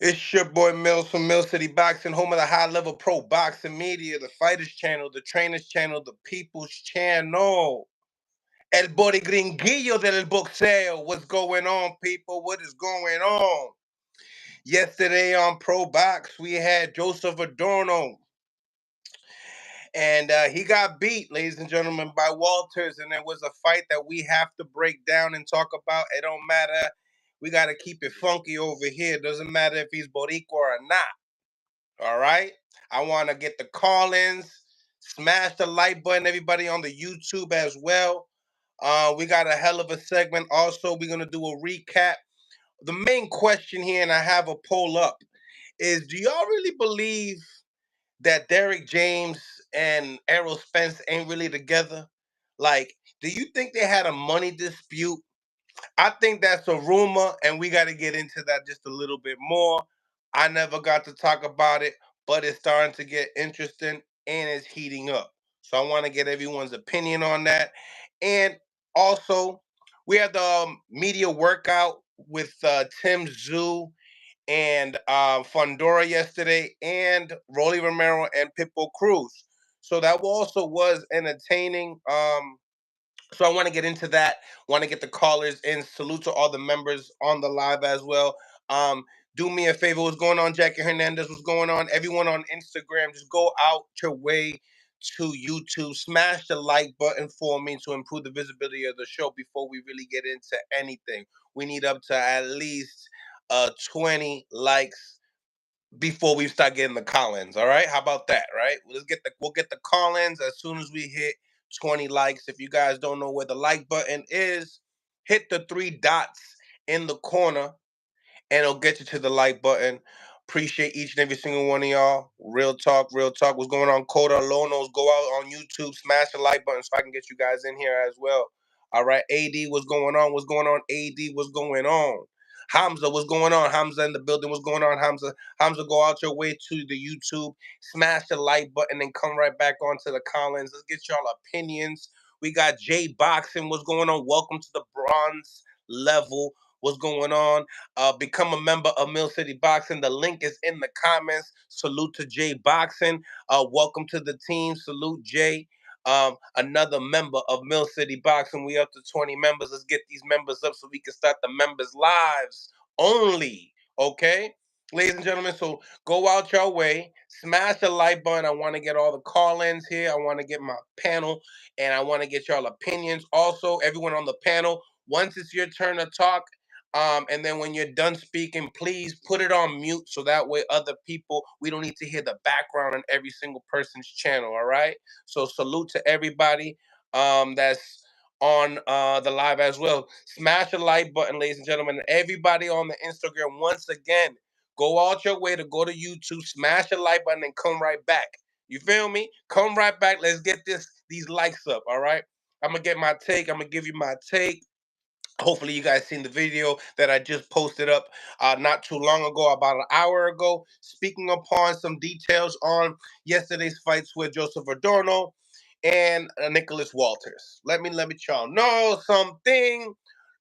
It's your boy Mills from Mill City Boxing, home of the high level pro boxing media, the fighters channel, the trainers channel, the people's channel. El Borigringuillo del Boxeo. What's going on, people? What is going on? Yesterday on Pro Box, we had Joseph Adorno, and he got beat, ladies and gentlemen, by Walters, and it was a fight that we have to break down and talk about. It don't matter. We got to keep it funky over here. It doesn't matter if he's Boricua or not. All right. I want to get the call-ins. Smash the like button, everybody on the YouTube as well. We got a hell of a segment. Also, we're gonna do a recap. The main question here, and I have a poll up, is: do y'all really believe that Derek James and Errol Spence ain't really together? Like, do you think they had a money dispute? I think that's a rumor, and we got to get into that just a little bit more. I never got to talk about it, but it's starting to get interesting and it's heating up. So I want to get everyone's opinion on that. And also, we had the media workout with Tim Zoo and Fundora yesterday, and Rolly Romero and Pitbull Cruz. So that also was entertaining. So I want to get into that. Want to get the callers in. Salute to all the members on the live as well. Do me a favor. What's going on, Jackie Hernandez? What's going on? Everyone on Instagram, just go out your way to YouTube. Smash the like button for me to improve the visibility of the show before we really get into anything. We need up to at least 20 likes before we start getting the call-ins. All right, how about that? Right, we'll get the call-ins as soon as we hit 20 likes. If you guys don't know where the like button is, hit the three dots in the corner and it'll get you to the like button. Appreciate each and every single one of y'all. Real talk, real talk. What's going on? Coda Lonos, go out on YouTube, smash the like button so I can get you guys in here as well. All right, AD, what's going on? What's going on? AD, what's going on? Hamza, what's going on? Hamza in the building, what's going on? Hamza, Hamza, go out your way to the YouTube, smash the like button, and come right back onto the Collins. Let's get y'all opinions. We got Jay Boxing, what's going on? Welcome to the bronze level. What's going on? Become a member of Mill City Boxing. The link is in the comments. Salute to Jay Boxing. Welcome to the team. Salute Jay. Another member of Mill City Boxing. We up to 20 members. Let's get these members up so we can start the members' lives only. Okay? Ladies and gentlemen, so go out your way, smash the like button. I want to get all the call-ins here. I want to get my panel, and I want to get y'all opinions. Also, everyone on the panel, once it's your turn to talk, and then when you're done speaking, please put it on mute so that way other people, we don't need to hear the background on every single person's channel. All right. So salute to everybody that's on the live as well. Smash the like button, ladies and gentlemen. And everybody on the Instagram, once again, go out your way to go to YouTube, smash the like button, and come right back. You feel me? Come right back. Let's get these likes up. All right. I'm gonna get my take. I'm gonna give you my take. Hopefully you guys seen the video that I just posted up not too long ago, about an hour ago, speaking upon some details on yesterday's fights with Joseph Adorno and Nicholas Walters. Let me y'all know something.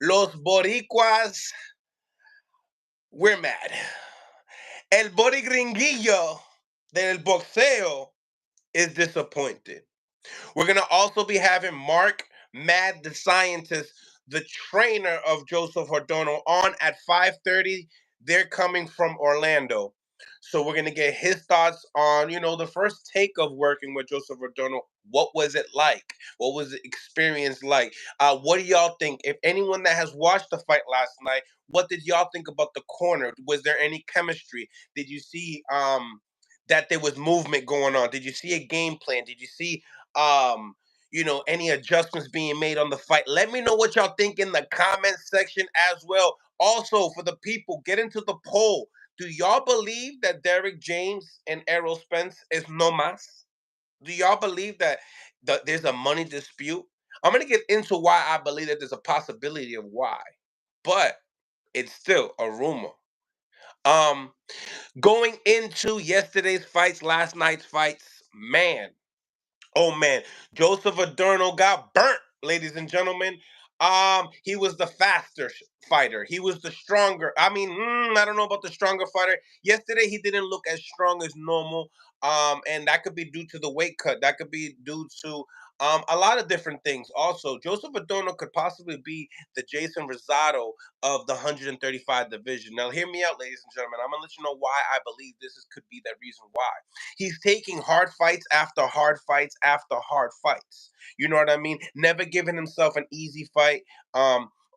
Los Boricuas, we're mad. El Borigringuillo del Boxeo is disappointed. We're going to also be having Mark Mad the Scientist, the trainer of Joseph Adorno, on at 5:30. They're coming from Orlando. So we're going to get his thoughts on, the first take of working with Joseph Adorno. What was it like? What was the experience like? What do y'all think? If anyone that has watched the fight last night, what did y'all think about the corner? Was there any chemistry? Did you see that there was movement going on? Did you see a game plan? Did you see any adjustments being made on the fight? Let me know what y'all think in the comment section as well. Also, for the people, get into the poll. Do y'all believe that Derek James and Errol Spence is no mas? Do y'all believe that there's a money dispute? I'm gonna get into why I believe that there's a possibility of why, but it's still a rumor. Um, Going into yesterday's fights, last night's fights, man, oh man, Joseph Adorno got burnt, ladies and gentlemen. He was the faster fighter. He was the stronger. I mean, I don't know about the stronger fighter. Yesterday, he didn't look as strong as normal. And that could be due to the weight cut. That could be due to a lot of different things. Also, Joseph Adorno could possibly be the Jason Rosado of the 135 division. Now, hear me out, ladies and gentlemen. I'm gonna let you know why I believe could be the reason why. He's taking hard fights after hard fights after hard fights. You know what I mean? Never giving himself an easy fight.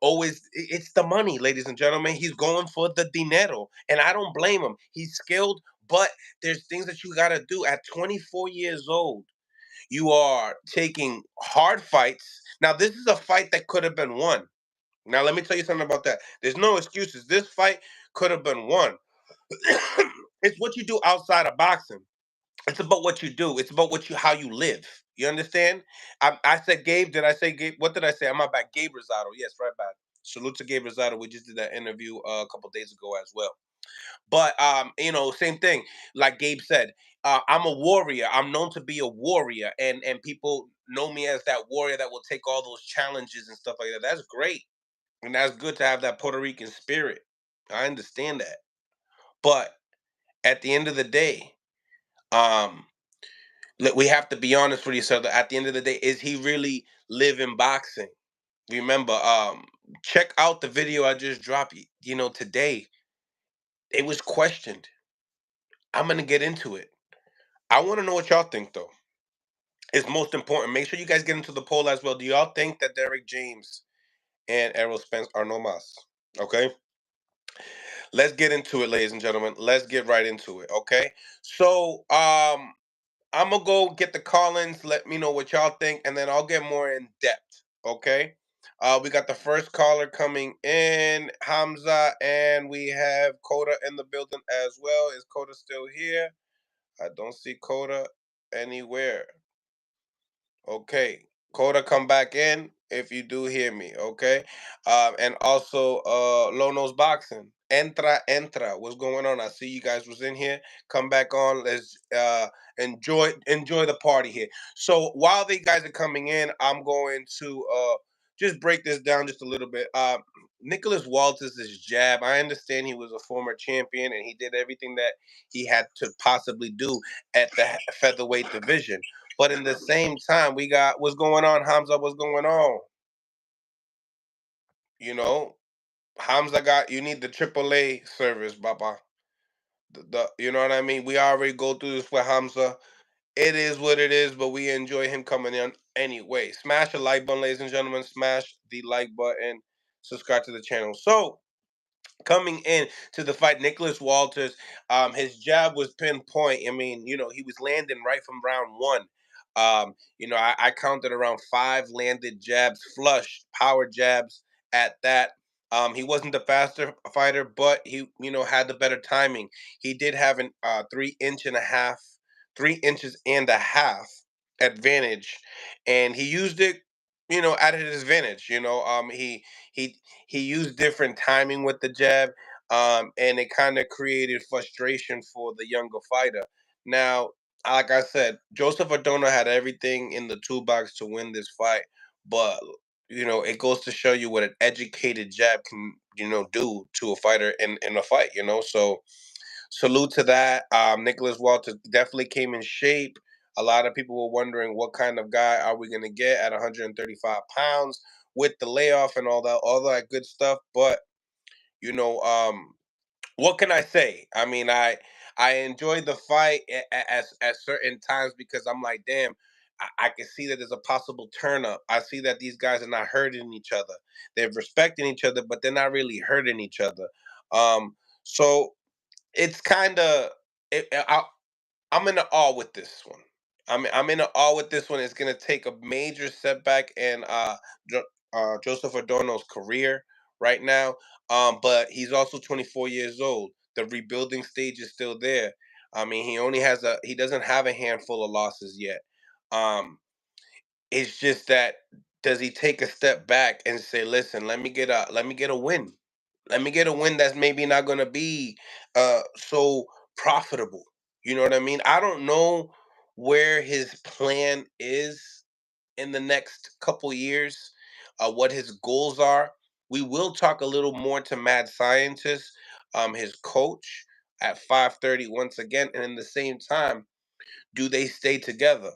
Always, it's the money, ladies and gentlemen. He's going for the dinero, and I don't blame him. He's skilled, but there's things that you gotta do at 24 years old. You are taking hard fights. Now, this is a fight that could have been won. Now, let me tell you something about that. There's no excuses. This fight could have been won. It's what you do outside of boxing. It's about what you do. It's about how you live. You understand? I said Gabe. Did I say Gabe? What did I say? I'm my bad. Gabe Rosado. Yes, right back. Salute to Gabe Rosado. We just did that interview a couple days ago as well. But same thing. Like Gabe said, I'm a warrior. I'm known to be a warrior, and people know me as that warrior that will take all those challenges and stuff like that. That's great, and that's good to have that Puerto Rican spirit. I understand that, but at the end of the day, um, we have to be honest with each other. At the end of the day, is he really living boxing? Remember, check out the video I just dropped. Today it was questioned. I'm gonna get into it. I want to know what y'all think, though. It's most important. Make sure you guys get into the poll as well. Do y'all think that Derek James and Errol Spence are no mas? Okay, let's get into it, ladies and gentlemen. Let's get right into it. Okay, so I'm gonna go get the call-ins. Let me know what y'all think, and then I'll get more in depth. Okay. We got the first caller coming in, Hamza, and we have Coda in the building as well. Is Coda still here? I don't see Coda anywhere. Okay. Coda, come back in if you do hear me. Okay. And also Lono's Boxing. Entra. What's going on? I see you guys was in here. Come back on. Let's enjoy the party here. So while the guys are coming in, I'm going to just break this down just a little bit. Nicholas Walters' jab. I understand he was a former champion and he did everything that he had to possibly do at the featherweight division. But in the same time, we got what's going on, Hamza. What's going on? You know, Hamza got you need the AAA service, Baba. You know what I mean? We already go through this with Hamza. It is what it is, but we enjoy him coming in anyway. Smash the like button, ladies and gentlemen. Smash the like button. Subscribe to the channel. So coming in to the fight, Nicholas Walters, his jab was pinpoint. I mean, he was landing right from round one. I counted around five landed jabs, flush, power jabs at that. He wasn't the faster fighter, but he, had the better timing. He did have an 3 inch and a half, 3 inches and a half advantage, and he used it, at his advantage. He he used different timing with the jab, and it kind of created frustration for the younger fighter. Now, like I said, Joseph Adorno had everything in the toolbox to win this fight, but it goes to show you what an educated jab can, do to a fighter in a fight. So salute to that. Nicholas Walters definitely came in shape. A lot of people were wondering what kind of guy are we going to get at 135 pounds with the layoff and all that good stuff. But you know, what can I say? I mean, I enjoyed the fight at certain times because I'm like, damn. I can see that there's a possible turn up. I see that these guys are not hurting each other. They're respecting each other, but they're not really hurting each other. So it's kind of I'm in the awe with this one. I'm in the awe with this one. It's gonna take a major setback in Joseph Adorno's career right now. But he's also 24 years old. The rebuilding stage is still there. I mean, he doesn't have a handful of losses yet. Um, it's just that, does he take a step back and say, "Listen, let me get a win. Let me get a win that's maybe not going to be so profitable." You know what I mean? I don't know where his plan is in the next couple years. what his goals are. We will talk a little more to Mad Scientist, his coach, at 5:30 once again, and in the same time, do they stay together?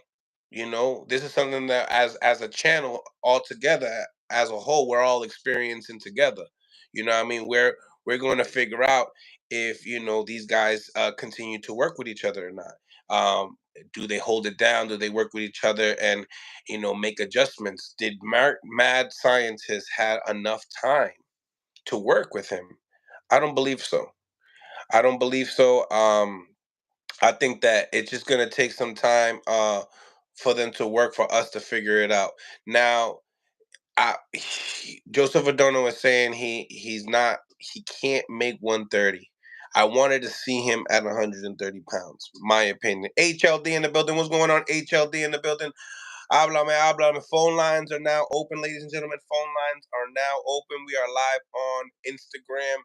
This is something that as a channel altogether, as a whole, we're all experiencing together. What I mean? We're going to figure out if these guys continue to work with each other or not. Do they hold it down? Do they work with each other and make adjustments? Did Mad Scientist had enough time to work with him? I don't believe so. I don't believe so. I think that it's just gonna take some time for them to work for us to figure it out. Now, Joseph Adorno is saying he can't make 130. I wanted to see him at 130 pounds. My opinion. HLD in the building. What's going on? HLD in the building. Háblame, háblame. Phone lines are now open, ladies and gentlemen. Phone lines are now open. We are live on Instagram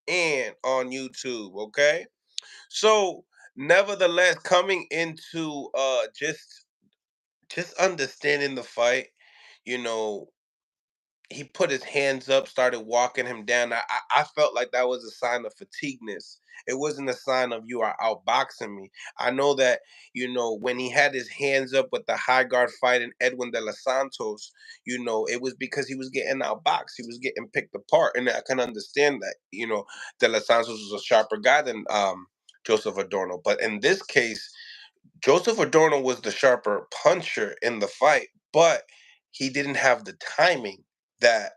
and on YouTube. Okay. So, nevertheless, coming into just understanding the fight, you know, he put his hands up, started walking him down. I felt like that was a sign of fatigueness. It wasn't a sign of you are outboxing me. I know that, when he had his hands up with the high guard fight in Edwin de los Santos, it was because he was getting outboxed. He was getting picked apart. And I can understand that. De los Santos was a sharper guy than Joseph Adorno. But in this case, Joseph Adorno was the sharper puncher in the fight, but he didn't have the timing that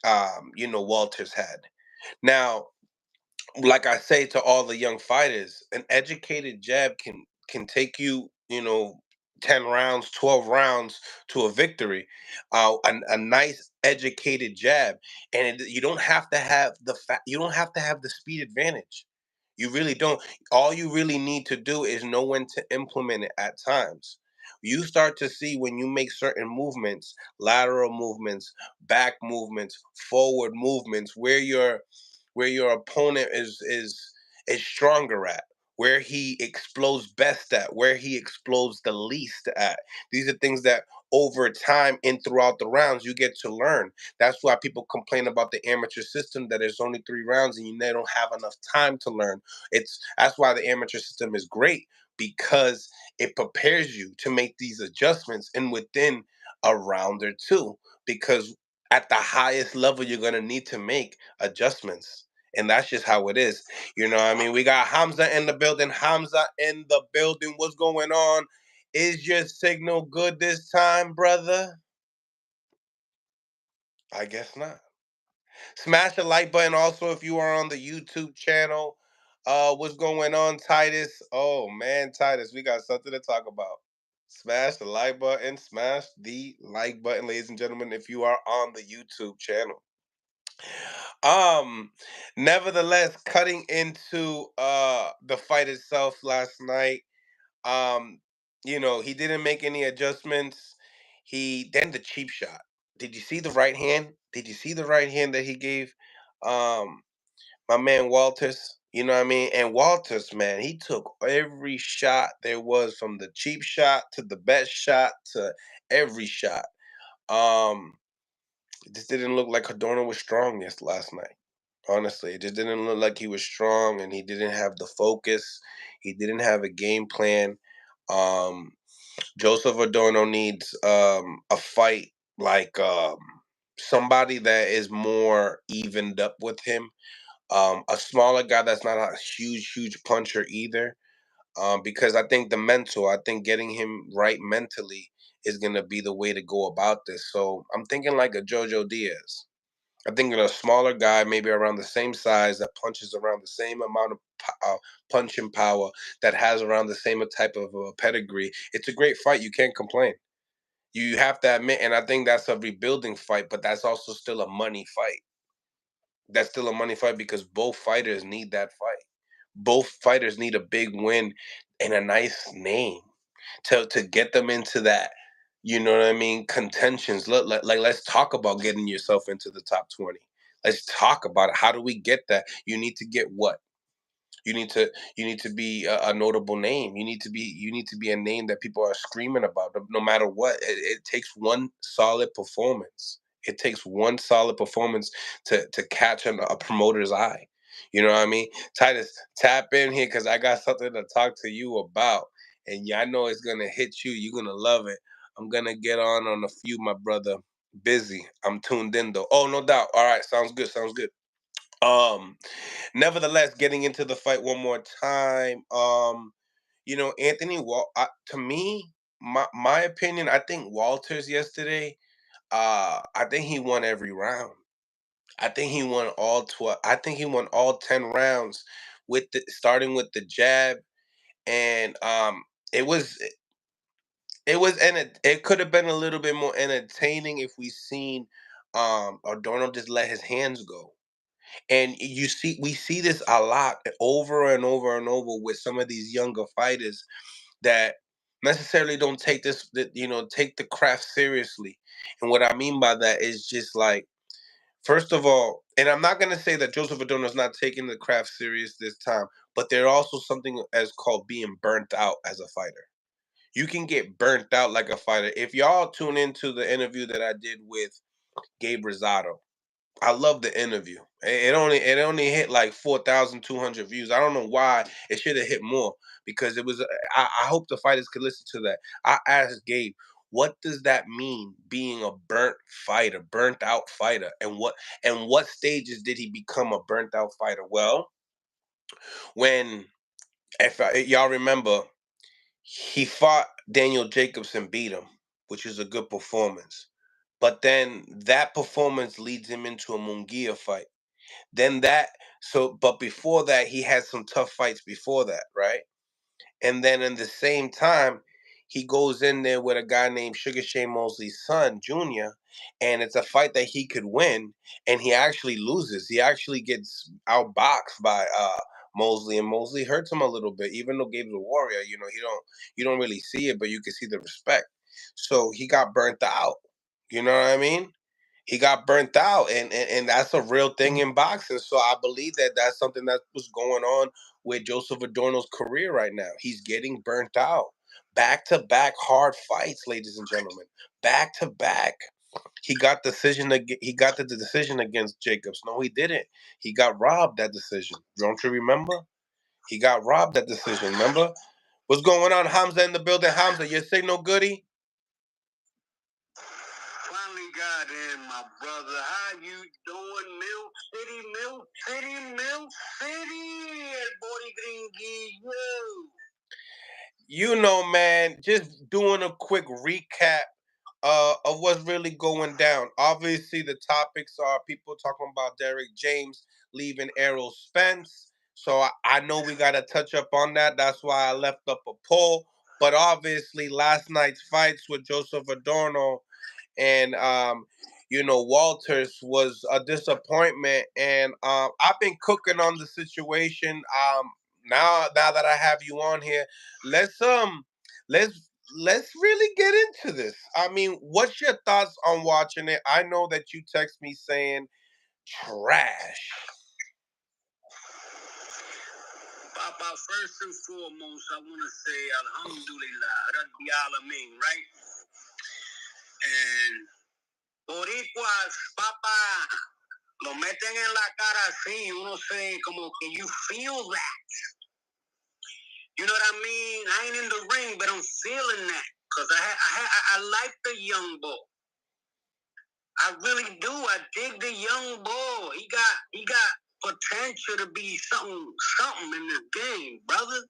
Walters had. Now, like I say to all the young fighters, an educated jab can take you, 10 rounds, 12 rounds to a victory. A nice educated jab, and you don't have to have you don't have to have the speed advantage. You really don't. All you really need to do is know when to implement it at times. You start to see when you make certain movements, lateral movements, back movements, forward movements, where your opponent is stronger at, where he explodes best at, where he explodes the least at. These are things that over time and throughout the rounds you get to learn. That's why people complain about the amateur system, that there's only 3 rounds and they don't have enough time to learn. That's why the amateur system is great, because it prepares you to make these adjustments and within a round or two. Because at the highest level, you're going to need to make adjustments. And that's just how it is. What I mean? We got Hamza in the building. Hamza in the building. What's going on? Is your signal good this time, brother? I guess not. Smash the like button also if you are on the YouTube channel. What's going on, Titus? Oh man, Titus, we got something to talk about. Smash the like button. Smash the like button, ladies and gentlemen, if you are on the YouTube channel. Um, Nevertheless, cutting into the fight itself last night, um, he didn't make any adjustments. He then the cheap shot. Did you see the right hand? Did you see the right hand that he gave um my man Walters? You know what I mean? And Walters, man, he took every shot there was, from the cheap shot to the best shot to every shot. Um, it just didn't look like Adorno was strong yes last night. Honestly, it just didn't look like he was strong, and he didn't have the focus. He didn't have a game plan. Um, Joseph Adorno needs a fight like somebody that is more evened up with him. A smaller guy that's not a huge puncher either. Because I think I think getting him right mentally is gonna be the way to go about this. So I'm thinking like a Jojo Diaz. I think a smaller guy, maybe around the same size, that punches around the same amount of punching power, that has around the same type of pedigree. It's a great fight. You can't complain. You have to admit, and I think that's a rebuilding fight, but that's also still a money fight. That's still a money fight because both fighters need that fight. Both fighters need a big win and a nice name to get them into that. You know what I mean? Contentions. Let's talk about getting yourself into the top 20. Let's talk about it. How do we get that? You need to get what? You need to be a notable name. You need to be a name that people are screaming about. No matter what, it takes one solid performance. It takes one solid performance to catch a promoter's eye. You know what I mean? Titus, tap in here because I got something to talk to you about. And yeah, I know it's gonna hit you. You're gonna love it. I'm gonna get on a few, my brother. Busy. I'm tuned in though. Oh, no doubt. All right, sounds good. Sounds good. Um, Nevertheless, getting into the fight one more time. Anthony to me, my opinion, I think Walters yesterday, I think he won every round. I think he won all 12. I think he won all 10 rounds starting with the jab, and it was it could have been a little bit more entertaining if we seen Adorno just let his hands go. And we see this a lot over and over and over with some of these younger fighters that necessarily don't take the craft seriously. And what I mean by that is just like, first of all, and I'm not gonna say that Joseph Adorno is not taking the craft serious this time, but there's also something as called being burnt out as a fighter. You can get burnt out like a fighter. If y'all tune into the interview that I did with Gabe Rosado, I love the interview. It only hit like 4,200 views. I don't know why. It should have hit more because it was. I hope the fighters could listen to that. I asked Gabe, what does that mean, being a burnt out fighter, and what stages did he become a burnt out fighter? Well, when if y'all remember, he fought Daniel Jacobson, beat him, which is a good performance. But then that performance leads him into a Munguia fight. But before that, he had some tough fights before that, right? And then in the same time, he goes in there with a guy named Sugar Shane Mosley's son, Junior, and it's a fight that he could win, and he actually loses. He actually gets outboxed by Mosley, and Mosley hurts him a little bit, even though Gabe's a warrior. You don't really see it, but you can see the respect. So he got burnt out. You know what I mean? He got burnt out, and that's a real thing in boxing. So I believe that that's something that was going on with Joseph Adorno's career right now. He's getting burnt out. Back to back hard fights, ladies and gentlemen. Back to back. He got the decision against Jacobs. No, he didn't. He got robbed that decision. Don't you remember? He got robbed that decision. Remember? What's going on, Hamza in the building? Hamza, your signal goodie? Finally got in, my brother. How you doing, Mill City? El Boricringuillo. You know, man, just doing a quick recap of what's really going down. Obviously, the topics are people talking about Derek James leaving Errol Spence. So I know we got to touch up on that. That's why I left up a poll. But obviously, last night's fights with Joseph Adorno and Walters was a disappointment. And I've been cooking on the situation. Now that I have you on here, let's let's let's really get into this. I mean, what's your thoughts on watching it? I know that you text me saying trash. Papa, first and foremost, I want to say Alhamdulillah, Rabbi Alameen, right? And Boricuas, Papa, lo meten en la cara así, uno se, como que you feel that. You know what I mean? I ain't in the ring, but I'm feeling that. Because I like the young bull. I really do. I dig the young bull. He got potential to be something in this game, brother.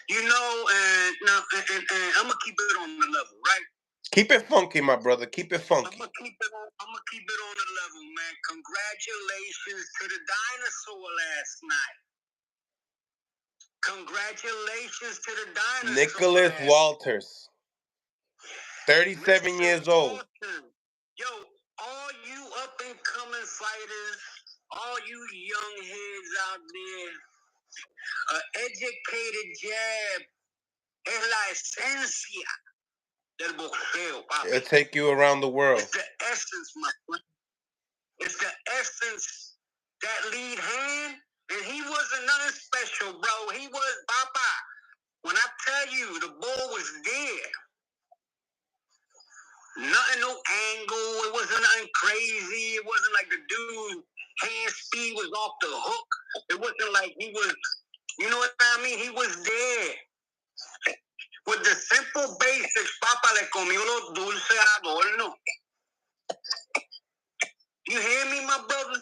You know, and I'm gonna keep it on the level, right? Keep it funky, my brother. Keep it funky. I'm gonna keep it on the level, man. Congratulations to the dinosaur last night. Congratulations to the dinosaur. Nicholas Walters, 37 Mr. years old. Walton. Yo, all you up and coming fighters, all you young heads out there, educated jab es la esencia del boxeo, papi. It'll take you around the world. It's the essence, my friend. It's the essence. That lead hand, and he wasn't nothing special, bro. He was Papa. When I tell you the ball was there, nothing, no angle. It wasn't nothing crazy. It wasn't like the dude hand speed was off the hook. It wasn't like he was, you know what I mean? He was there. With the simple basics, Papa le comió lo dulce a Adorno. You hear me, my brother?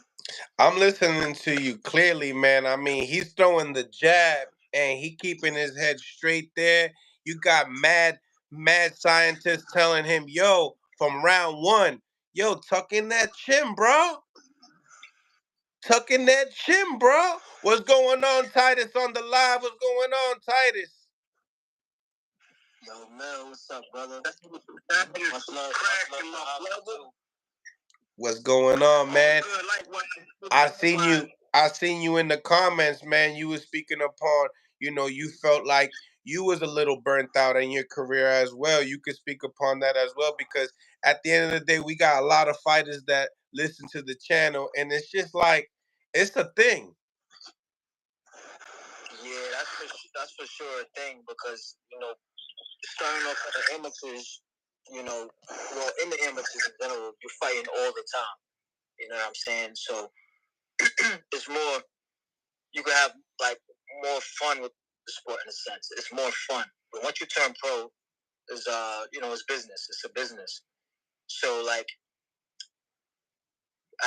I'm listening to you clearly, man. I mean, he's throwing the jab and he keeping his head straight there. You got mad scientists telling him, yo, from round one, yo, tuck in that chin, bro. Tuck in that chin, bro. What's going on, Titus, on the live? What's going on, Titus? Yo, man, what's up, brother? What's going on, man? I seen you in the comments, man. You were speaking upon, you felt like you was a little burnt out in your career as well. You could speak upon that as well, because at the end of the day, we got a lot of fighters that listen to the channel, and it's just like, it's a thing. Yeah, that's for sure a thing, because, starting off at the amateurs, well, in the amateurs in general, you're fighting all the time. You know what I'm saying? So it's more, you can have like more fun with the sport in a sense. It's more fun. But once you turn pro, it's business. It's a business. So like,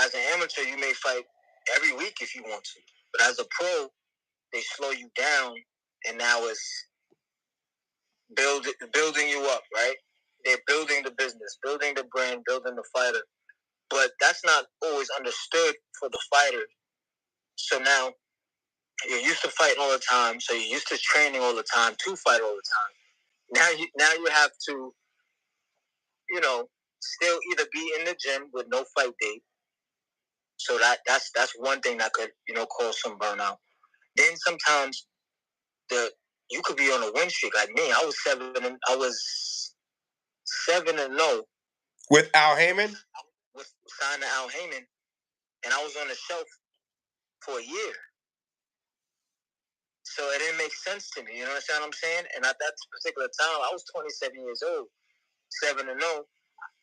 as an amateur, you may fight every week if you want to. But as a pro, they slow you down, and now it's building you up, right? They're building the business, building the brand, building the fighter. But that's not always understood for the fighter. So now you're used to fighting all the time, so you're used to training all the time to fight all the time. Now you have to, still either be in the gym with no fight date. So that's one thing that could, cause some burnout. Then sometimes you could be on a win streak like me. I was 7-0 with Al Heyman. With signed to Al Heyman, and I was on the shelf for a year. So it didn't make sense to me. You understand what I'm saying? And at that particular time, I was 27 years old, 7-0.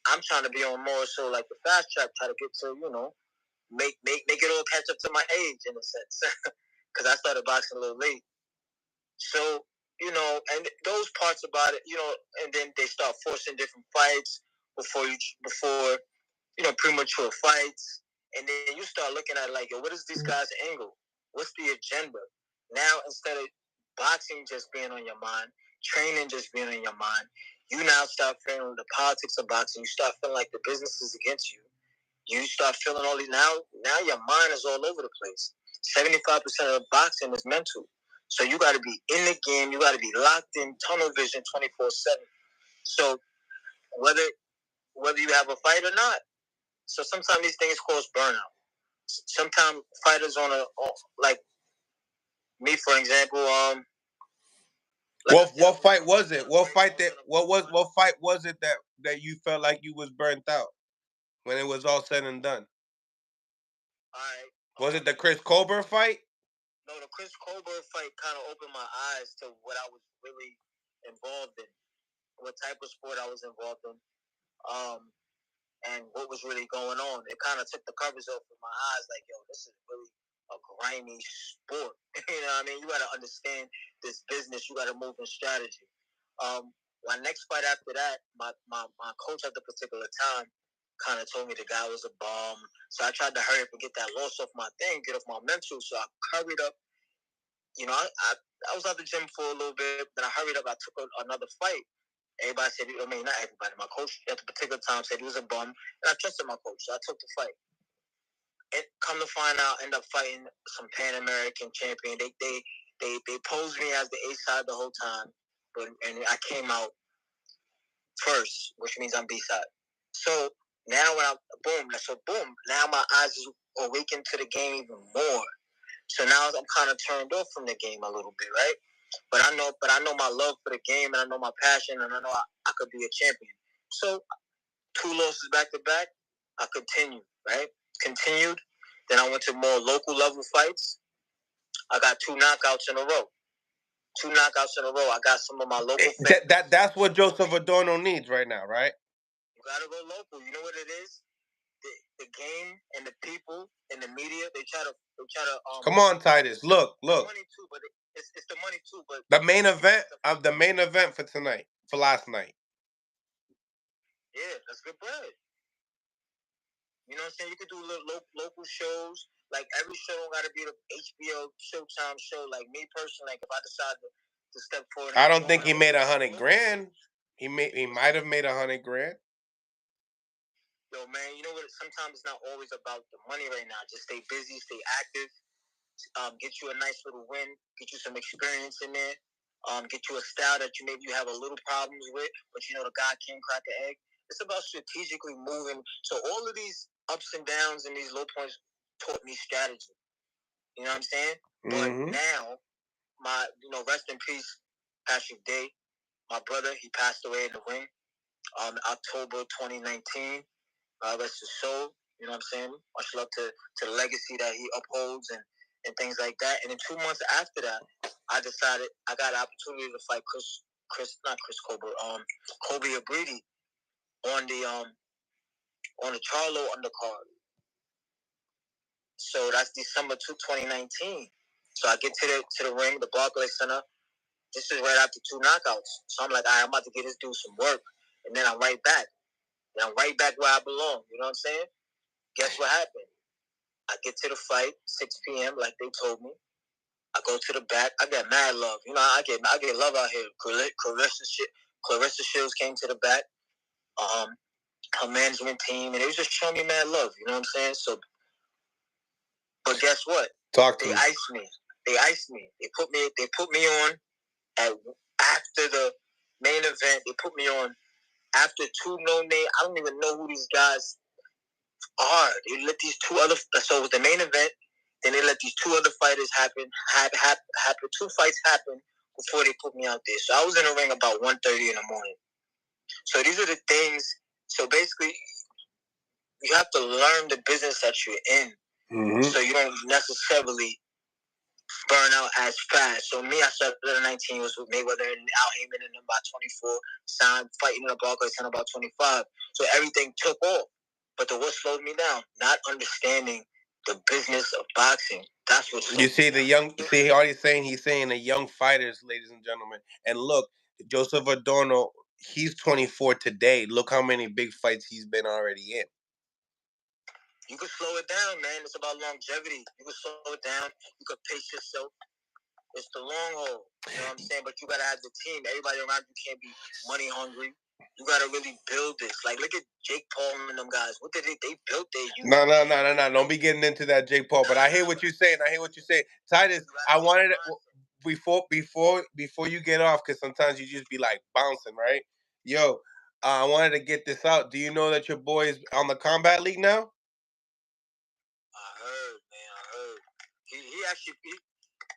I'm trying to be on more so like the fast track, try to get to, make it all catch up to my age in a sense, because I started boxing a little late. So, and those parts about it, and then they start forcing different fights before premature fights, and then you start looking at like, yo, what is these guys' angle? What's the agenda? Now, instead of boxing just being on your mind, training just being on your mind, you now start feeling the politics of boxing. You start feeling like the business is against you. You start feeling all these, now your mind is all over the place. 75% of boxing is mental. So you got to be in the game. You got to be locked in, tunnel vision 24/7. So whether you have a fight or not, so sometimes these things cause burnout. Sometimes fighters like me, for example, what fight was it? What fight was it that you felt like you was burnt out when it was all said and done? All right. Was it the Chris Colbert fight? No, the Chris Colbert fight kind of opened my eyes to what I was really involved in, what type of sport I was involved in, and what was really going on. It kind of took the covers off of my eyes, like, yo, this is really a grimy sport. You know what I mean? You got to understand this business. You got to move in strategy. My next fight after that, my coach at the particular time kind of told me the guy was a bum. So I tried to hurry up and get that loss off my thing, get off my mental. So I hurried up. I was at the gym for a little bit. Then I hurried up. I took another fight. Everybody said, not everybody. My coach at the particular time said he was a bum. And I trusted my coach. So I took the fight. And come to find out, end up fighting some Pan American champion. They posed me as the A side the whole time. And I came out first, which means I'm B side. So now boom, now my eyes is awakened to the game even more. So now I'm kind of turned off from the game a little bit, right? But I know my love for the game, and I know my passion, and I know I could be a champion. So 2 losses back to back, I continued, right? Continued. Then I went to more local level fights. I got 2 knockouts in a row. 2 knockouts in a row. I got some of my local fans. That's what Joseph Adorno needs right now, right? gotta go local. You know what it is? The game and the people and the media, they try to Come on, Titus. Look. money too, but it's the money too, but the main event for tonight, for last night. Yeah, that's good bread. You know what I'm saying? You could do little local shows. Like every show don't gotta be the HBO Showtime show. Like me personally, like if I decide to step forward, I don't think he made $100,000. He might have made $100,000. Yo, man, you know what? Sometimes it's not always about the money right now. Just stay busy, stay active. Get you a nice little win. Get you some experience in there. Get you a style that you have a little problems with, but you know the guy can't crack an egg. It's about strategically moving. So all of these ups and downs and these low points taught me strategy. You know what I'm saying? Mm-hmm. But now, rest in peace, Patrick Day, my brother. He passed away in the ring. October 2019. Rest his soul. You know what I'm saying? Much love to the legacy that he upholds and things like that. And then 2 months after that, I decided I got an opportunity to fight Kobe Abridi on the Charlo undercard. So that's December 2019. So I get to the ring, the Barclays Center. This is right after 2 knockouts. So I'm like, all right, I'm about to get this dude some work. And then I'm right back. And I'm right back where I belong. You know what I'm saying? Guess what happened? I get to the fight, 6 p.m. like they told me. I go to the back. I got mad love. You know, I get love out here. Clarissa Shields came to the back. Her management team, and they was just showing me mad love. You know what I'm saying? So, but guess what? They iced me. They put me on after the main event. They put me on after 2 no-name. I don't even know who these guys are. They let these 2 other. So it was the main event. Then they let these 2 other fighters happen. 2 fights happen before they put me out there. So I was in the ring about 1:30 in the morning. So these are the things. So basically, you have to learn the business that you're in, so you don't necessarily burn out as fast. So me, I started at 19, was with Mayweather and Al Heyman, and about 24, signed, fighting in the Barclays Center about 25. So everything took off. But what slowed me down? Not understanding the business of boxing. That's what slowed you see me the down. he's saying the young fighters, ladies and gentlemen. And look, Joseph Adorno, he's 24 today. Look how many big fights he's been already in. You can slow it down, man. It's about longevity. You can slow it down. You can pace yourself. It's the long haul. You know what I'm saying? But you got to have the team. Everybody around you can't be money hungry. You got to really build this. Like, look at Jake Paul and them guys. What did they built their unit. No. Don't be getting into that, Jake Paul. But I hear what you're saying. Titus, I wanted to, before you get off, because sometimes you just be like bouncing, right? Yo, I wanted to get this out. Do you know that your boy is on the Combat League now? I heard, man. I heard. He actually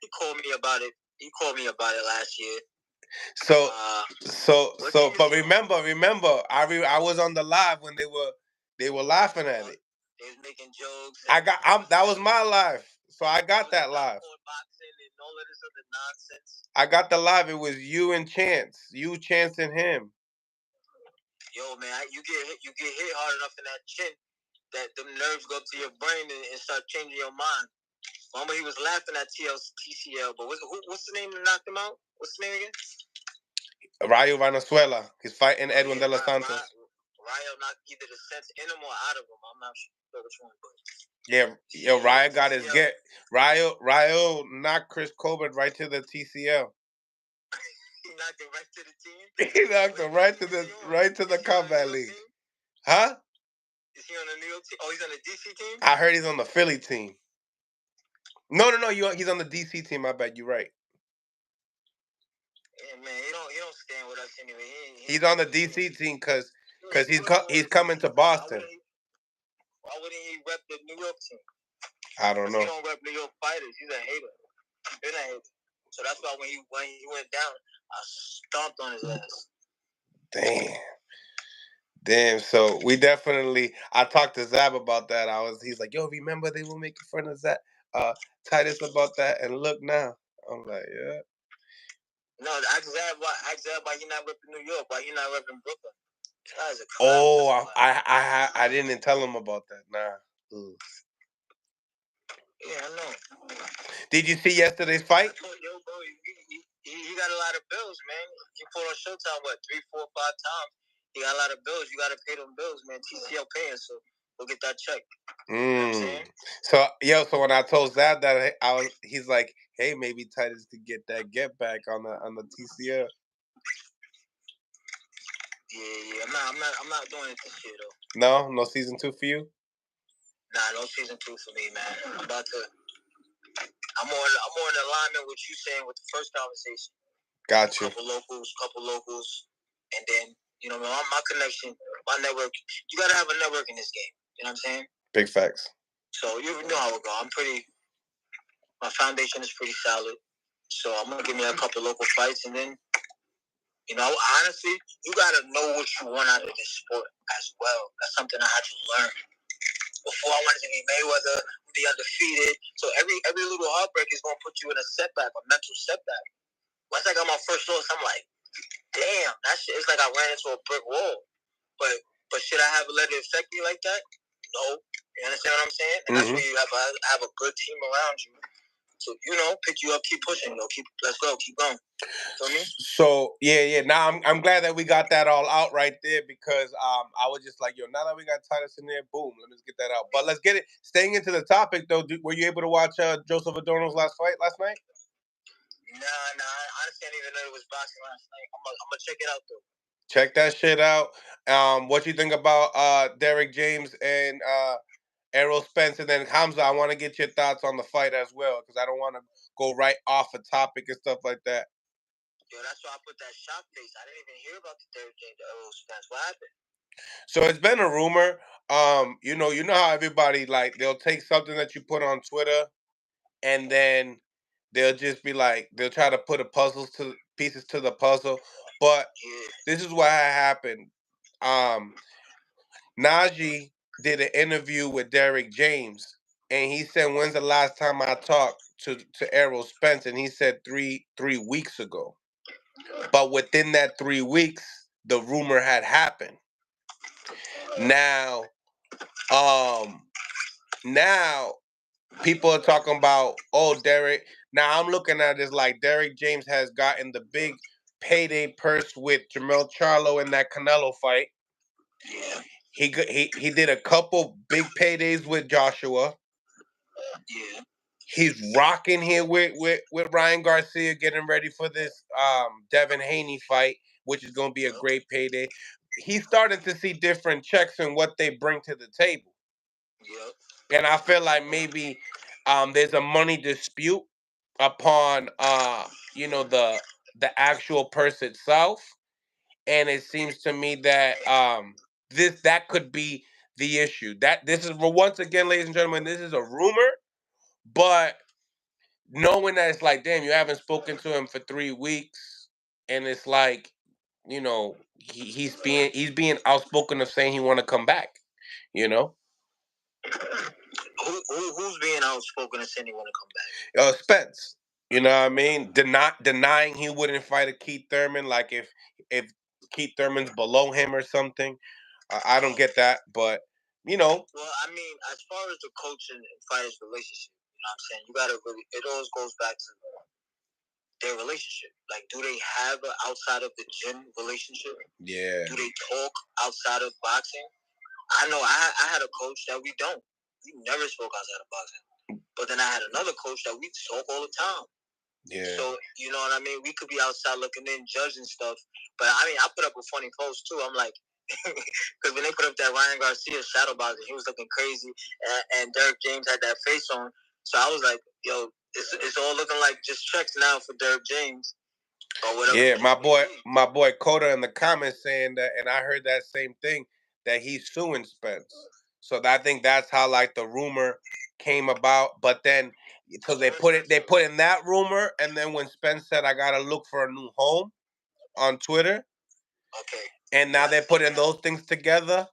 he called me about it. He called me about it last year. But remember, I was on the live when they were laughing at it. They was making jokes. That was my live, so I got that live. Boxing and all of this other nonsense. I got the live. It was you and Chance, and him. Yo, man, you get hit hard enough in that chin that them nerves go up to your brain and start changing your mind. Remember, he was laughing at TCL, but what's the name that knocked him out? What's the name again? Rayo Venezuela. He's fighting Edwin de los Santos. Rayo knocked either the sense in him or out of him. I'm not sure which one, but yeah, Rayo got his get. Rayo knocked Chris Colbert right to the TCL. He knocked him right to the team. He knocked him right to the Combat League. Huh? Is he on the New York team? Oh, he's on the DC team? I heard he's on the Philly team. No. He's on the DC team. I bet you're right. Yeah, man, he don't stand with us anyway. He's on the DC team because he's coming to Boston. Why wouldn't he rep the New York team? I don't know. He don't rep New York fighters. He's a hater. He's been a hater. So that's why when he went down, I stomped on his ass. Damn. So we definitely. I talked to Zab about that. He's like, yo, remember they were making fun of Titus about that, and look now. I'm like, yeah. No, ask Zab why he not repping New York. Why he not repping Brooklyn? Guy's a clown. I didn't tell him about that. Nah. Ooh. Yeah, I know. Did you see yesterday's fight? Yo, bro, he got a lot of bills, man. He fought on Showtime, 3, 4, 5 times. He got a lot of bills. You got to pay them bills, man. TCL paying, so go get that check. You know what I'm saying? So when I told Zab that he's like, hey, maybe Titus could get that get back on the TCL. Yeah. I'm not doing it this year though. No season 2 for you. Nah, no season 2 for me, man. I'm more in alignment with you saying with the first conversation. Gotcha. Couple locals, and then my connection, my network. You gotta have a network in this game. You know what I'm saying? Big facts. So you know how it go. My foundation is pretty solid. So I'm gonna give me a couple local fights, and then honestly, you gotta know what you want out of this sport as well. That's something I had to learn. Before I wanted to be Mayweather, be undefeated. So every little heartbreak is gonna put you in a setback, a mental setback. Once I got my first loss, I'm like, damn, that shit. It's like I ran into a brick wall. But should I have let it affect me like that? No. You understand what I'm saying? And that's where you have a good team around you. So pick you up, keep pushing, let's go, keep going. Feel me? So yeah. Now I'm glad that we got that all out right there because I was just like, now that we got Titus in there, boom, let me just get that out. But let's get it. Staying into the topic though, were you able to watch Joseph Adorno's last fight last night? Nah. Honestly, I didn't even know it was boxing last night. I'm gonna check it out though. Check that shit out. What you think about Derek James and Errol Spence, and then Hamza? I want to get your thoughts on the fight as well because I don't want to go right off a topic and stuff like that. Yo, that's why I put that shock face. I didn't even hear about the Derek James Errol Spence. What happened? So it's been a rumor. You know how everybody they'll take something that you put on Twitter, and then they'll just be like they'll try to put pieces to the puzzle. But this is what happened. Najee did an interview with Derek James, and he said, "When's the last time I talked to Errol Spence?" And he said three weeks ago. But within that 3 weeks, the rumor had happened. Now people are talking about, Derek. Now I'm looking at this like Derek James has gotten the big payday purse with Jermell Charlo in that Canelo fight. Yeah. He did a couple big paydays with Joshua. Yeah. He's rocking here with Ryan Garcia, getting ready for this Devin Haney fight, which is going to be a great payday. He's starting to see different checks and what they bring to the table. Yep. And I feel like maybe there's a money dispute upon the actual purse itself, and it seems to me that that could be the issue. That this is, once again, ladies and gentlemen, this is a rumor, but knowing that it's like, damn, you haven't spoken to him for 3 weeks, and it's like, he's being outspoken of saying he want to come back. Who's being outspoken and saying he want to come back? Spence. You know what I mean? Denying he wouldn't fight a Keith Thurman, like if Keith Thurman's below him or something. I don't get that, but Well, I mean, as far as the coach and fighter's relationship, you know what I'm saying? You gotta really. It always goes back to their relationship. Like, do they have an outside of the gym relationship? Yeah. Do they talk outside of boxing? I know I had a coach that we don't. We never spoke outside of boxing. But then I had another coach that we talk all the time. Yeah. So, you know what I mean? We could be outside looking in, judging stuff. But, I mean, I put up a funny post, too. I'm like, because when they put up that Ryan Garcia shadow boxing, he was looking crazy. And Derek James had that face on. So I was like, yo, it's all looking like just checks now for Derek James. Or whatever. Yeah, my boy Coda in the comments saying that, and I heard that same thing, that he's suing Spence. So I think that's how the rumor came about. But then, so they put in that rumor, and then when Spence said, "I gotta look for a new home," on Twitter. Okay. And now they're putting those things together,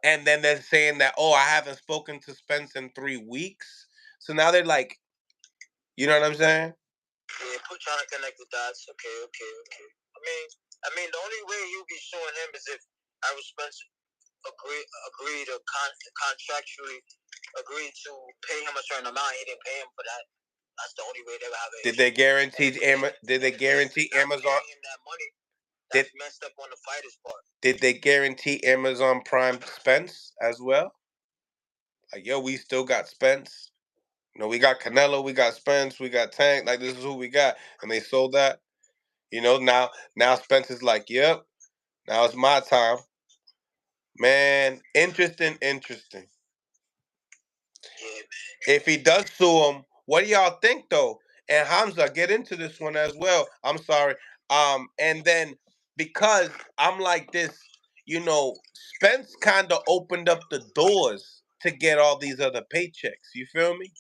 and then they're saying that, I haven't spoken to Spence in 3 weeks. So now they're like, you know what I'm saying? Yeah, trying to connect the dots. Okay. I mean, the only way you'll be showing him is if Errol Spence agreed to contractually agreed to pay him a certain amount. He didn't pay him for that. That's the only way they would have it. Did they guarantee Amazon? Him that money, that's messed up on the fighter's part. Did they guarantee Amazon Prime Spence as well? Like, yo, we still got Spence. You know, we got Canelo, we got Spence, we got Tank. Like, this is who we got, and they sold that. You know, now Spence is like, yep, now it's my time. Man, interesting. Yeah, man. If he does sue him, what do y'all think though? And Hamza, get into this one as well. I'm sorry. And then because I'm like this, you know, Spence kind of opened up the doors to get all these other paychecks. You feel me?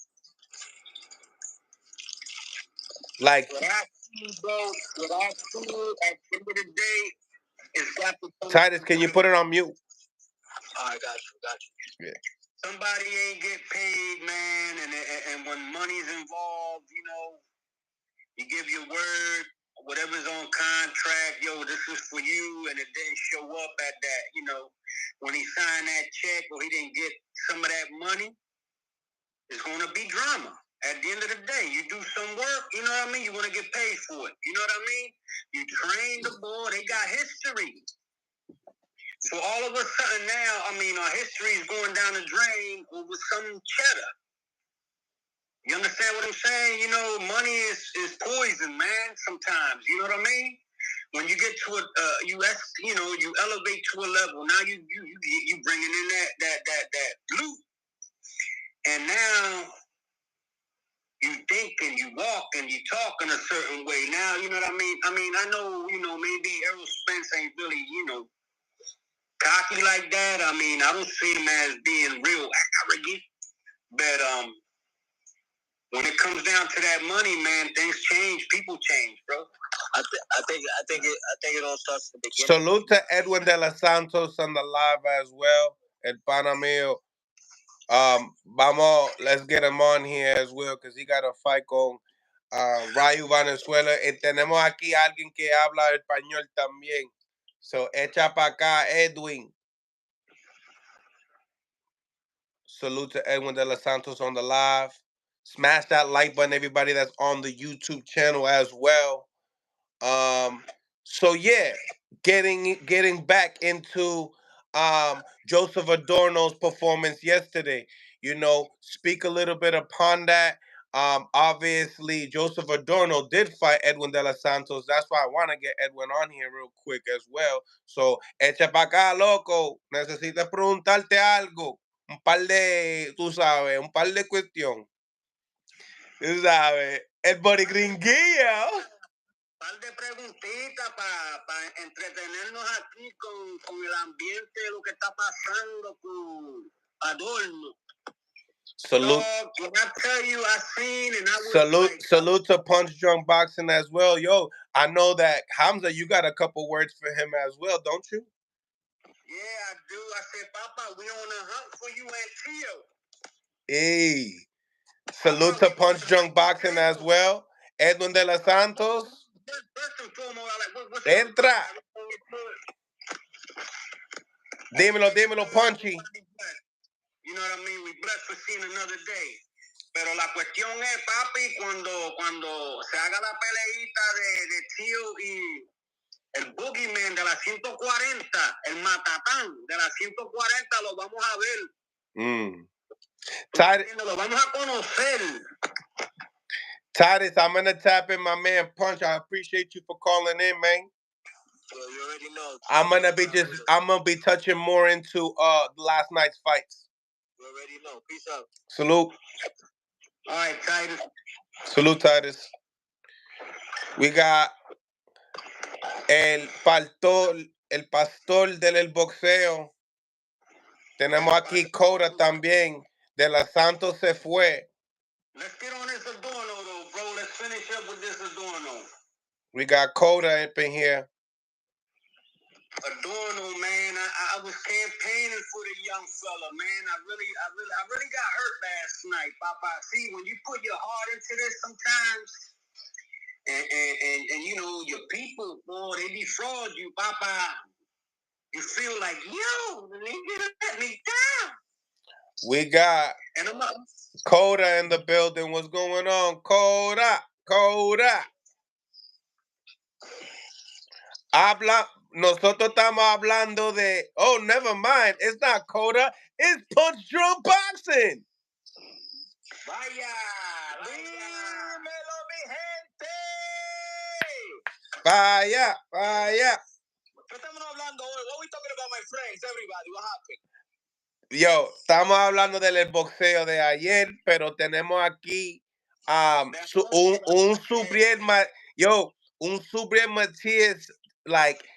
Like, what I see, bro, what I see at the end of the day is got to come. Titus, can you put it on mute? I got you. Yeah. Somebody ain't get paid, man, and when money's involved, you know, you give your word, whatever's on contract, yo, this is for you, and it didn't show up at that, you know, when he signed that check or he didn't get some of that money, it's going to be drama. At the end of the day, you do some work, you know what I mean? You want to get paid for it. You know what I mean? You train the boy. They got history. So all of a sudden now, I mean, our history is going down the drain over some cheddar. You understand what I'm saying? You know, money is poison, man, sometimes. You know what I mean? When you get to a, you elevate to a level. Now you bringing in that loot. And now you think and you walk and you talk in a certain way. Now, you know what I mean? I mean, I know, you know, maybe Errol Spence ain't really, you know, cocky like that. I mean, I don't see him as being real arrogant. But when it comes down to that money, man, things change. People change, bro. I think it all starts at the beginning. Salute to Edwin de los Santos on the live as well. El pana mío. Let's get him on here as well because he got a fight con Rayo Venezuela. Y tenemos aquí a alguien que habla español también. So, echa para acá, Edwin. Salute to Edwin de los Santos on the live. Smash that like button, everybody that's on the YouTube channel as well. So yeah, getting back into Joseph Adorno's performance yesterday. You know, speak a little bit upon that. Obviously, Joseph Adorno did fight Edwin de los Santos. That's why I want to get Edwin on here real quick as well. So, echa pa' acá, loco. Necesitas preguntarte algo. Un par de, tú sabes, un par de cuestión. Tú sabes, el boricringuillo. Par de preguntitas para entretenernos aquí con el ambiente de lo que está pasando con Adorno. Salute. So, when I tell you, I seen and I was salute to Punch Drunk Boxing as well. Yo, I know that Hamza, you got a couple words for him as well, don't you? Yeah, I do. I said, Papa, we on a hunt for you and Tio. Hey. Salute to Punch Drunk Boxing as well. Edwin de los Santos. First and foremost, what's Entra. Dímelo, Punchy. You know what I mean? We blessed for seeing another day. Pero la cuestión es, papi, cuando se haga la peleita de Tío y el Boogeyman de la 140, el Matatán de la 140, lo vamos a ver. Lo vamos a conocer. Titus, I'm going to tap in my man Punch. I appreciate you for calling in, man. Well, you already know. I'm gonna be touching more into last night's fights. You already know. Peace out. Salute. All right, Titus. Salute, Titus. We got el pastor del boxeo. Tenemos aquí Coda también. De los Santos se fue. Let's get on this Adorno, though, bro. Let's finish up with this Adorno. We got Coda up in here. Adorno, man, I was campaigning for the young fella, man. I really got hurt last night, Papa. See, when you put your heart into this sometimes, and you know, your people, boy, they defraud you, Papa. you feel like, yo, the nigga let me down. We got Coda in the building. What's going on, Coda? Nosotros estamos hablando de. Oh, never mind. It's not Coda. It's Punch Drunk Boxing. Vaya. Dímelo, mi gente. Vaya. ¿Qué estamos hablando hoy? What are we talking about, my friends? Everybody, what happened? Yo, estamos hablando del boxeo de ayer, pero tenemos aquí un Subriel Matias, like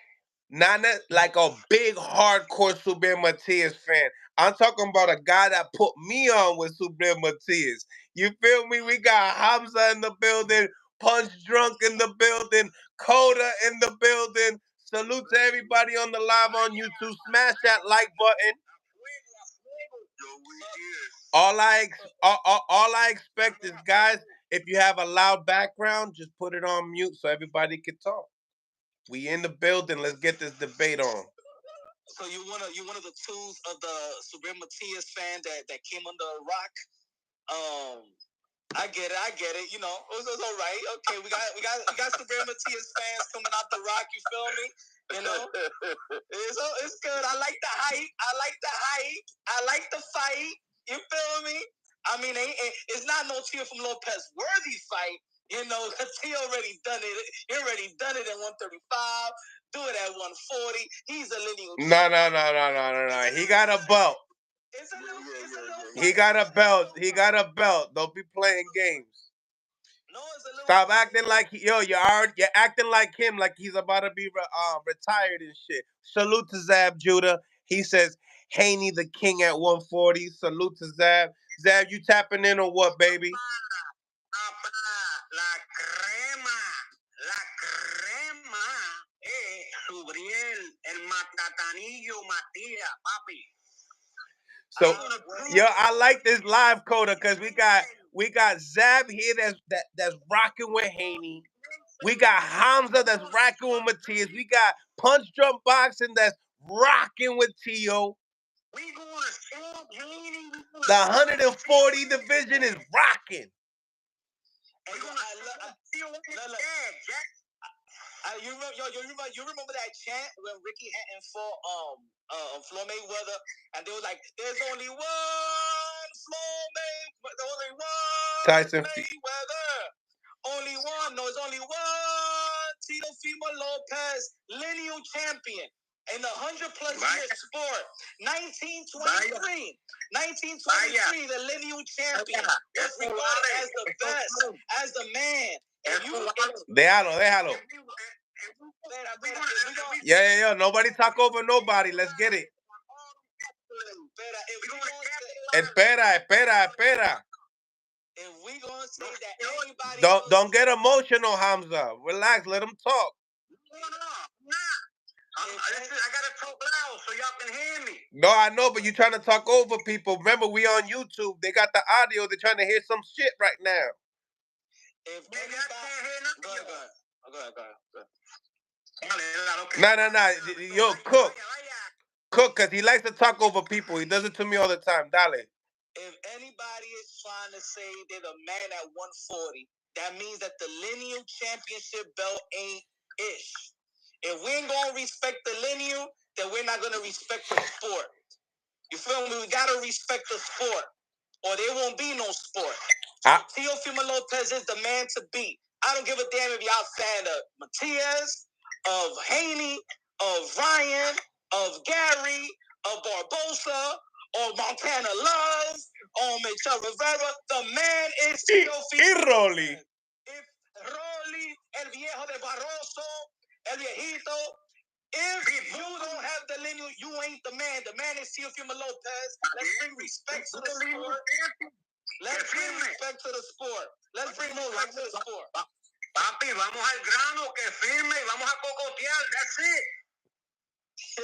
not like a big hardcore Subriel Matias fan. I'm talking about a guy that put me on with Subriel Matias. You feel me? We got Hamza in the building, Punch Drunk in the building, Coda in the building. Salute to everybody on the live on YouTube. Smash that like button. All I expect is, guys, if you have a loud background, just put it on mute so everybody can talk. We in the building. Let's get this debate on. So you one of the tools of the Subriel Matias fan that came under a rock. I get it. You know, it was all right. Okay, we got Subriel Matias fans coming out the rock. You feel me? You know, it's good. I like the hype. I like the fight. You feel me? I mean, it's not no Tio from Lopez worthy fight. You know, he already done it. He already done it at 135. Do it at 140. He's a lineal. No. He got a belt. It's a little He got a belt. Don't be playing games. No, it's a little. Stop acting like you're acting like him, like he's about to be retired and shit. Salute to Zab Judah. He says Haney the king at 140. Salute to Zab. Zab, you tapping in or what, baby? La crema. Subriel, el matatanillo Matías, papi. So, I like this live Coda because we got Zab here that's rocking with Haney. We got Hamza that's rocking with Matias. We got Punch Drunk Boxing that's rocking with Tio. We gonna stop Haney. The 140 division is rocking. You remember that chant when Ricky Hatton fought Floyd Mayweather, and they were like, "There's only one Tyson Mayweather, only one. No, it's only one Teofimo Lopez, lineal champion in the 100+ year sport. 1923, the lineal champion was regarded as the best, as the man. Déjalo. Yeah. Nobody talk over nobody. Let's get it. Espera. If we gonna say that anybody don't get emotional, Hamza. Relax. Let him talk. I gotta talk loud so y'all can hear me. No, I know, but you're trying to talk over people. Remember, we on YouTube. They got the audio. They're trying to hear some shit right now. If anybody, go ahead. No. Yo, cook, because he likes to talk over people. He does it to me all the time. Dale. If anybody is trying to say they're the man at 140, that means that the lineal championship belt ain't ish. If we ain't gonna respect the lineal, then we're not gonna respect the sport. You feel me? We gotta respect the sport, or there won't be no sport. Teofimo Lopez is the man to beat. I don't give a damn if y'all fan of Matias, of Haney, of Ryan, of Gary, of Barbosa, or Montana Love, or Michelle Rivera. The man is Teofimo. Rolly, El Viejo de Barroso, El Viejito. If you don't have the lineal, you ain't the man. The man is Teofimo Lopez. Let's bring respect to the sport. Let's bring respect to the sport. Let's bring more respect to the sport. Papi, vamos al grano, que firme y vamos a cocotear. That's it.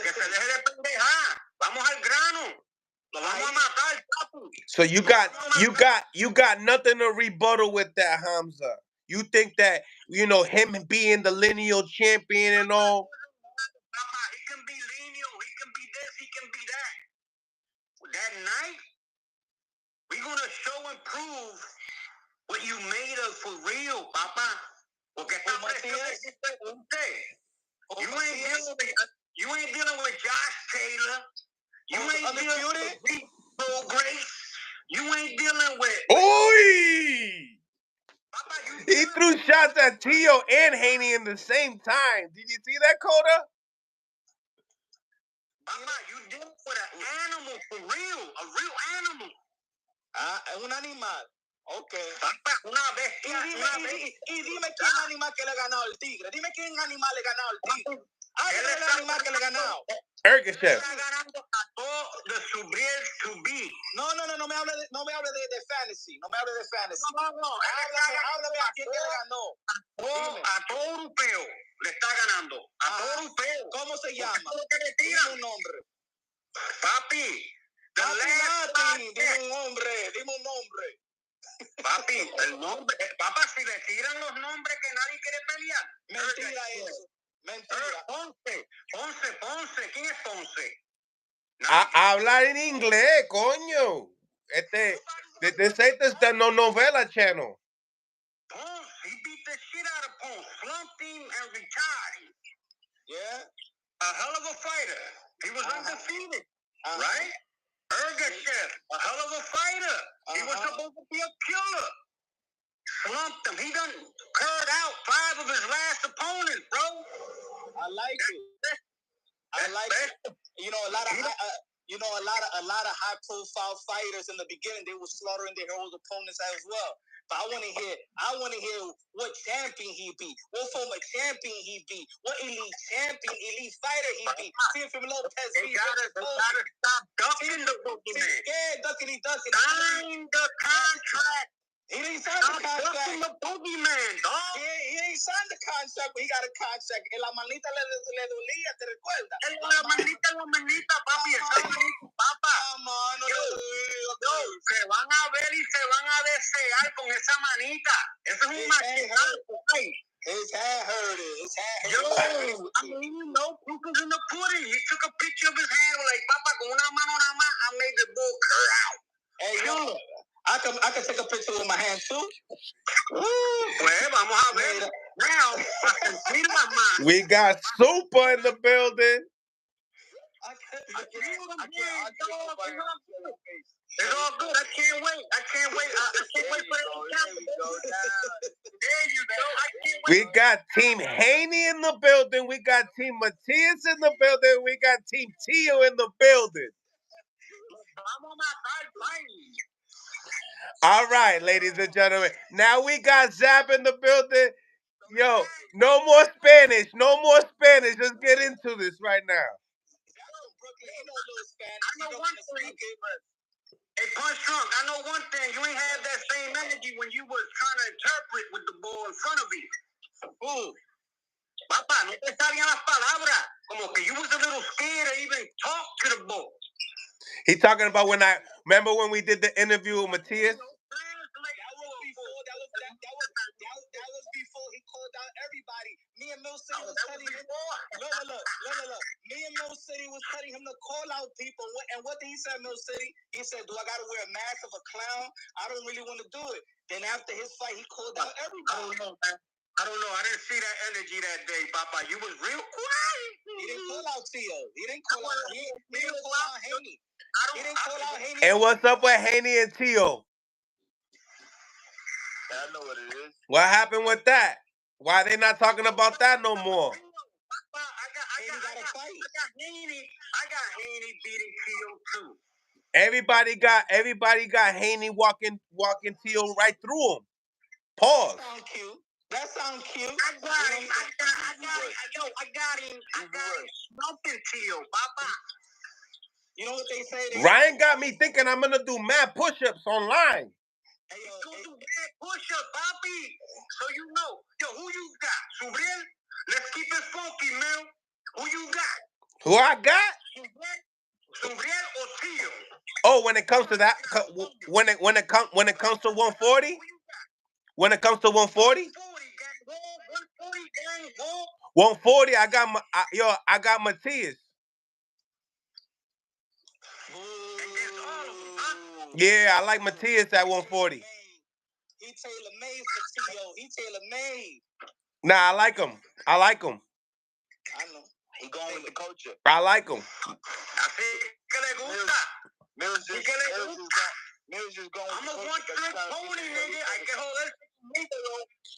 Que se deje de pendejar. Vamos al grano. Lo vamos a matar, papi. So you got nothing to rebuttal with that, Hamza. You think that, him being the lineal champion and all? He can be lineal. He that night, we're going to show and prove what you made of for real, Papa. Porque esta presión existe con usted. You ain't dealing with Josh Taylor. You ain't dealing with Pro Grace. You ain't dealing with... Oi! Papa, he threw shots at Tio and Haney in the same time. Did you see that, Coda? Papa, you dealing with an animal for real. A real animal. Un animal. Okay. Papa, una bestia. Y dime quién animal que le ha ganado el tigre. Dime quién animal le ha ganado el tigre. ¿Quién es el animal que le ha ganado? Ergashev. Está ganando a todo de Subriel to be. No me hable de fantasy. No me hable de fantasy. No. Háblame a quién le ganó. A todo europeo le está ganando. A todo europeo. ¿Cómo se llama? Dime un nombre. Papi. Dime un nombre. Papi, el nombre. Papá, si le tiran los nombres que nadie quiere pelear. Mentira eso. Mentira. Ponce. ¿Quién es Ponce? Hablar en inglés, coño. This ain't the novela channel. Ponce, he beat the shit out of Ponce. Slumped him and retired. Yeah. A hell of a fighter. He was undefeated. Right? Ergashev, a hell of a fighter. He was supposed to be a killer. Slumped him. He done curved out 5 of his last opponents, bro. I like it. You know, a lot of high profile fighters in the beginning, they were slaughtering their old opponents as well. But I want to hear what champion he beat, what former champion he beat, what elite fighter he beat. Teofimo Lopez. He gotta stop ducking the boogeyman. Yeah, ducking. Sign the contract. He didn't sign the contract. Ducking the boogeyman, dog. He ain't signed the contract, but he got a contract. En la manita le dolía, ¿te recuerdas? La manita, papi. Papá. Yo, se van a ver y se van a desear con esa manita. Eso es un machetazo. His hand hurted. Yo, I mean, proof is in the pudding. He took a picture of his hand like, Papa, con una mano nada más, I made the bull curl out. Hey, yo, I can take a picture with my hand too. Pues vamos a ver. Now, we got Super in the building. It's all good. I can't wait. I can't wait for the There you go. I can't wait. We got Team Haney in the building. We got Team Matthias in the building. We got Team Tio in the building. I'm on my side. All right, ladies and gentlemen. Now we got Zap in the building. Yo, no more Spanish. Let's get into this right now. Hey, Punch Drunk, I know one thing. You ain't had that same energy when you was trying to interpret with the ball in front of you. Papá, no te salían las palabras. Como que you was a little scared to even talk to the ball. He talking about remember when we did the interview with Matthias? That was before he called out everybody. Me and Millcity was telling him. Look. Me and Millcity was telling him to call out people. And what did he say, Millcity? He said, "Do I got to wear a mask of a clown? I don't really want to do it." Then after his fight, he called out everybody. I don't know. I didn't see that energy that day, Papa. You was real quiet. He didn't call out Tio. He didn't call out Haney. He didn't call out Haney. He didn't call out Haney. And what's up with Haney and Tio? I know what it is. What happened with that? Why they not talking about that no more? I got Haney beating Tio too. Everybody got Haney walking Tio right through him. Pause. That sounds cute. I got him. I got him smoking Tio, Papa. You know what they say? Ryan got me thinking I'm gonna do mad push-ups online. Hey, go do mad push-up, Papi. So you know. Yo, who you got? Subriel? Let's keep it funky, man. Who you got? Who I got? Subriel or Tio? Oh, when it comes to that, when it comes to 140, when it comes to 140, 140, I got Matthias. And there's Yeah, I like Matias at 140. He tailor-made for T.O. He tailor-made. Nah, I like him. I like him. I know. He going with the culture. I like him. Mills just going. I'm a one-trick pony, nigga. I can hold that.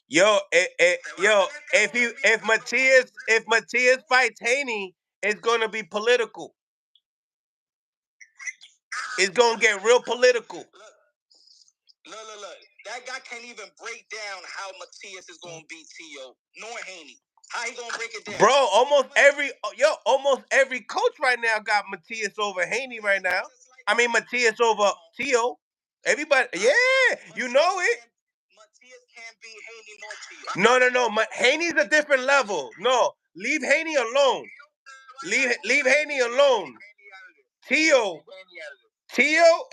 Yo, if Matias fights Haney, it's gonna be political. It's gonna get real political. Look. That guy can't even break down how Matias is gonna beat T.O. nor Haney. How he gonna break it down? Bro, almost every coach right now got Matias over Haney right now. I mean Matias over T.O. Everybody, yeah, you know it. Matias can't beat Haney nor T.O. No. Haney's a different level. No, leave Haney alone. Leave Haney alone. T.O.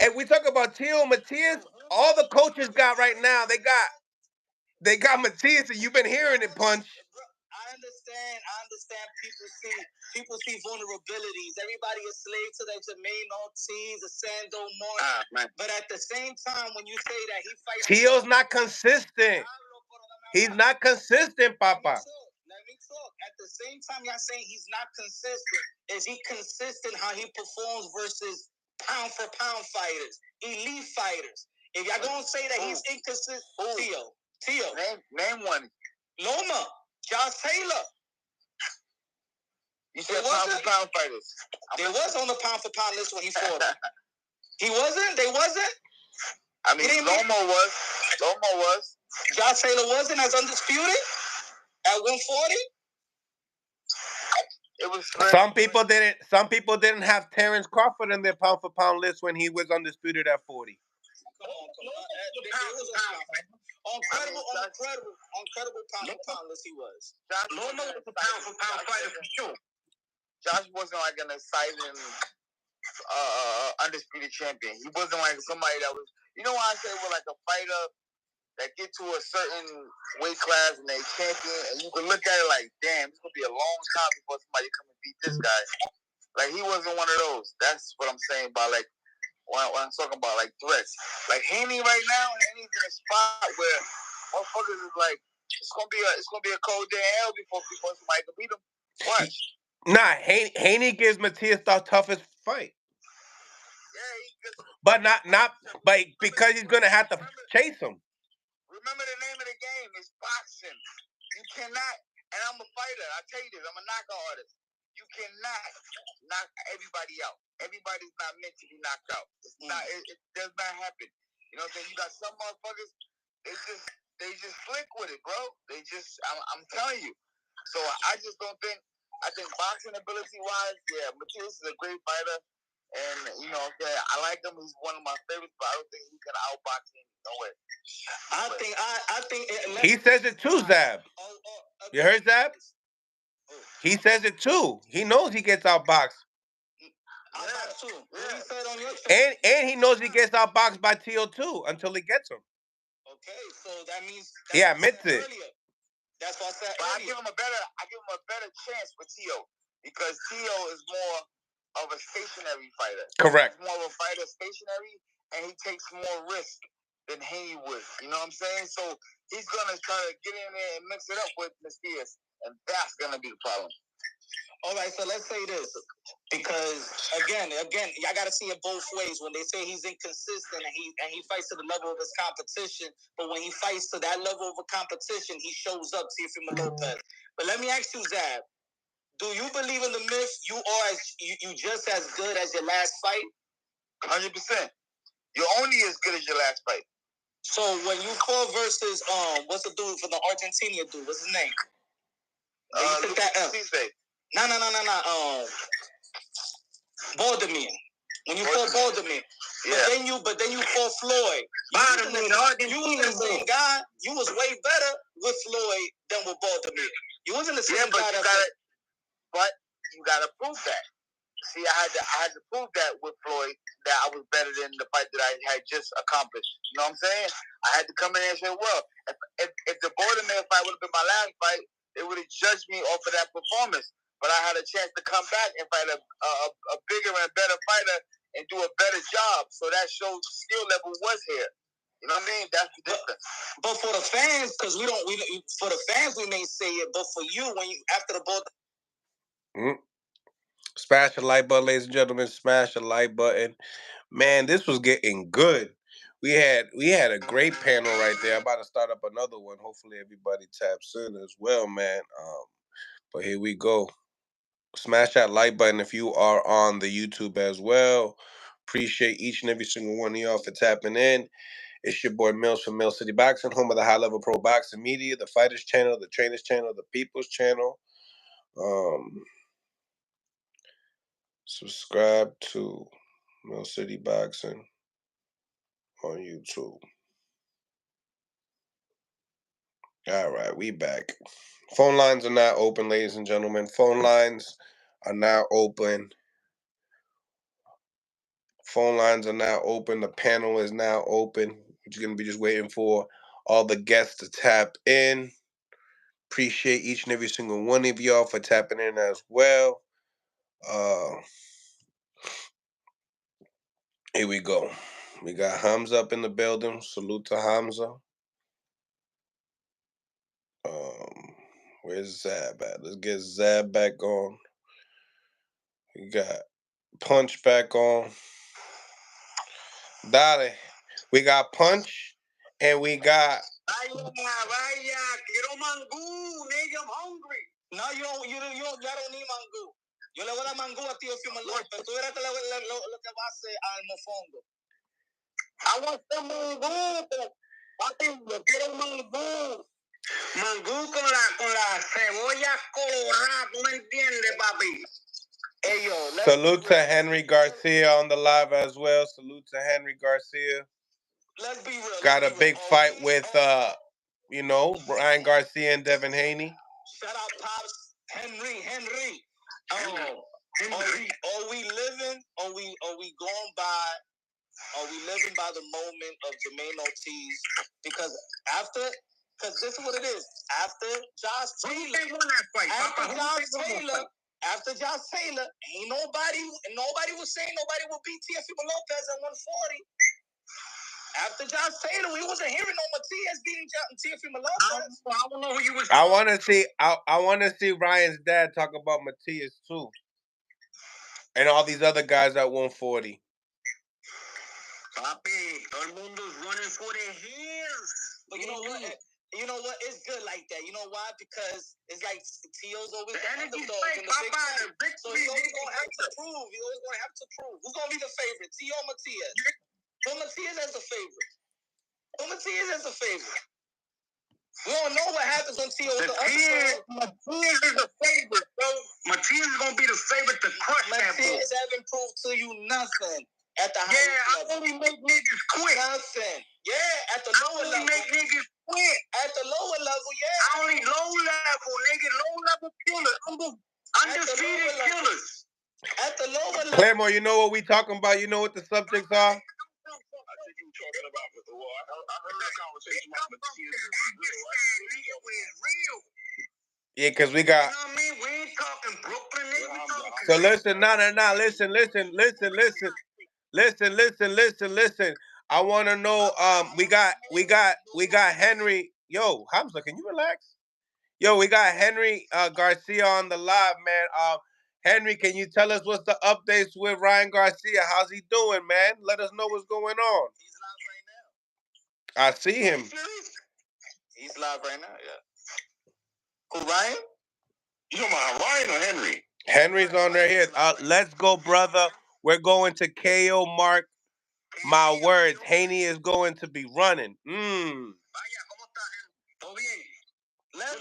And we talk about T.O. Matias. All the coaches got right now. They got Matias, and you've been hearing it, Punch. I understand. People see vulnerabilities. Everybody is slave to the Jermaine Ortiz, the Sando Moore. But at the same time, when you say that he fights, T.O.'s not consistent. He's not consistent, Papa. Let me talk. At the same time, y'all saying he's not consistent. Is he consistent how he performs versus pound for pound fighters, elite fighters? If y'all gonna say that he's inconsistent, T.O. Name one. Loma, Josh Taylor. You said pound for pound fighters. They was on the pound for pound list when he fought him. He wasn't? They wasn't? I mean, Loma was. Josh Taylor wasn't as undisputed at 140? It was some people didn't have Terrence Crawford in their pound for pound list when he was undisputed at 40. Come on. On credible pound for pound list he was. Loma was the pound for pound fighter for sure. Josh wasn't like an exciting undisputed champion. He wasn't like somebody that was, you know why I say we're like a fighter that get to a certain weight class and they champion, and you can look at it like, damn, it's gonna be a long time before somebody come and beat this guy. Like, he wasn't one of those. That's what I'm saying about, like, when I'm talking about, like, threats. Like, Haney right now, Haney's in a spot where motherfuckers is like, it's gonna be a cold day in hell before somebody can beat him. Watch. Nah, Haney gives Matias the toughest fight. Yeah, but because he's gonna have to chase him. Remember the name of the game is boxing. You cannot, and I'm a fighter. I tell you this, I'm a knockout artist. You cannot knock everybody out. Everybody's not meant to be knocked out. It's not. It does not happen. You know what I'm saying? You got some motherfuckers. They just flick with it, bro. I'm telling you. So I just don't think. I think boxing ability wise, yeah, Matias is a great fighter, and you know, okay, I like him. He's one of my favorites, but I don't think he can outbox him. No way. I think. He says it too, Zab. You heard Zab? He says it too. He knows he gets outboxed. And he knows he gets outboxed by T.O. too until he gets him. Okay, so that means he admits it. That's what I said. But I give him a better chance with T.O. because T.O. is more of a stationary fighter. Correct. He's more of a fighter stationary, and he takes more risk than Haney would. You know what I'm saying? So he's gonna try to get in there and mix it up with Matias, and that's gonna be the problem. All right, so let's say this, because again, y'all got to see it both ways. When they say he's inconsistent and he fights to the level of his competition, but when he fights to that level of a competition, he shows up. See if you're Lopez. But let me ask you, Zab, do you believe in the myth? You just as good as your last fight? 100%. You're only as good as your last fight. So when you fought versus what's the dude from the Argentina dude? What's his name? You took that L. No. Balderman. When you fought Balderman. Yeah. But then you fought Floyd. You was the same guy. You was way better with Floyd than with Balderman. You wasn't the same guy. But you gotta prove that. See, I had to prove that with Floyd that I was better than the fight that I had just accomplished. You know what I'm saying? I had to come in and say, well, if the Balderman fight would have been my last fight, they would have judged me off of that performance. But I had a chance to come back and fight a bigger and better fighter and do a better job. So that shows the skill level was here. You know what I mean? That's the difference. But for the fans, because for the fans we may say it, but for you, when you after the ball. Smash the like button, ladies and gentlemen. Smash the like button. Man, this was getting good. We had a great panel right there. I'm about to start up another one. Hopefully everybody taps in as well, man. But here we go. Smash that like button if you are on the YouTube as well. Appreciate each and every single one of y'all for tapping in. It's your boy Mills from Millcityboxing, home of the high level pro boxing media, the fighters channel, the trainers channel, the people's channel. Subscribe to Millcityboxing on YouTube. All right, we back. Phone lines are now open, ladies and gentlemen. Phone lines are now open. Phone lines are now open. The panel is now open. We're going to be just waiting for all the guests to tap in. Appreciate each and every single one of y'all for tapping in as well. Here we go. We got Hamza up in the building. Salute to Hamza. Where's Zab at? Let's get Zab back on. We got Punch back on. Dale. We got Punch and we got. Vaya, quiero mangú, nigga, I'm hungry. No, you don't need mangú. Yo le voy a dar mangú a Tío Fima López. Tú verás lo que va a hacer al mofongo. I want some mangú, papi, yo quiero mangú. Mangú con la cebolla colorada, ¿tú me entiendes, papi? Hey, yo, salute to Henry Garcia on the live as well. Salute to Henry Garcia. Let's be real. Got a big fight with, Ryan Garcia and Devin Haney. Shout out, Pops. Henry. Are we living by the moment of Jermaine Ortiz? Because this is what it is. After Josh Taylor, ain't nobody was saying nobody would beat Teofimo Lopez at 140. After Josh Taylor, we wasn't hearing no Matias beating Teofimo Lopez. I don't know who you was. I want to see Ryan's dad talk about Matias too, and all these other guys at 140. Papi, todo el mundo's running for the hills. But you know what? It's good like that. You know why? Because it's like T.O.'s always the underdog in the big fight. So he's always going to have to prove. Who's going to be the favorite? T.O. Matias? Put Matias as the favorite. We don't know what happens when T.O. is the underdog. Matias is the favorite, bro. Matias is going to be the favorite to crush that ball. Matias haven't proved to you nothing. At the highest level. I only make niggas quit. Nothing. Yeah, at the lower level. I only make niggas quit. At the lower level, yeah. I only low level killers. Undefeated killers. At the lower level. Claymore, you know what we talking about? You know what the subjects are? I think you talking about with the war. I heard the conversation about Matias was real. Yeah, because we got. You know what I mean? We ain't talking Brooklyn, nigga. We talking. So listen, listen. I want to know. We got Henry. Yo, Hamza, can you relax? Yo, we got Henry Garcia on the live, man. Henry, can you tell us what's the updates with Ryan Garcia? How's he doing, man? Let us know what's going on. He's live right now. I see him. He's live right now, yeah. Who, Ryan? You talking about Ryan or Henry? Henry's on right here. Let's go, brother. We're going to KO Mark. My words, Haney is going to be running. Let's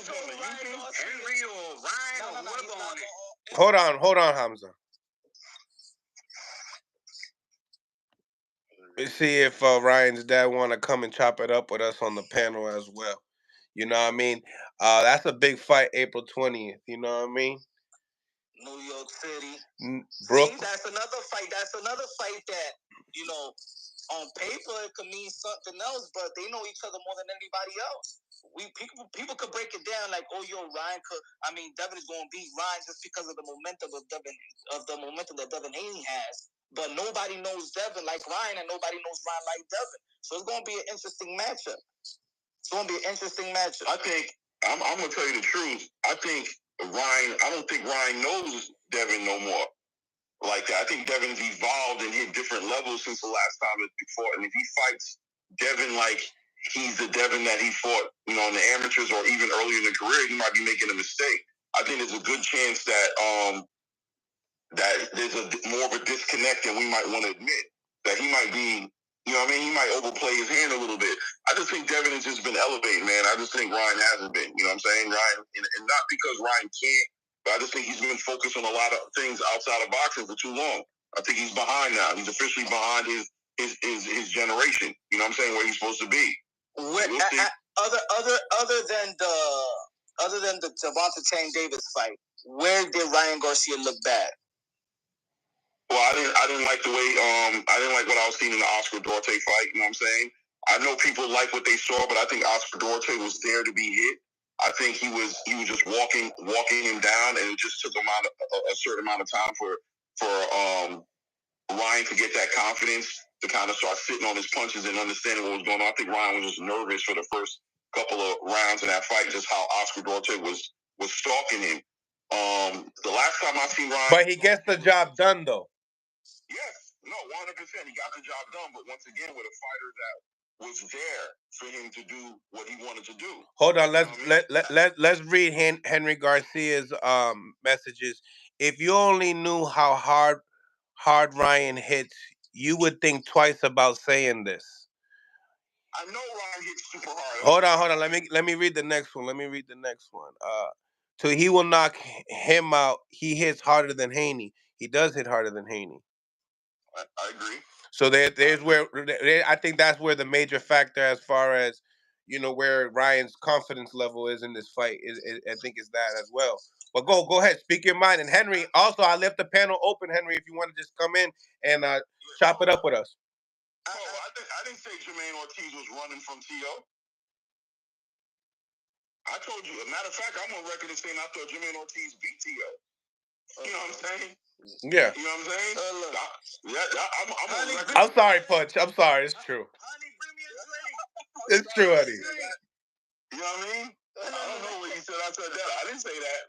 go, Henry or Ryan or whoever on it. Hold on, Hamza. Let's see if Ryan's dad want to come and chop it up with us on the panel as well. You know what I mean? That's a big fight, April 20th. You know what I mean? New York City. Brooklyn. See, that's another fight that, on paper it could mean something else, but they know each other more than anybody else. People could break it down like, Devin is going to beat Ryan just because of the momentum that Devin Haney has. but nobody knows Devin like Ryan, and nobody knows Ryan like Devin. So it's going to be an interesting matchup. I think I'm going to tell you the truth. I don't think Ryan knows Devin no more like that. I think Devin's evolved and hit different levels since the last time that he fought. And if he fights Devin like he's the Devin that he fought, in the amateurs or even early in the career, he might be making a mistake. I think there's a good chance that that there's more of a disconnect than we might want to admit. That he might be, he might overplay his hand a little bit. I just think Devin has just been elevating, man. I just think Ryan hasn't been. You know what I'm saying? Ryan, and not because Ryan can't, but I just think he's been focused on a lot of things outside of boxing for too long. I think he's behind now. He's officially behind his generation. You know what I'm saying? Where he's supposed to be. Other than the Gervonta Tank Davis fight, where did Ryan Garcia look bad? Well, I didn't like the way I didn't like what I was seeing in the Oscar Duarte fight. You know what I'm saying? I know people like what they saw, but I think Oscar Duarte was there to be hit. I think he was just walking him down, and it just took him out a certain amount of time for Ryan to get that confidence to kind of start sitting on his punches and understanding what was going on. I think Ryan was just nervous for the first couple of rounds in that fight, just how Oscar Duarte was stalking him. The last time I seen Ryan, but he gets the job done though. Yes, no, 100%. He got the job done, but once again, with a fighter that was there for him to do what he wanted to do. Hold on, let's read Henry Garcia's messages. If you only knew how hard Ryan hits, you would think twice about saying this. I know Ryan hits super hard. Hold on. Let me read the next one. So he will knock him out. He hits harder than Haney. He does hit harder than Haney. I agree. So there's where I think that's where the major factor, as far as where Ryan's confidence level is in this fight, is I think is that as well. But go ahead, speak your mind. And Henry, also, I left the panel open, Henry, if you want to just come in and chop it up with us. I didn't say Jermaine Ortiz was running from T.O. I told you. As a matter of fact, I'm on record as saying I thought Jermaine Ortiz beat T.O. You know what I'm saying? Yeah. You know what I'm saying? I'm sorry, Punch. I'm sorry. It's true. Honey, bring me a drink. It's true, honey. You know what I mean? I don't know what you said. I said that. I didn't say that.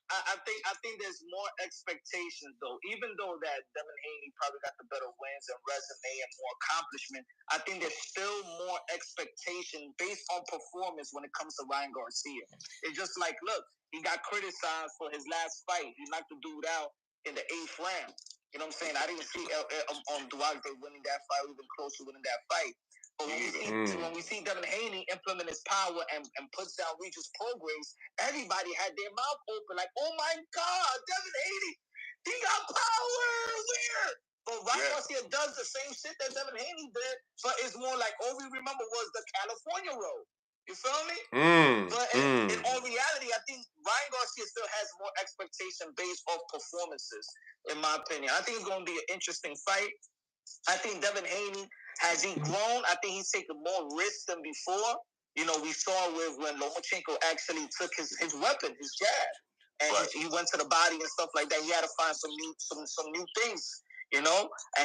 I think there's more expectations though. Even though that Devin Haney probably got the better wins and resume and more accomplishment, I think there's still more expectation based on performance when it comes to Ryan Garcia. It's just like, look, he got criticized for his last fight. He knocked the dude out in the 8th round. You know what I'm saying? I didn't see Duarte winning that fight, or even close to winning that fight. But when we see Devin Haney implement his power and puts down Regis Prograis, everybody had their mouth open like, oh my God, Devin Haney, he got power. Where? But Ryan Garcia does the same shit that Devin Haney did, but it's more like all we remember was the California road. You feel me? But in all reality, I think Ryan Garcia still has more expectation based off performances, in my opinion. I think it's going to be an interesting fight. I think Devin Haney, has he grown? I think he's taken more risks than before. We saw when Lomachenko actually took his weapon, his jab, and he went to the body and stuff like that. He had to find some new things, and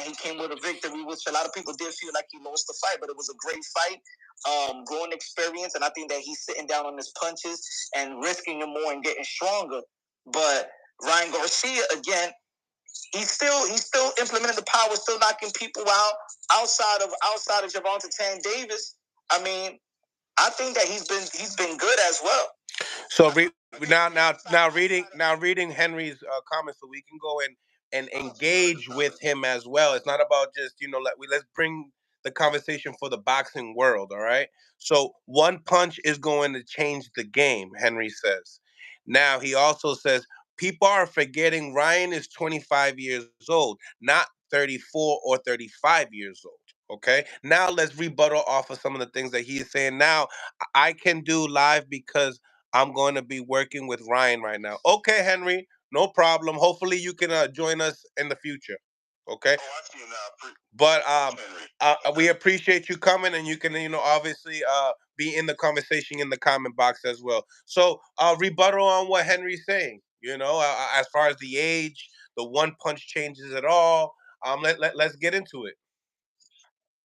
he came with a victory, which a lot of people did feel like he lost the fight, but it was a great fight, growing experience, and I think that he's sitting down on his punches and risking it more and getting stronger. But Ryan Garcia, again, he's still implementing the power, still knocking people out outside of Gervonta Tank Davis. I mean, I think that he's been good as well. So now reading Henry's comments, so we can go and engage with him as well. It's not about just let's bring the conversation for the boxing world. All right. So one punch is going to change the game, Henry says. Now he also says people are forgetting Ryan is 25 years old, not 34 or 35 years old. Okay. Now let's rebuttal off of some of the things that he is saying. Now I can do live because I'm going to be working with Ryan right now. Okay, Henry, no problem. Hopefully you can join us in the future. Okay. Oh, I see you now. But we appreciate you coming, and you can obviously be in the conversation in the comment box as well. So rebuttal on what Henry's saying. As far as the age, the one punch changes it all. Let's get into it.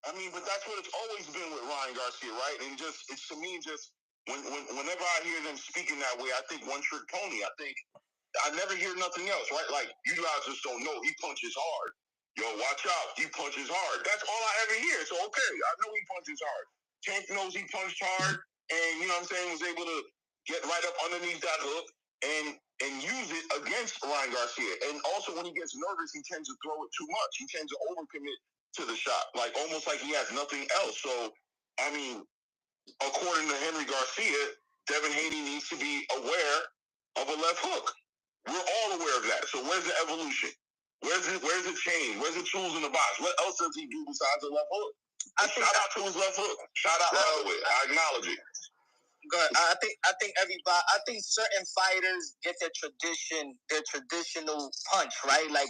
I mean, but that's what it's always been with Ryan Garcia, right? And just it's to me, just whenever I hear them speaking that way, I think one trick pony. I never hear nothing else, right? Like, you guys just don't know. He punches hard. Yo, watch out. He punches hard. That's all I ever hear. So, okay, I know he punches hard. Tank knows he punched hard, and, you know what I'm saying, was able to get right up underneath that hook and use it against Ryan Garcia. And also, when he gets nervous, he tends to throw it too much. He tends to overcommit to the shot, like almost like he has nothing else. So, I mean, according to Henry Garcia, Devin Haney needs to be aware of a left hook. We're all aware of that. So where's the evolution? Where's the change? Where's the tools in the box? What else does he do besides the left hook? Shout out to his left hook. Shout out, by the way. I acknowledge it. Good. I think everybody. I think certain fighters get their traditional punch, right? Like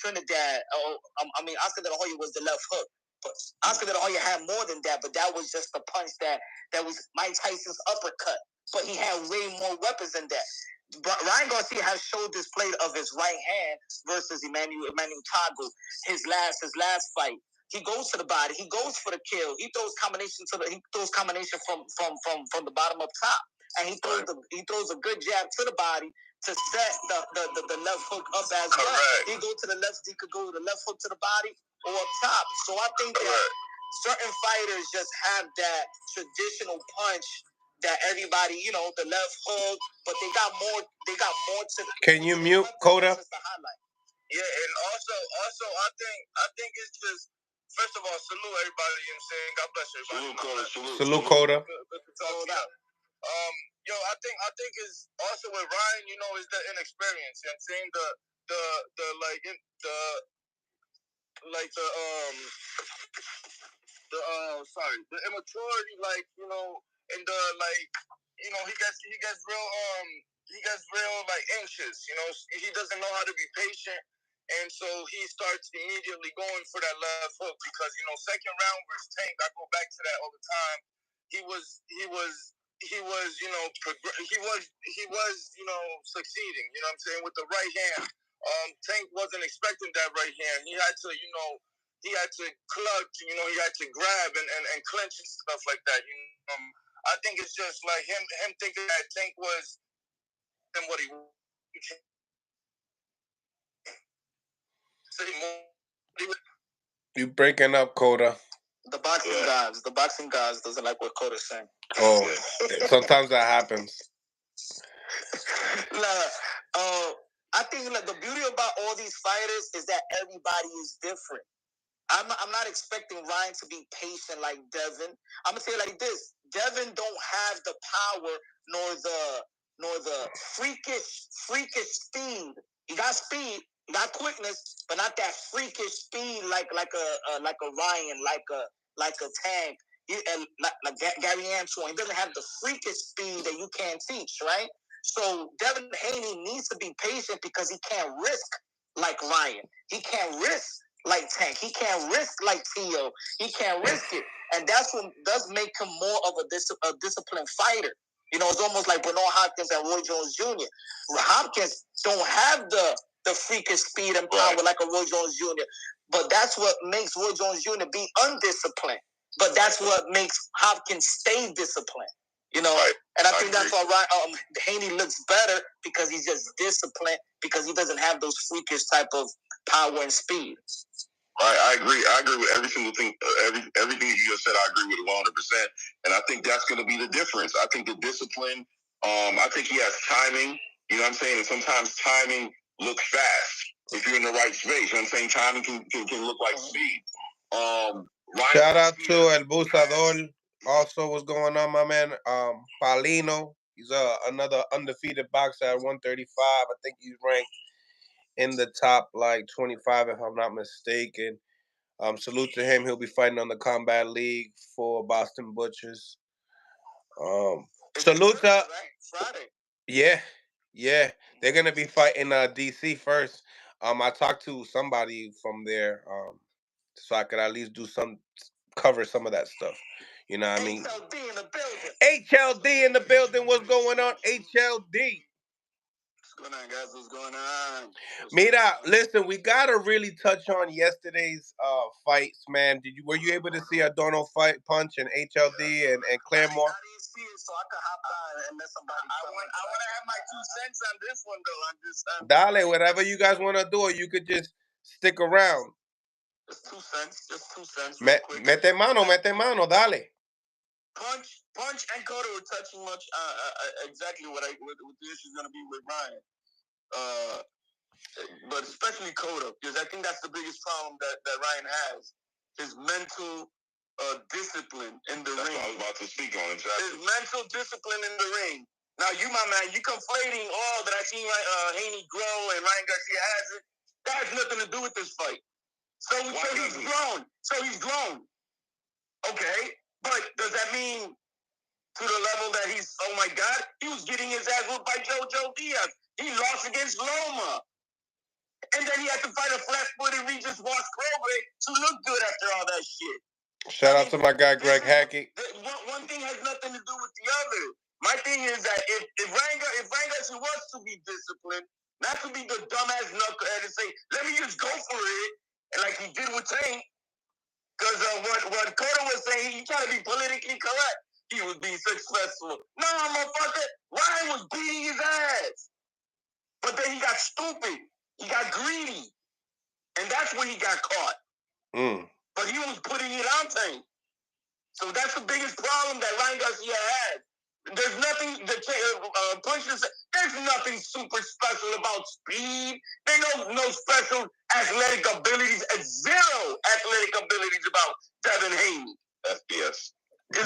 Trinidad. I mean, Oscar De La Hoya was the left hook, but Oscar De La Hoya had more than that. But that was just the punch that was Mike Tyson's uppercut. But he had way more weapons than that. Ryan Garcia has showed this plate of his right hand versus Emmanuel Tagu. His last fight. He goes to the body. He goes for the kill. He throws combination from the bottom up top, and he throws a good jab to the body to set the left hook up as well. He go to the left. He could go to the left hook to the body or up top. So I think that certain fighters just have that traditional punch that everybody, the left hook, but they got more to. Can you mute Coda? Yeah, and also, I think it's just, first of all, salute everybody. You know what I'm saying? God bless everybody. Salute Coda. Good to talk to you. I think it's also with Ryan. Is the inexperience. You know what I'm saying? The immaturity, and he gets real like anxious. He doesn't know how to be patient, and so he starts immediately going for that left hook because second round versus Tank. I go back to that all the time. He was succeeding. You know what I'm saying, with the right hand. Tank wasn't expecting that right hand. He had to clutch, he had to grab and clinch and stuff like that. I think it's just like him thinking that Tank was and what he You breaking up, Coda. The boxing gods doesn't like what Coda's saying. Oh, sometimes that happens. I think the beauty about all these fighters is that everybody is different. I'm not expecting Ryan to be patient like Devin. I'm gonna say it like this: Devin don't have the power nor the freakish speed. He got speed, he got quickness, but not that freakish speed like a Ryan, like a Tank, and like Gary Antoine. He doesn't have the freakish speed that you can't teach, right? So Devin Haney needs to be patient because he can't risk like Ryan. He can't risk like Tank. He can't risk like Tio. He can't risk it. And that's what does make him more of a disciplined fighter. It's almost like Bernard Hopkins and Roy Jones Jr. Hopkins don't have the freakish speed and power like a Roy Jones Jr. But that's what makes Roy Jones Jr. be undisciplined. But that's what makes Hopkins stay disciplined. And I think that's why Haney looks better because he's just disciplined because he doesn't have those freakish type of power and speed. Right, I agree with every single thing, everything you just said. I agree with 100%, and I think that's going to be the difference. I think the discipline. I think he has timing. You know what I'm saying? And sometimes timing looks fast if you're in the right space. You know what I'm saying? Timing can look like speed. Shout out to El Busador. Also, what's going on, my man? Paulino. He's another undefeated boxer at 135. I think he's ranked in the top 25, if I'm not mistaken. Salute to him. He'll be fighting on the Combat League for Boston Butchers. Salute to Friday. Yeah. They're gonna be fighting DC first. I talked to somebody from there, so I could at least cover some of that stuff. You know what I mean? HLD in the building. HLD in the building. What's going on, HLD? going on, guys? What's going on? Mira, listen, we gotta really touch on yesterday's fights, man. Were you able to see Adorno fight punch and HLD and Claremore? I didn't see it, so I could hop on and let somebody. I want to have my 2 cents on this one, though. Dale, whatever you guys want to do, or you could just stick around. Just 2 cents. Just 2 cents. Mete mano, dale. Punch, and Cotto were touching much exactly what the issue is going to be with Ryan. But especially Cotto, because I think that's the biggest problem that Ryan has. His mental discipline in the ring. That's what I was about to speak on, exactly. His mental discipline in the ring. Now, you, my man, you conflating all that I seen Haney grow and Ryan Garcia has it. That has nothing to do with this fight. So he's grown. Okay, but does that mean to the level that he's, oh my God, he was getting his ass whooped by Jojo Diaz. He lost against Loma. And then he had to fight a flat-footed Regis Wascrobe to look good after all that shit. Shout out to my guy, Greg Hackett. One thing has nothing to do with the other. My thing is that if Ryan Garcia wants to be disciplined, not to be the dumbass knucklehead and say, let me just go for it, and like he did with Tank, because what Cotto was saying, he tried to be politically correct. He was being successful. No, motherfucker, Ryan was beating his ass. But then he got stupid. He got greedy. And that's when he got caught. But he was putting it on Tank. So that's the biggest problem that Ryan Garcia had. There's nothing, there's nothing super special about speed. There's no special athletic abilities, zero athletic abilities about Devin Haney. SBS.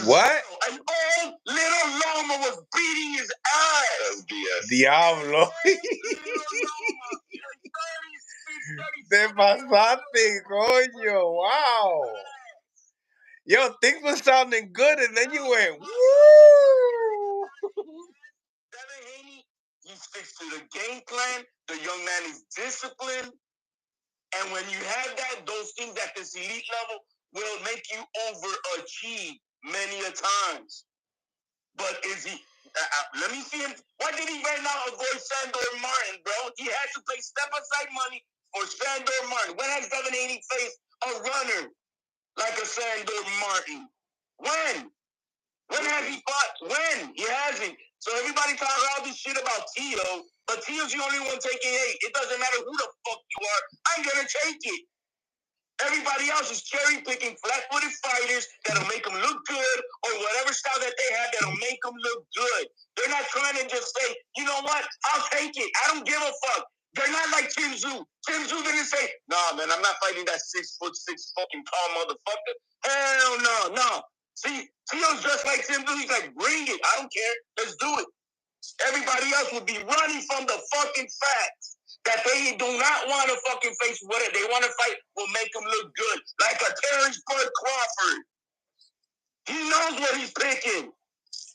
What? An old little Loma was beating his ass. SBS. Diablo. Te pasaste, coño. Wow. Yo, things were sounding good, and then you went, woo! Devin Haney, he sticks to the game plan. The young man is disciplined. And when you have that, those things at this elite level will make you overachieve many a times. But is he... let me see him. Why did he right now avoid Sandor Martin, bro? He had to pay step-aside money for Sandor Martin. When has Devin Haney faced a runner like a Sandor Martin? When? When has he fought? When? He hasn't. So everybody talking all this shit about Tio, but Tio's the only one taking 8. It doesn't matter who the fuck you are. I'm going to take it. Everybody else is cherry-picking flat-footed fighters that'll make them look good, or whatever style that they have that'll make them look good. They're not trying to just say, you know what, I'll take it. I don't give a fuck. They're not like Tim Tszyu. Tim Tszyu didn't say, nah, man, I'm not fighting that 6'6" fucking tall motherfucker. Hell no. See, Tio's just like Tim Tszyu. He's like, bring it. I don't care. Let's do it. Everybody else would be running from the fucking facts that they do not want to fucking face what they want to fight will make them look good. Like a Terrence Bud Crawford. He knows what he's picking.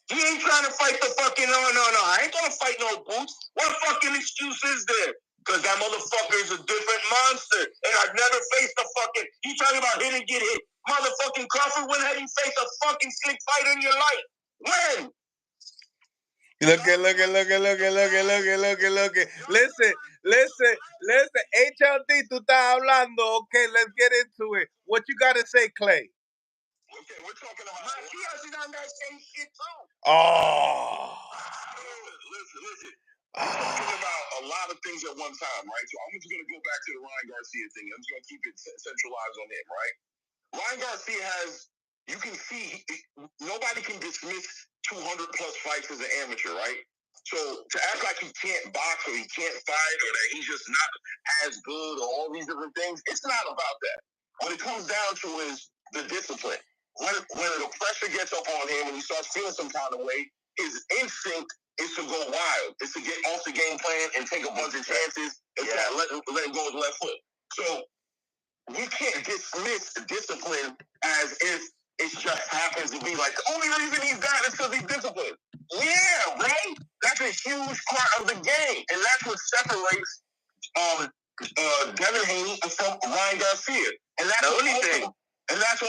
He ain't trying to fight the fucking, no. I ain't gonna fight no boots. What fucking excuse is there? Because that motherfucker is a different monster. And I've never faced a fucking, he talking about hit and get hit. Motherfucking Crawford, when have you faced a fucking slick fighter in your life? When? Look it. Listen. HLD, tú estás hablando. Okay, let's get into it. What you got to say, Clay? Okay, we're talking about... Matias is on that same shit, too. Oh. Listen. We're talking about a lot of things at one time, right? So I'm just going to go back to the Ryan Garcia thing. I'm just going to keep it centralized on him, right? Ryan Garcia has... You can see nobody can dismiss 200-plus fights as an amateur, right? So to act like he can't box or he can't fight or that he's just not as good or all these different things, it's not about that. What it comes down to is the discipline. When the pressure gets up on him and he starts feeling some kind of way, his instinct is to go wild. It's to get off the game plan and take a bunch of chances and let him go with the left foot. So we can't dismiss discipline as if it just happens to be like, the only reason he's that is because he's disciplined. Yeah, right? That's a huge part of the game. And that's what separates Devin Haney from Ryan Garcia. And that's the only thing. And that's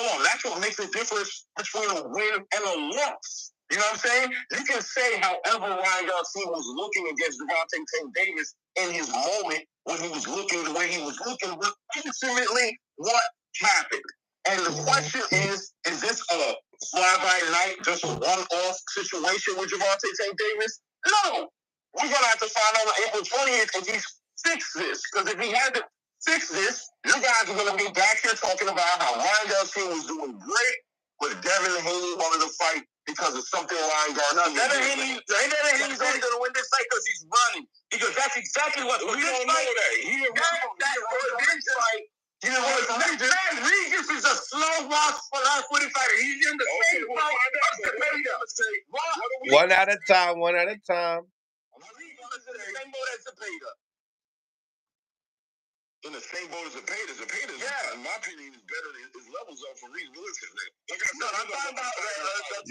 what makes the difference between a win and a loss. You know what I'm saying? You can say however Ryan Garcia was looking against Gervonta Tank Davis in his moment when he was looking the way he was looking, but ultimately, what happened? And the question is this a fly-by-night, just a one-off situation with Gervonta Tank Davis? No. We're going to have to find out on April 20th if he's fixed this. Because if he had to fix this, you guys are going to be back here talking about how Ryan Garcia was doing great, but Devin Haney wanted to fight because of something Ryan Garcia. No, Devin Haney's only going to win this fight because he's running. Because that's exactly what we don't know that. This fight. You know what? Man, Regis is a slow walk for last 45. He's in the same boat as One at a time. One at a time. Regis is in the same boat as Zepeda. In the same boat as Zepeda. Zepeda, in my opinion, is better than his levels up for Regis. Listen, like I said, I'm talking about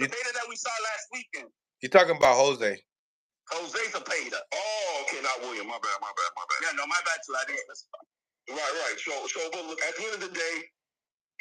the Zepeda that we saw last weekend. You're talking about Jose. Jose Zepeda. Oh, okay, not William. My bad. Yeah, no, my bad too. I didn't specify. Right. So, but look, at the end of the day,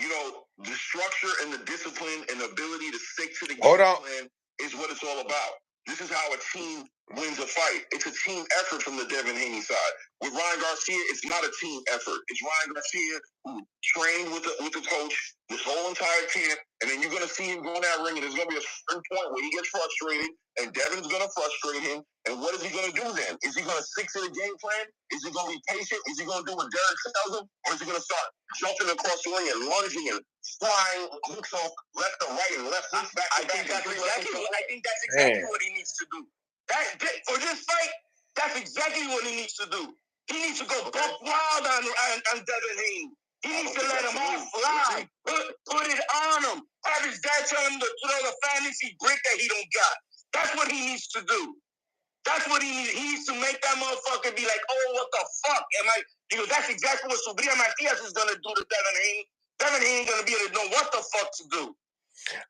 you know, the structure and the discipline and the ability to stick to the game plan is what it's all about. This is how a team wins a fight. It's a team effort from the Devin Haney side. With Ryan Garcia, it's not a team effort. It's Ryan Garcia who trained with the coach this whole entire camp, and then you're going to see him go in that ring, and there's going to be a certain point where he gets frustrated, and Devin's going to frustrate him. And what is he going to do then? Is he going to stick to the game plan? Is he going to be patient? Is he going to do what Derek tells him? Or is he going to start jumping across the ring and lunging and flying hooks off left to right and left hooks back to back? I think that's exactly what he needs to do. For this fight, that's exactly what he needs to do. He needs to go buck wild on Devin Haney. He needs to let him off fly. Put it on him. Have his dad tell him to throw the fantasy brick that he don't got. That's what he needs to do. That's what he needs. He needs to make that motherfucker be like, oh, what the fuck? Because that's exactly what Subria Matias is going to do to Devin Haney. Devin Haney ain't going to be able to know what the fuck to do.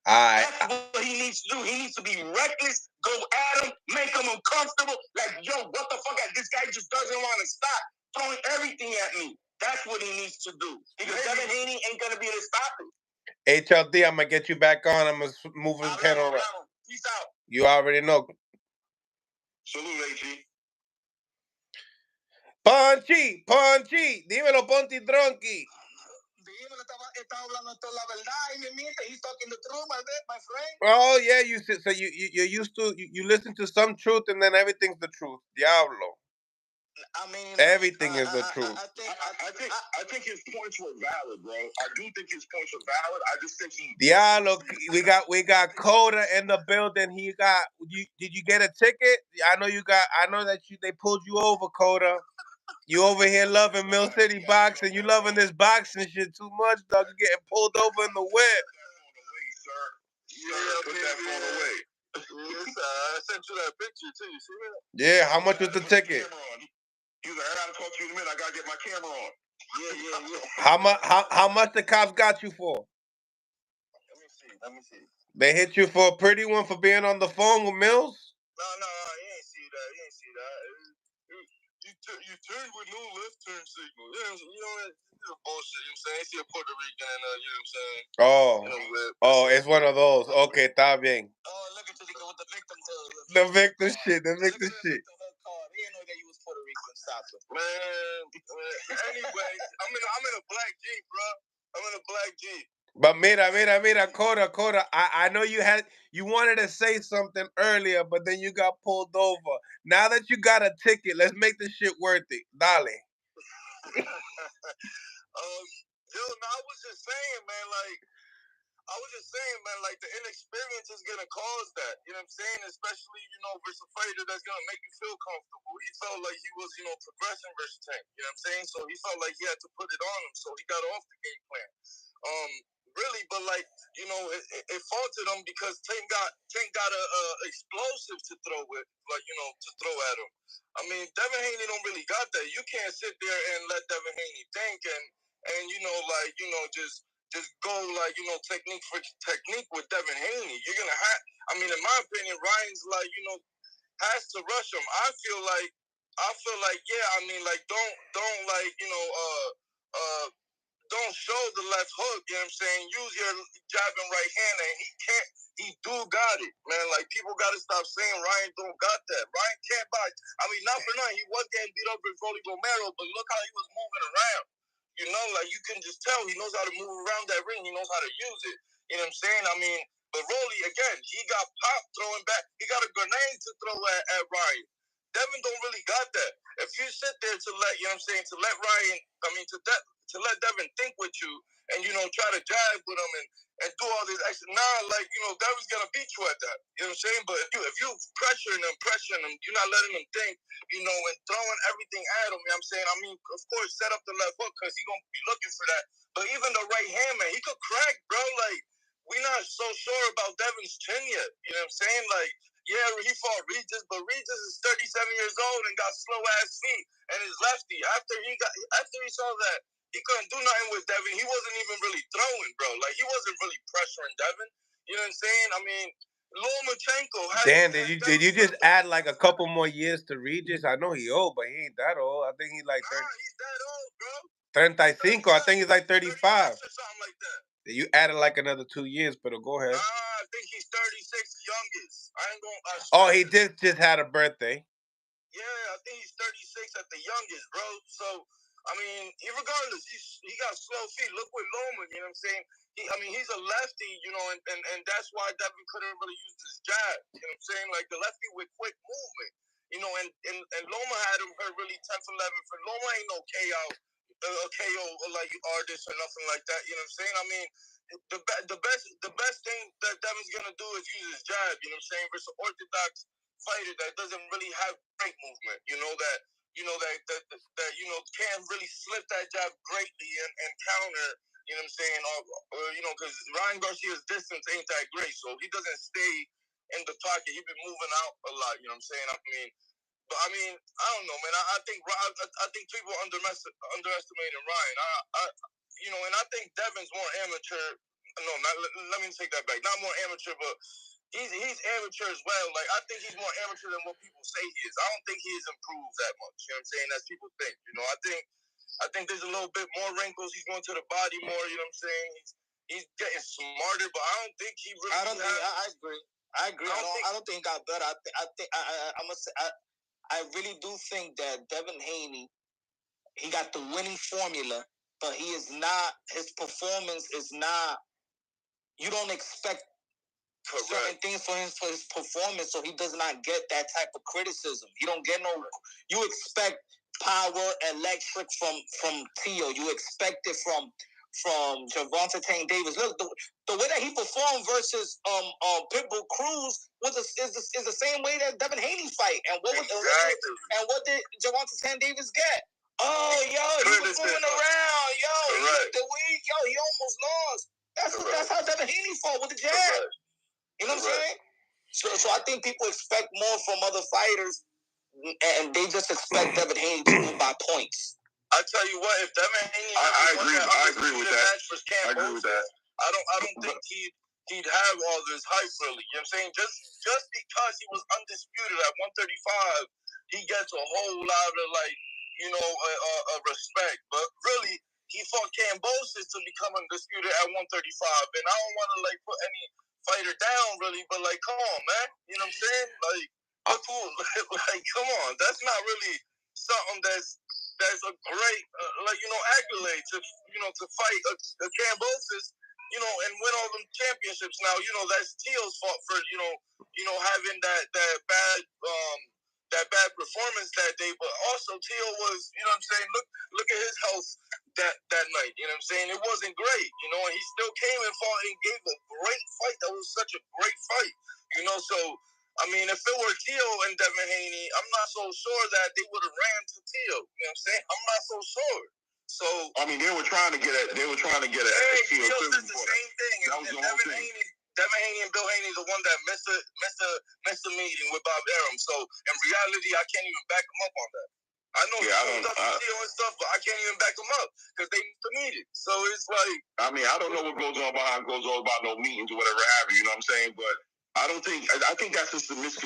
That's what he needs to do. He needs to be reckless, go at him, make him uncomfortable. Like, yo, what the fuck? This guy just doesn't want to stop throwing everything at me. That's what he needs to do. Because Devin Haney ain't going to be able to stop him. HLD, I'm going to get you back on. I'm going to move his head around. Peace out. You already know. Salute, AG. Ponchi, dímelo, Ponti Tronqui. Dímelo, estaba hablando toda la verdad y me miente. He's talking the truth, my friend. Oh yeah, you're used to you listen to some truth and then everything's the truth. Diablo. I mean, everything is the truth. I think his points were valid, bro. I do think his points were valid. I just think he. Diablo, we got Coda in the building. Did you get a ticket? I know that they pulled you over, Coda. You over here loving Millcityboxing. You loving this boxing shit too much, dog. You getting pulled over in the whip. Put that phone away. Yes, I sent you that picture too. You see that? Yeah. How much was the ticket? He was like, I gotta talk to you in a minute. I gotta get my camera on. Yeah. How much the cops got you for? Let me see. They hit you for a pretty one for being on the phone with Mills? No, you ain't see that. You turned with no left turn signal. You know that bullshit. You know what I'm saying? I see a Puerto Rican and you know what I'm saying? Oh, it's one of those. Okay, está bien. Oh, look at you with the victim hood. The victim shit. He didn't know that you was Puerto Rican. Stop it. Man. Anyway, I'm in a black Jeep, bro. I'm in a black Jeep. But mira, Coda. I know you wanted to say something earlier, but then you got pulled over. Now that you got a ticket, let's make this shit worth it. Dale. I was just saying, man, like the inexperience is gonna cause that. You know what I'm saying? Especially, versus a fighter that's gonna make you feel comfortable. He felt like he was, progressing versus Tank. You know what I'm saying? So he felt like he had to put it on him. So he got off the game plan. Really, but it faltered him because Tank got a explosive to throw with, to throw at him. I mean, Devin Haney don't really got that. You can't sit there and let Devin Haney think and just go technique for technique with Devin Haney. You're gonna have. I mean, in my opinion, Ryan's has to rush him. I feel like yeah. I mean, don't don't show the left hook, you know what I'm saying? Use your jabbing right hand, and he do got it, man. Like, people got to stop saying Ryan don't got that. Ryan can't box. I mean, not for nothing. He was getting beat up with Rolly Romero, but look how he was moving around. You know, like, you can just tell he knows how to move around that ring. He knows how to use it. You know what I'm saying? I mean, but Rolly, again, he got popped throwing back. He got a grenade to throw at Ryan. Devin don't really got that. If you sit there to let, you know what I'm saying, to let Ryan, I mean, to let Devin think with you and, you know, try to jab with him and do all this extra. Nah, like, you know, Devin's going to beat you at that. You know what I'm saying? But if you pressuring him, you're not letting him think, you know, and throwing everything at him, you know what I'm saying? I mean, of course, set up the left hook because he's going to be looking for that. But even the right hand, man, he could crack, bro. Like, we're not so sure about Devin's chin yet. You know what I'm saying? Like, yeah, he fought Regis, but Regis is 37 years old and got slow-ass feet and is lefty. After he saw that he couldn't do nothing with Devin, he wasn't even really throwing, bro. Like, he wasn't really pressuring Devin. You know what I'm saying? I mean, Lomachenko has... Dan, did you just add like a couple more years to Regis? I know he old, but he ain't that old. I think he's like 30. Nah, he's that old, bro. 35. I think he's like 35. Or something like that. You added like another 2 years, but go ahead. I think he's 36, youngest. I ain't gonna... Oh, he just had a birthday. Yeah, I think he's 36 at the youngest, bro. So, I mean, regardless, he got slow feet. Look with Loma, you know what I'm saying? He's a lefty, you know, and that's why Devin couldn't really use his jab. You know what I'm saying? Like, the lefty with quick movement. You know, and Loma had him hurt really 10 for 11. For Loma ain't no KO like artist or nothing like that. You know what I'm saying? I mean, the best thing that Devin's gonna do is use his jab. You know what I'm saying? Versus orthodox fighter that doesn't really have great movement. You know that can't really slip that jab greatly and counter. You know what I'm saying? Or you know, because Ryan Garcia's distance ain't that great, so he doesn't stay in the pocket. He's been moving out a lot. You know what I'm saying? I don't know, man. I think people underestimating Ryan. You know, and I think Devin's more amateur. No, let me take that back. Not more amateur, but he's amateur as well. Like, I think he's more amateur than what people say he is. I don't think he's improved that much. You know what I'm saying? As people think. You know, I think there's a little bit more wrinkles. He's going to the body more. You know what I'm saying? He's getting smarter, but I don't think he really. I agree. I don't think he got better. I must say, I really do think that Devin Haney, he got the winning formula, but he is not. His performance is not. You don't expect certain things for his performance, so he does not get that type of criticism. You don't get no. You expect power, electric from Tio. You expect it from Gervonta Tank Davis. Look, the way that he performed versus Pitbull Cruz is the same way that Devin Haney fight. And what did Gervonta Tank Davis get? Oh, yo, he was moving around. He almost lost. That's how Devin Haney fought with the jab. You know what I'm saying? So I think people expect more from other fighters, and they just expect Devin Haney to win by points. I tell you what, if Devin Haney, I agree with that. I agree with that. I don't think he'd have all this hype really. You know what I'm saying? Just because he was undisputed at 135, he gets a whole lot of respect. But really, he fought Kambosos to become undisputed at 135, and I don't want to put any fighter down really, but come on, man. You know what I'm saying? Come on, that's not really something that's a great accolade to fight a Kambosos, and win all them championships. Now, that's Teal's fault for having that bad performance that day, but also Teal was, look at his health that night. You know what I'm saying? It wasn't great, and he still came and fought and gave a great fight. That was such a great fight, so I mean, if it were Teal and Devin Haney, I'm not so sure that they would have ran to Teal. You know what I'm saying? I'm not so sure. So I mean, they were trying to get at Teal too. Teal did the same thing. That was the whole thing. Devin Haney and Bill Haney is the one that missed the meeting with Bob Arum. So in reality, I can't even back him up on that. I know he showed up to Teal and stuff, but I can't even back him up because they missed the meeting. So it's like, I mean, I don't know what goes on behind about no meetings or whatever have you. You know what I'm saying? But I think that's just a miss.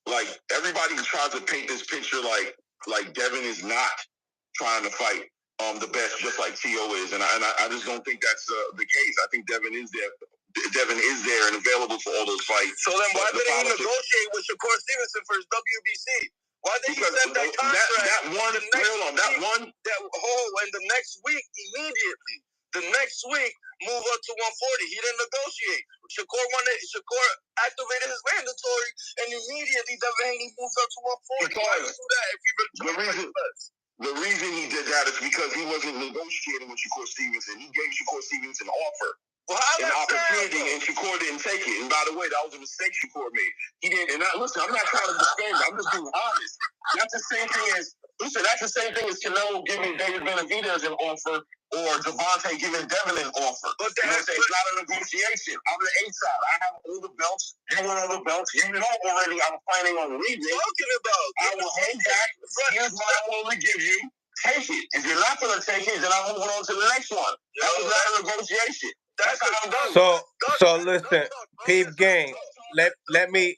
Like, everybody tries to paint this picture like Devin is not trying to fight the best, just like T.O. is, and I just don't think that's the case. I think Devin is there. Devin is there and available for all those fights. So then why didn't he negotiate with Shakur Stevenson for his WBC? Why did he send that contract? And the next week, immediately, the next week, move up to 140. He didn't negotiate. Shakur activated his mandatory, and immediately Devin Haney moved up to 140. Why did he do that if he really the reason he did that is because he wasn't negotiating with Shakur Stevenson. He gave Shakur Stevenson an offer. An opportunity, and Shakur didn't take it. And by the way, that was a mistake Shakur made. He didn't. And listen, I'm not trying to defend. I'm just being honest. That's the same thing as Canelo giving David Benavidez an offer, or Devontae giving Devin an offer. But it's not a negotiation. I'm the A side. I have all the belts. You want all the belts. You know already. I'm fighting on region. Talking about? I will hold back. Here's what I will only give you. Take it. If you're not going to take it, then I'm moving on to the next one. That was not a negotiation. So listen, peep gang. Let me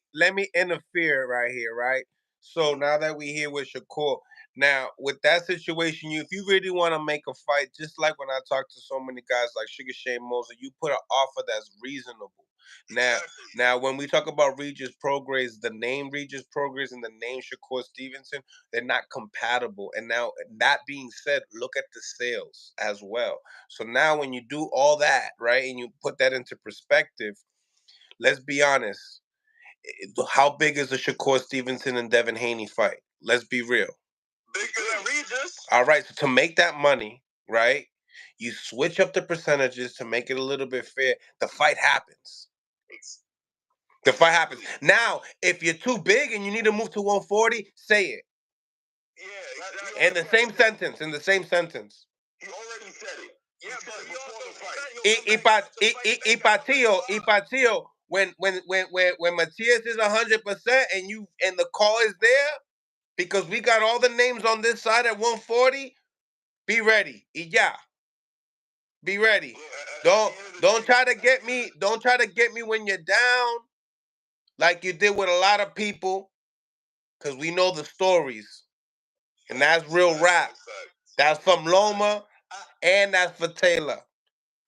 interfere right here, right? So now that we here with Shakur, now with that situation, if you really want to make a fight, just like when I talk to so many guys like Sugar Shane Moser, you put an offer that's reasonable. Now when we talk about Regis Prograis, the name Regis Prograis and the name Shakur Stevenson, they're not compatible. And now that being said, look at the sales as well. So now when you do all that, right, and you put that into perspective, let's be honest. How big is the Shakur Stevenson and Devin Haney fight? Let's be real. Bigger than Regis. All right, so to make that money, right, you switch up the percentages to make it a little bit fair. The fight happens. Now, if you're too big and you need to move to 140, say it. Yeah, exactly. In the same sentence. He already said it. Yeah, but he Ipatillo, when Matias is 100% and the call is there, because we got all the names on this side at 140, be ready. Be ready. Don't try to get me. Don't try to get me when you're down, like you did with a lot of people, because we know the stories, and that's real rap. That's from Loma, and that's for Taylor.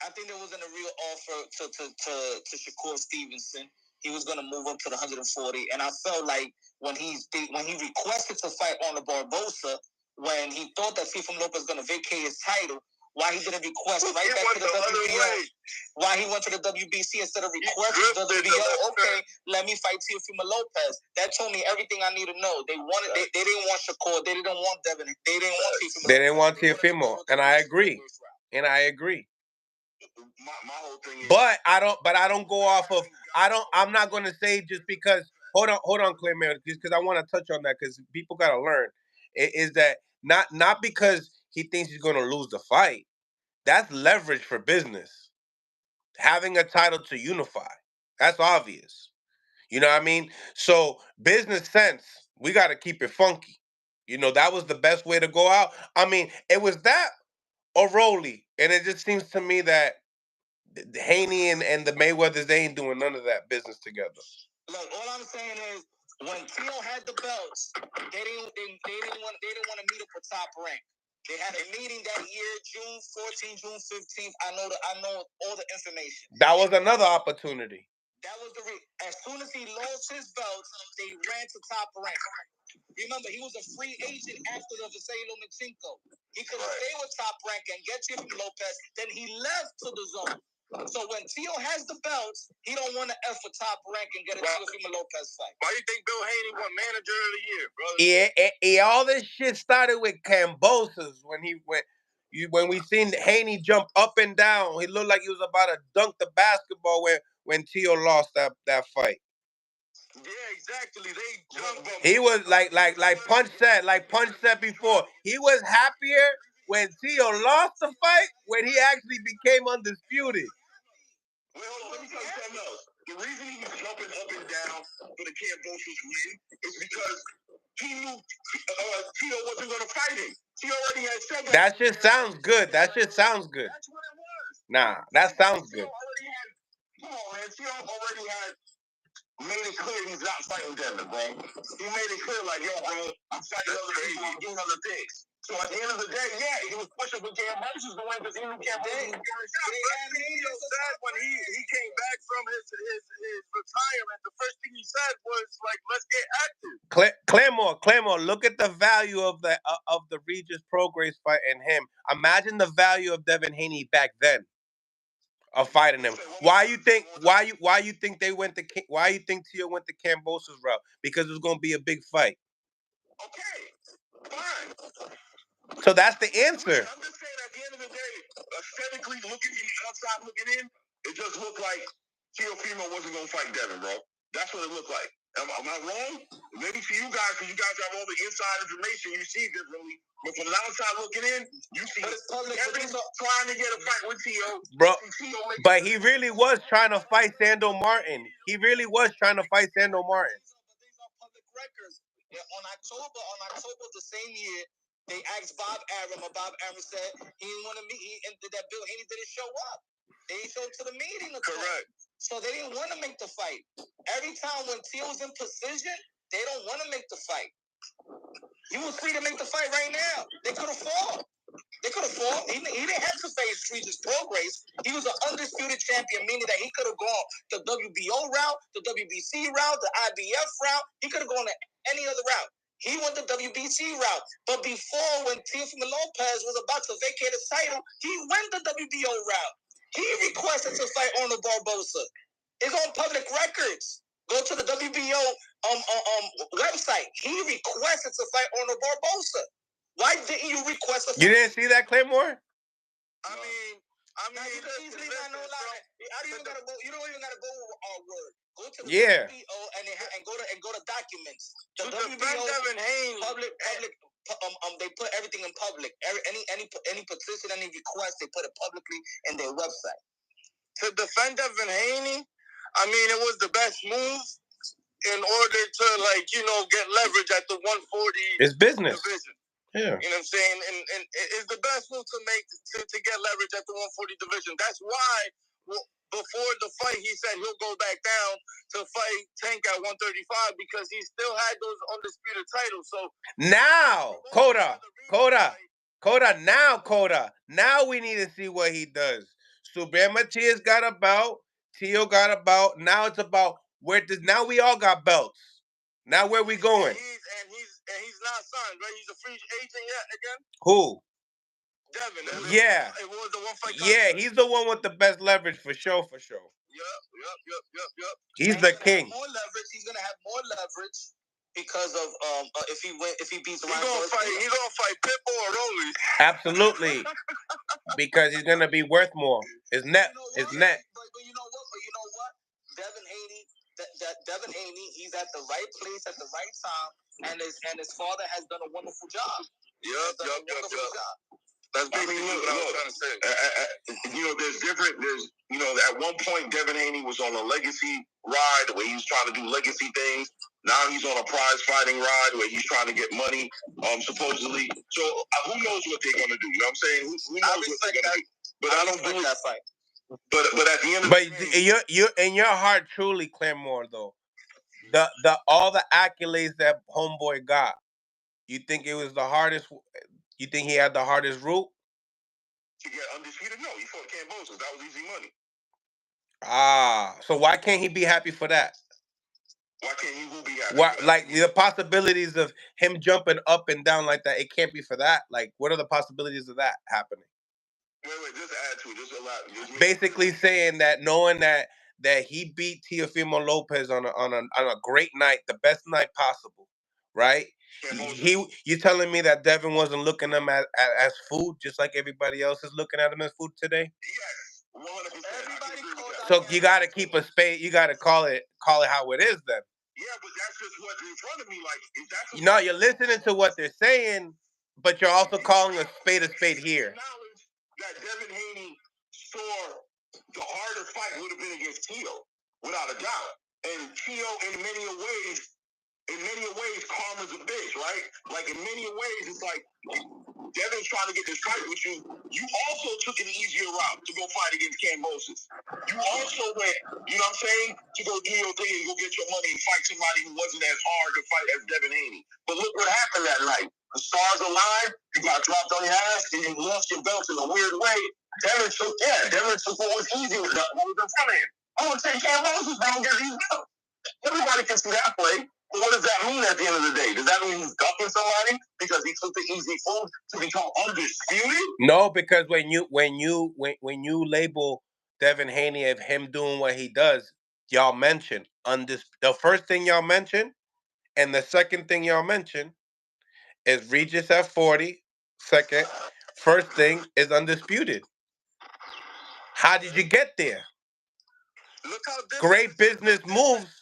I think there wasn't a real offer to Shakur Stevenson. He was going to move up to the 140, and I felt like when he requested to fight on the Barbosa, when he thought that Teofimo Lopez was going to vacate his title, why he didn't request right back to the WBO? Why he went to the WBC instead of requesting the WBO? Okay, let me fight Teofimo Lopez. That told me everything I need to know. They didn't want Shakur. They didn't want Devin. They didn't want Teofimo. They didn't want Teofimo, and I agree. My whole thing is, but I don't go off of. I'm not going to say just because. Hold on, Claymore, because I want to touch on that, because people got to learn. Is that not because he thinks he's going to lose the fight. That's leverage for business. Having a title to unify. That's obvious. You know what I mean? So business sense, we got to keep it funky. That was the best way to go out. I mean, it was that or Rolly. And it just seems to me that Haney and the Mayweathers, they ain't doing none of that business together. Look, all I'm saying is, when Tio had the belts, they didn't want to meet up for Top Rank. They had a meeting that year, June 14th, June 15th. I know all the information. That was another opportunity. That was as soon as he lost his belts, they ran to Top Rank. Remember, he was a free agent after the Vasily Lomachenko. He could stay with Top Rank and get Teofimo Lopez. Then he left to the zone. So when Tio has the belts, he don't want to F for Top Rank and get a Teofimo Lopez fight. Why do you think Bill Haney won Manager of the Year, brother? Yeah, all this shit started with Cambosos when we seen Haney jump up and down. He looked like he was about to dunk the basketball when Tio lost that fight. Yeah, exactly. They jumped. He was like Punch said before. He was happier when Tio lost the fight when he actually became undisputed. Wait, hold on. Let me tell you something else. The reason he was jumping up and down for the Cambosos win is because he knew Tio wasn't going to fight him. He already had said that. That shit sounds good. That's what it was. Nah, that sounds good. Come on, man. Tio already had made it clear he's not fighting Devin, bro. He made it clear, like, yo, bro, I'm fighting other people, I'm doing other things. So at the end of the day, yeah, he was pushing for Cambosos to win because he knew Cambosos was getting shot. Theo said when he came back from his retirement, the first thing he said was like, "Let's get active." Claremore, look at the value of the Regis Prograis fight and him. Imagine the value of Devin Haney back then of fighting him. Why you think they went to why you think Tio went the Cambosos route? Because it was going to be a big fight. Okay, fine. So that's the answer. I'm just saying, at the end of the day, aesthetically looking from the outside looking in, it just looked like Teofimo wasn't going to fight Devin, bro. That's what it looked like. Am I wrong? Maybe to you guys, because you guys have all the inside information, you see differently. But from the outside looking in, you see Devin trying to get a fight with Tio. Bro, but he really was trying to fight Sando Martin. He really was trying to fight Sando Martin. But these are public records. Yeah, on October the same year, they asked Bob Arum, and Bob Arum said he didn't want to meet. Bill Haney didn't show up. They didn't show up to the meeting. Correct. So they didn't want to make the fight. Every time when Tio's in position, they don't want to make the fight. He was free to make the fight right now. They could have fought. He didn't have to face Regis Prograis. He was an undisputed champion, meaning that he could have gone the WBO route, the WBC route, the IBF route. He could have gone any other route. He went the WBC route. But before, when Teofimo Lopez was about to vacate his title, he went the WBO route. He requested to fight Arnold Barbosa. It's on public records. Go to the WBO website. He requested to fight Arnold Barbosa. Why didn't you request a fight? You didn't see that, Claymore? I mean, you can easily not know that. You don't even gotta go our word. Go to the WBO and go to documents. The WBO public. They put everything in public. Any petition, any request, they put it publicly in their website. To defend Devin Haney, I mean, it was the best move in order to get leverage at the 140. It's business division. Yeah. You know what I'm saying? And it's the best move to make to get leverage at the 140 division. That's why before the fight he said he'll go back down to fight Tank at 135 because he still had those undisputed titles. So now, Coda. Now we need to see what he does. Subir Matias got a belt. Tio got a belt. Now it's about now we all got belts. Now where we going? And he's not signed, right? He's a free agent yet again? Who? Devin. Yeah. It was the one fight. Yeah, he's the one with the best leverage for sure. Yep. He's the king. He's gonna have more leverage because of if he beats Ryan. He's gonna fight Pitbull or Rolly. Absolutely. Because he's gonna be worth more. His net. But you know what? Devin Haney, he's at the right place at the right time, and his father has done a wonderful job. Yep. That's basically what I was trying to say. There's at one point Devin Haney was on a legacy ride where he was trying to do legacy things. Now he's on a prize fighting ride where he's trying to get money, supposedly. So who knows what they're gonna do? You know what I'm saying? Who knows what they're gonna do? But I don't believe that fight. But at the end of the day, you're in your heart truly, Claremore, though. The all the accolades that homeboy got, you think it was the hardest? You think he had the hardest route? To get undisputed? No, he fought Cambosos. That was easy money. So why can't he be happy for that? Why can't he be happy? Like the possibilities of him jumping up and down like that, it can't be for that. Like, what are the possibilities of that happening? Wait, just add to it. Just allow. Basically saying that, knowing that he beat Teofimo Lopez on a great night, the best night possible, right? You telling me that Devin wasn't looking at him as food, just like everybody else is looking at him as food today? Yes, 100%. So you got to keep a spade. You got to call it how it is then. Yeah, but that's just what's in front of me. Like, No, you're listening to what they're saying, but you're also calling a spade here. That Devin Haney saw the harder fight would have been against Tio, without a doubt. And Tio, in many ways, karma's a bitch, right? Like, in many ways, it's like Devin's trying to get this fight with you. You also took an easier route to go fight against Cambosos. You also went, you know what I'm saying, to go do your thing and go get your money and fight somebody who wasn't as hard to fight as Devin Haney. But look what happened that night. the stars aligned, you got dropped on your ass, and you lost your belt in a weird way. Devin took what was easy with what was in front of him. I'm going to take Cam Moses, bro, and get these belts. Everybody can see that play. But what does that mean at the end of the day? Does that mean he's ducking somebody because he took the easy food to become undisputed? No, because when you label Devin Haney of him doing what he does, y'all mention the first thing y'all mention, and the second thing y'all mention is Regis at 40. Second, first thing is undisputed. How did you get there? Look how great business moves,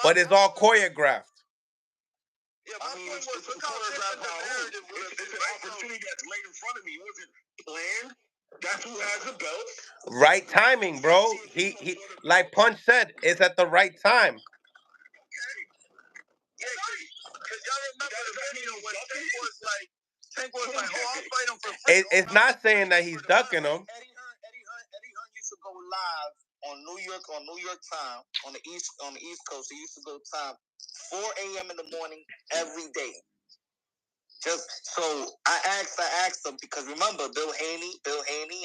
but it's all choreographed. Yeah, my point was, look how different the narrative was. It's an opportunity that's laid in front of me. It wasn't planned. That's who has the belt. Right timing, bro. He like Punch said, it's at the right time. Yeah, because y'all remember the video when Tank was like, oh, I'll fight him for free. It's not saying that he's ducking him. Eddie Hearn used to go live on New York time on the East Coast. He used to go time 4 a.m. in the morning every day. Just so I asked them because remember Bill Haney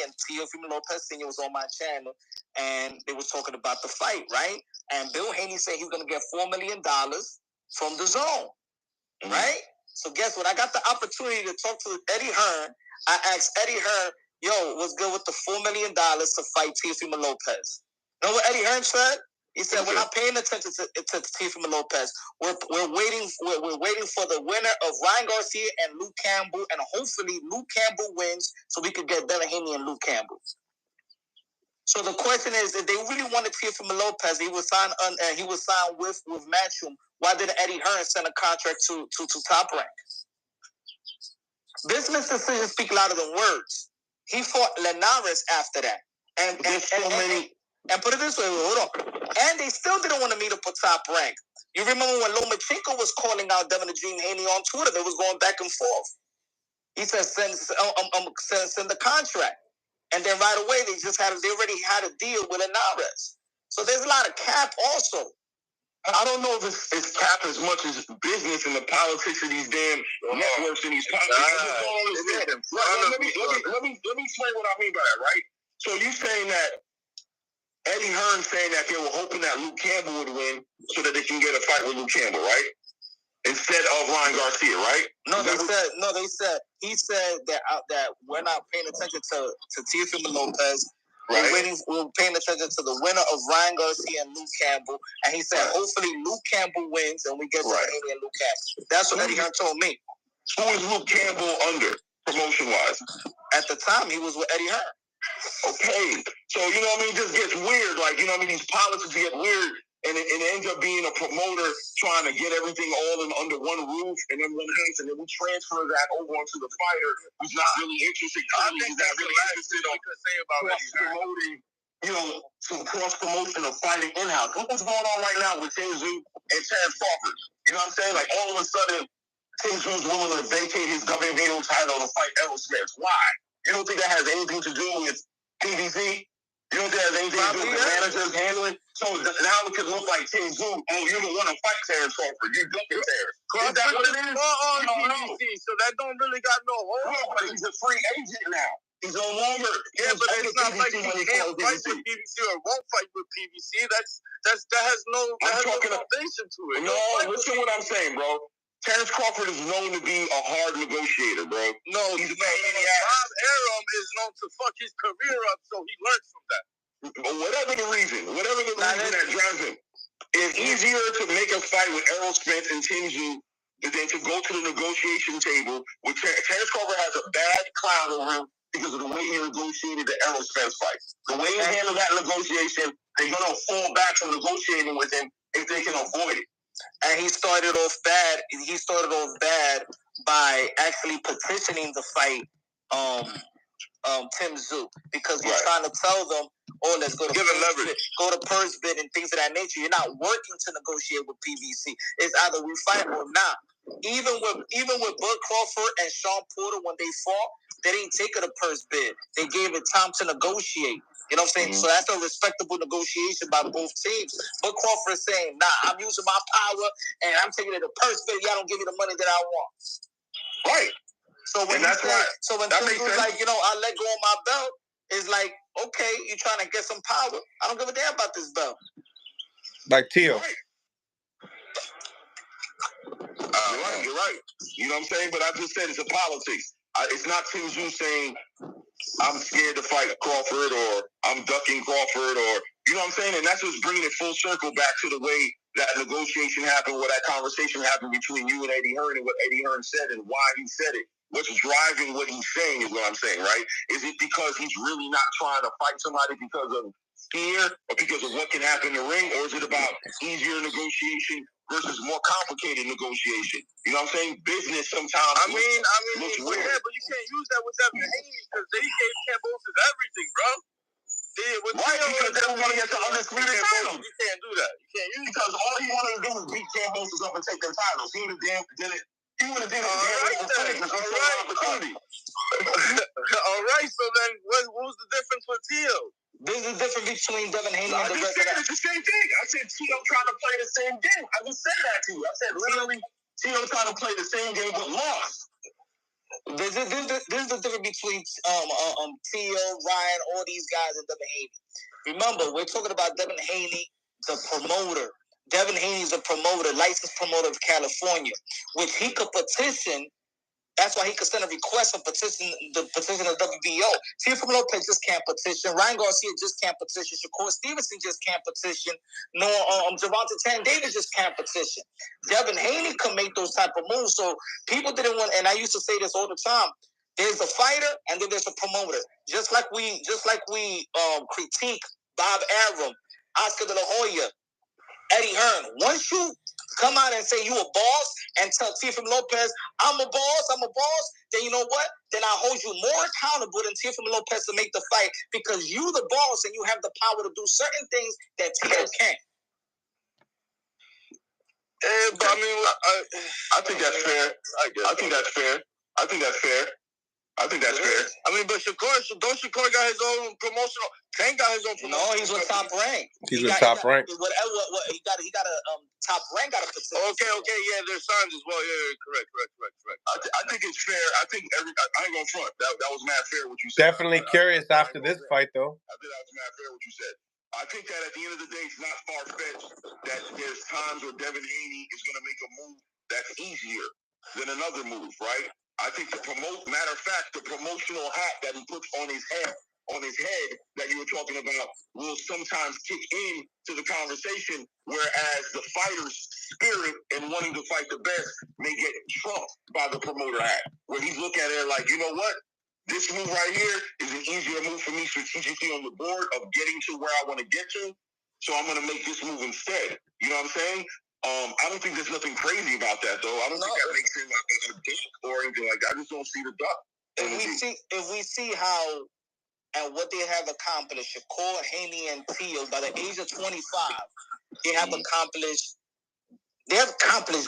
and Teofimo Lopez Sr. was on my channel and they was talking about the fight, right? And Bill Haney said he's gonna get $4 million from the zone, right? So guess what? I got the opportunity to talk to Eddie Hearn. I asked Eddie Hearn, yo, what's good with the $4 million to fight Teofimo Lopez? You know what Eddie Hearn said? He said, we're not paying attention to Teofimo Lopez. We're waiting for the winner of Ryan Garcia and Luke Campbell, and hopefully Luke Campbell wins so we could get Devin Haney and Luke Campbell. So the question is, if they really wanted Teofimo Lopez, he was signed with Matchroom. Why didn't Eddie Hearn send a contract to Top Rank? Business decisions speak louder than words. He fought Linares after that. And put it this way, hold on. And they still didn't want to meet up with Top Rank. You remember when Lomachenko was calling out Devin the Dream Haney on Twitter? They was going back and forth. He said, send the contract. And then right away, they already had a deal with Linares. So there's a lot of cap also. I don't know if it's cap as much as business and the politics of these damn networks and these countries. Let me explain what I mean by that, right? So you saying that Eddie Hearn saying that they were hoping that Luke Campbell would win so that they can get a fight with Luke Campbell, right? Instead of Ryan Garcia, right? He said that we're not paying attention to Teofimo Lopez. Right. We're paying attention to the winner of Ryan Garcia and Luke Campbell. And he said, hopefully Luke Campbell wins and we get to Haney and Luke Campbell. That's what Eddie Hearn told me. Who is Luke Campbell under, promotion-wise? At the time, he was with Eddie Hearn. Okay. So, you know what I mean? It just gets weird. Like, you know what I mean? These politics get weird. And it ends up being a promoter trying to get everything all under one roof and in one hands, and then we transfer that over onto the fighter who's not really interested. He's not really interested on promoting, you know, some cross promotion of fighting in-house. Look what's going on right now with Tim Tszyu and Terrence Crawford. You know what I'm saying? Like all of a sudden, Tim Tszyu is willing to vacate his government veto title to fight Errol Spence. Why? You don't think that has anything to do with PBC? You don't think that has anything to do with the managers handling? So now it could look like Tim Tszyu, oh, you don't want to fight Terrence Crawford. You're ducking Terrence. Is that what it is? So that don't really got no hold. No, but he's a free agent now. He's no longer. Yeah, but it's not like he can't fight with PBC or won't fight with PBC. That has no foundation to it. No, listen what I'm saying, bro. Terrence Crawford is known to be a hard negotiator, bro. No, he's Bob Arum is known to fuck his career up, so he learned from that. Whatever the reason that drives him, it's easier to make a fight with Errol Spence and Tim Tszyu than to go to the negotiation table. With Terrence Crawford has a bad cloud over him because of the way he negotiated the Errol Spence fight. The way he handled that negotiation, they're going to fall back from negotiating with him if they can avoid it. And he started off bad. He started off bad by actually petitioning the fight, Tim Tszyu, because he's trying to tell them, oh, let's go to purse bid and things of that nature. You're not working to negotiate with PBC. It's either we fight or not. Even with Bud Crawford and Sean Porter, when they fought, they didn't take it a purse bid. They gave it time to negotiate. You know what I'm saying? So that's a respectable negotiation by both teams. But Crawford is saying, nah, I'm using my power and I'm taking it a purse bid. Y'all don't give me the money that I want. Right. So when that's why so when Tio's like, I let go of my belt, it's like, okay, you're trying to get some power. I don't give a damn about this belt. Like Tio. Right. You're right. You know what I'm saying? But I just said it's a politics. It's not Tim Tszyu saying I'm scared to fight Crawford or I'm ducking Crawford or, you know what I'm saying? And that's what's bringing it full circle back to the way that negotiation happened, where that conversation happened between you and Eddie Hearn and what Eddie Hearn said and why he said it. What's driving what he's saying is what I'm saying, right? Is it because he's really not trying to fight somebody because of fear or because of what can happen in the ring, or is it about easier negotiation versus more complicated negotiation? You know what I'm saying? Business sometimes. I mean, looks but weird. but you can't use that with Devin Haney because they gave Cambosis everything, bro. Right, because they don't want to get the undisputed title. You can't do that. You can't use because all he wanted to do was beat Cambosis up and take their titles. He would have did it. He would have did it. All right. All right. So then, what was the difference with Tio? There's a difference between Devin Haney and the rest of It's the same thing. I said Tio trying to play the same game. I just said that to you. I said literally Tio trying to play the same game but lost. There's the difference between Tio, Ryan, all these guys, and Devin Haney. Remember, we're talking about Devin Haney, the promoter. Devin Haney is a promoter, licensed promoter of California, which he could petition. That's why he could send a request of the petition of WBO. Teofimo Lopez just can't petition. Ryan Garcia just can't petition. Shakur Stevenson just can't petition. No, Gervonta Tan Davis just can't petition. Devin Haney could make those type of moves. So people didn't want, and I used to say this all the time. There's a fighter and then there's a promoter. Just like we critique Bob Arum, Oscar De La Hoya, Eddie Hearn. Once you come out and say you a boss and tell Teofimo Lopez, I'm a boss, then you know what? Then I hold you more accountable than Teofimo Lopez to make the fight because you the boss and you have the power to do certain things that Tio can't. But I mean, I think that's fair. I think that's fair. I think that's fair. I mean, but Shakur got his own promotional. Tank got his own promotional. No, he's with Top Rank. He's with Top Rank. Whatever. He got a Top Rank got a petition. Okay, yeah, there's signs as well. Yeah, correct. I think it's fair. I think I ain't gonna front. That was mad fair what you said. Definitely curious after this fight, though. I think that was mad fair what you said. I think that at the end of the day, it's not far-fetched that there's times where Devin Haney is going to make a move that's easier than another move, right? I think matter of fact, the promotional hat that he puts on his head that you were talking about will sometimes kick in to the conversation, whereas the fighter's spirit and wanting to fight the best may get trumped by the promoter hat, where he's looking at it like, you know what? This move right here is an easier move for me strategically on the board of getting to where I want to get to. So I'm going to make this move instead. You know what I'm saying? I don't think there's nothing crazy about that, though. I don't think that makes him like a dick or anything like that. I just don't see the duck. If we see how and what they have accomplished, Shakur, Haney, and Tio, by the age of 25, they have accomplished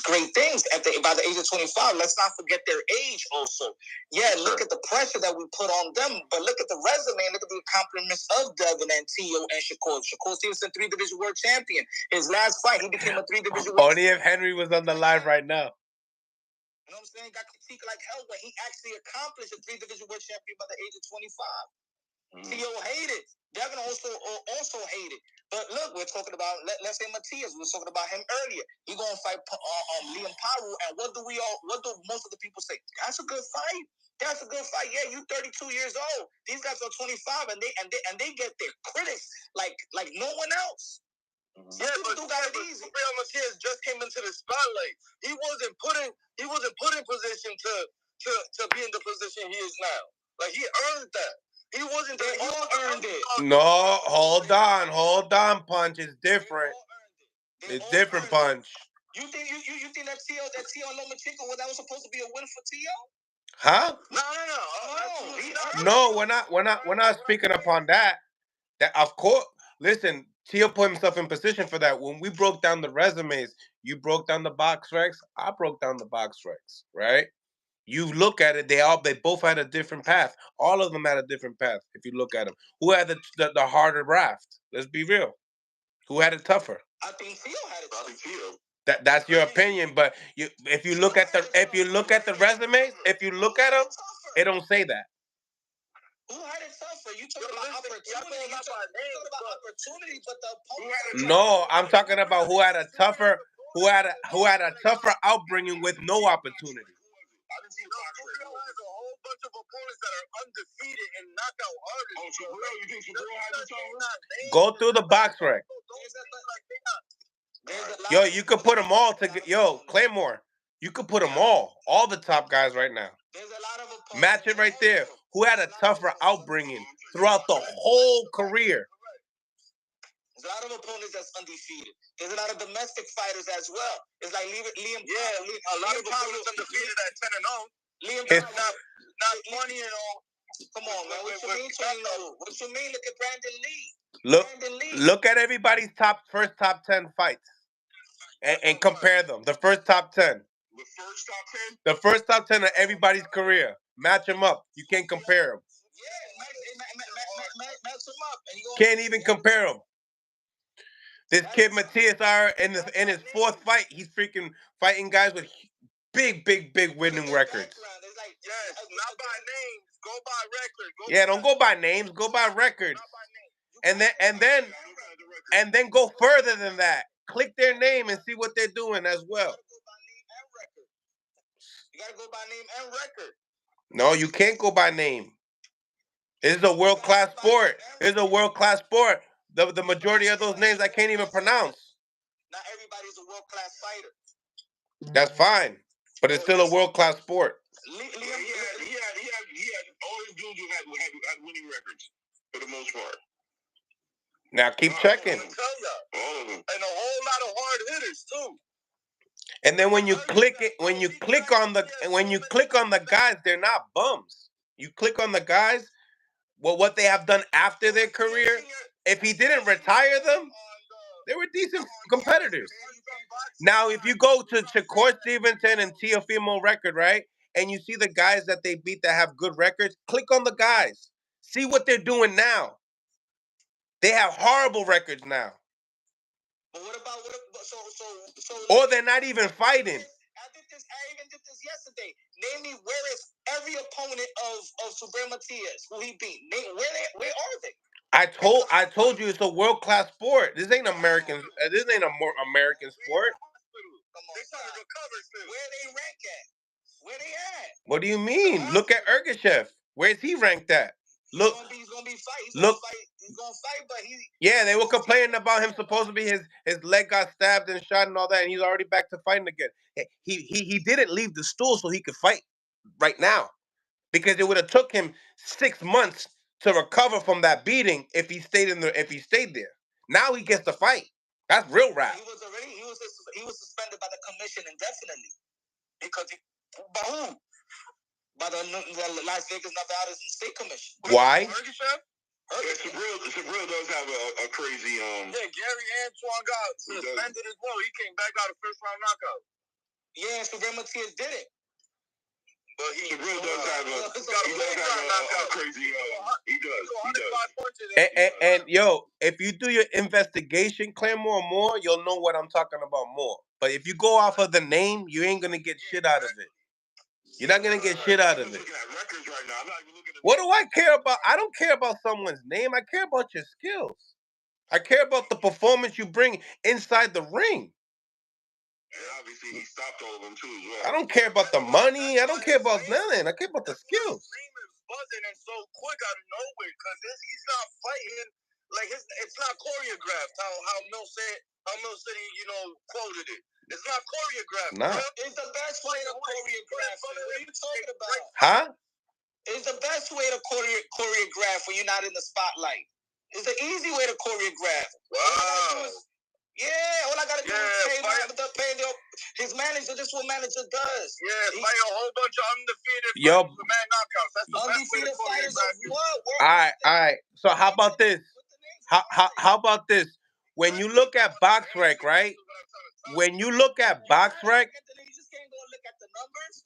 great things by the age of 25. Let's not forget their age also. Yeah, look at the pressure that we put on them, but look at the resume and look at the accomplishments of Devin and Tio and Shakur. Shakur Stevenson, 3-division world champion. His last fight, he became a 3-division world champion. Only if Henry was on the live right now. You know what I'm saying? Got critiqued like hell, but he actually accomplished a 3-division world champion by the age of 25. Tio hated. Devin also hated. But look, we're talking about, let's say Matias. We were talking about him earlier. He going to fight Liam Paru, and what do most of the people say? That's a good fight. That's a good fight. Yeah, you 32 years old. These guys are 25, and they get their critics like no one else. Yeah, but Real Matias just came into the spotlight. He wasn't put in position to be in the position he is now. Like, he earned that. He wasn't there. He all earned it. No, hold on, Punch. It's different. It's different, Punch. You think that Tio Lomachenko, that was supposed to be a win for Tio? Huh? No. We're not speaking upon that. That of course. Listen, Tio put himself in position for that. When we broke down the resumes, you broke down the box recs. I broke down the box recs, right? You look at it, they both had a different path. All of them had a different path. If you look at them, who had the harder raft? Let's be real. Who had it tougher? I think Tio had it. I think Tio. That's your opinion, but if you look at the resumes, if you look at them, it don't say that. Who had it tougher? You talking about opportunity? You talking about opportunity, but the opponent. No, I'm talking about who had a tougher upbringing with no opportunity. I didn't see a box break. Has a whole bunch of opponents that are undefeated and knockout artists. Oh, Shabril, you think Shabril has a tougher? Go through the box rec. Yo, you could put them all together. Yo, Claymore, you could put them all the top guys right now. There's a lot of opponents. Match it right there. Who had a tougher upbringing throughout the whole career? There's a lot of opponents that's undefeated. There's a lot of domestic fighters as well. It's like Liam. Yeah, a lot of opponents undefeated at 10-0. Liam, not 20-0. Come on, man. What you mean 20-0? What you mean? Look at Brandon Lee. Look at everybody's first top 10 fights. And compare them. The first top 10. The first top 10? The first top 10 of everybody's career. Match them up. You can't compare them. Yeah, match them up. Can't even compare them. This kid Matias in his fourth fight, he's freaking fighting guys with big winning records. Yes, not by names. Go by record. Yeah, don't go by names. Go by records. And then go further than that. Click their name and see what they're doing as well. You gotta go by name and record. No, you can't go by name. This is a world-class sport. The majority of those names I can't even pronounce. Not everybody's a world-class fighter. That's fine, but it's still a world-class sport. He had all his dudes who had winning records for the most part. Now keep checking. All of them, and a whole lot of hard hitters too. And then when you click on the guys, they're not bums. You click on the guys, what they have done after their career. If he didn't retire them, they were decent competitors. Now, if you go to Shakur Stevenson and Teofimo record, right, and you see the guys that they beat that have good records, click on the guys. See what they're doing now. They have horrible records now. But what about or they're not even fighting. I even did this yesterday. Name me where is every opponent of Subriel Matias who he beat. Where are they? I told you it's a world class sport. This ain't American. This ain't a more American sport. Where they rank at? Where they at? What do you mean? Look at Ergashev. Where's he ranked at? Look. He's gonna be fight. He's gonna fight, but he. Yeah, they were complaining about him. Supposed to be his leg got stabbed and shot and all that, and he's already back to fighting again. He didn't leave the stool so he could fight right now, because it would have took him 6 months to recover from that beating if he stayed there. Now he gets to fight. That's real rap. He was suspended by the commission indefinitely because by who? By the Las Vegas, Nevada State Commission. Why? Shabril does have a crazy Yeah, Gary Antoine got suspended as well. He came back out a first round knockout. Yeah, Subriel Matias did it. But Shabril does have a crazy. He does. And yo, if you do your investigation, Claymore, more, you'll know what I'm talking about more. But if you go off of the name, you ain't gonna get shit out of it. You're not gonna get shit out of it. What do I care about? I don't care about someone's name. I care about your skills. I care about the performance you bring inside the ring. And obviously, he stopped all of them too as well. I don't care about the money. I don't care about nothing. I care about the skills. His name is buzzing and so quick out of nowhere because he's not fighting like it's not choreographed. How Mill City, quoted it. It's not choreographed. Nah. It's the best way to choreograph. What are you talking about? Huh? It's the best way to choreograph when you're not in the spotlight. It's the easy way to choreograph. Wow. All I gotta do is pay his manager. This is what manager does. Yeah, fight a whole bunch of undefeated knockouts. That's the undefeated fighters of what? All right. So how about this? How about this? When you look at BoxRec, right? When you look at BoxRec, you just can't go and look at the numbers.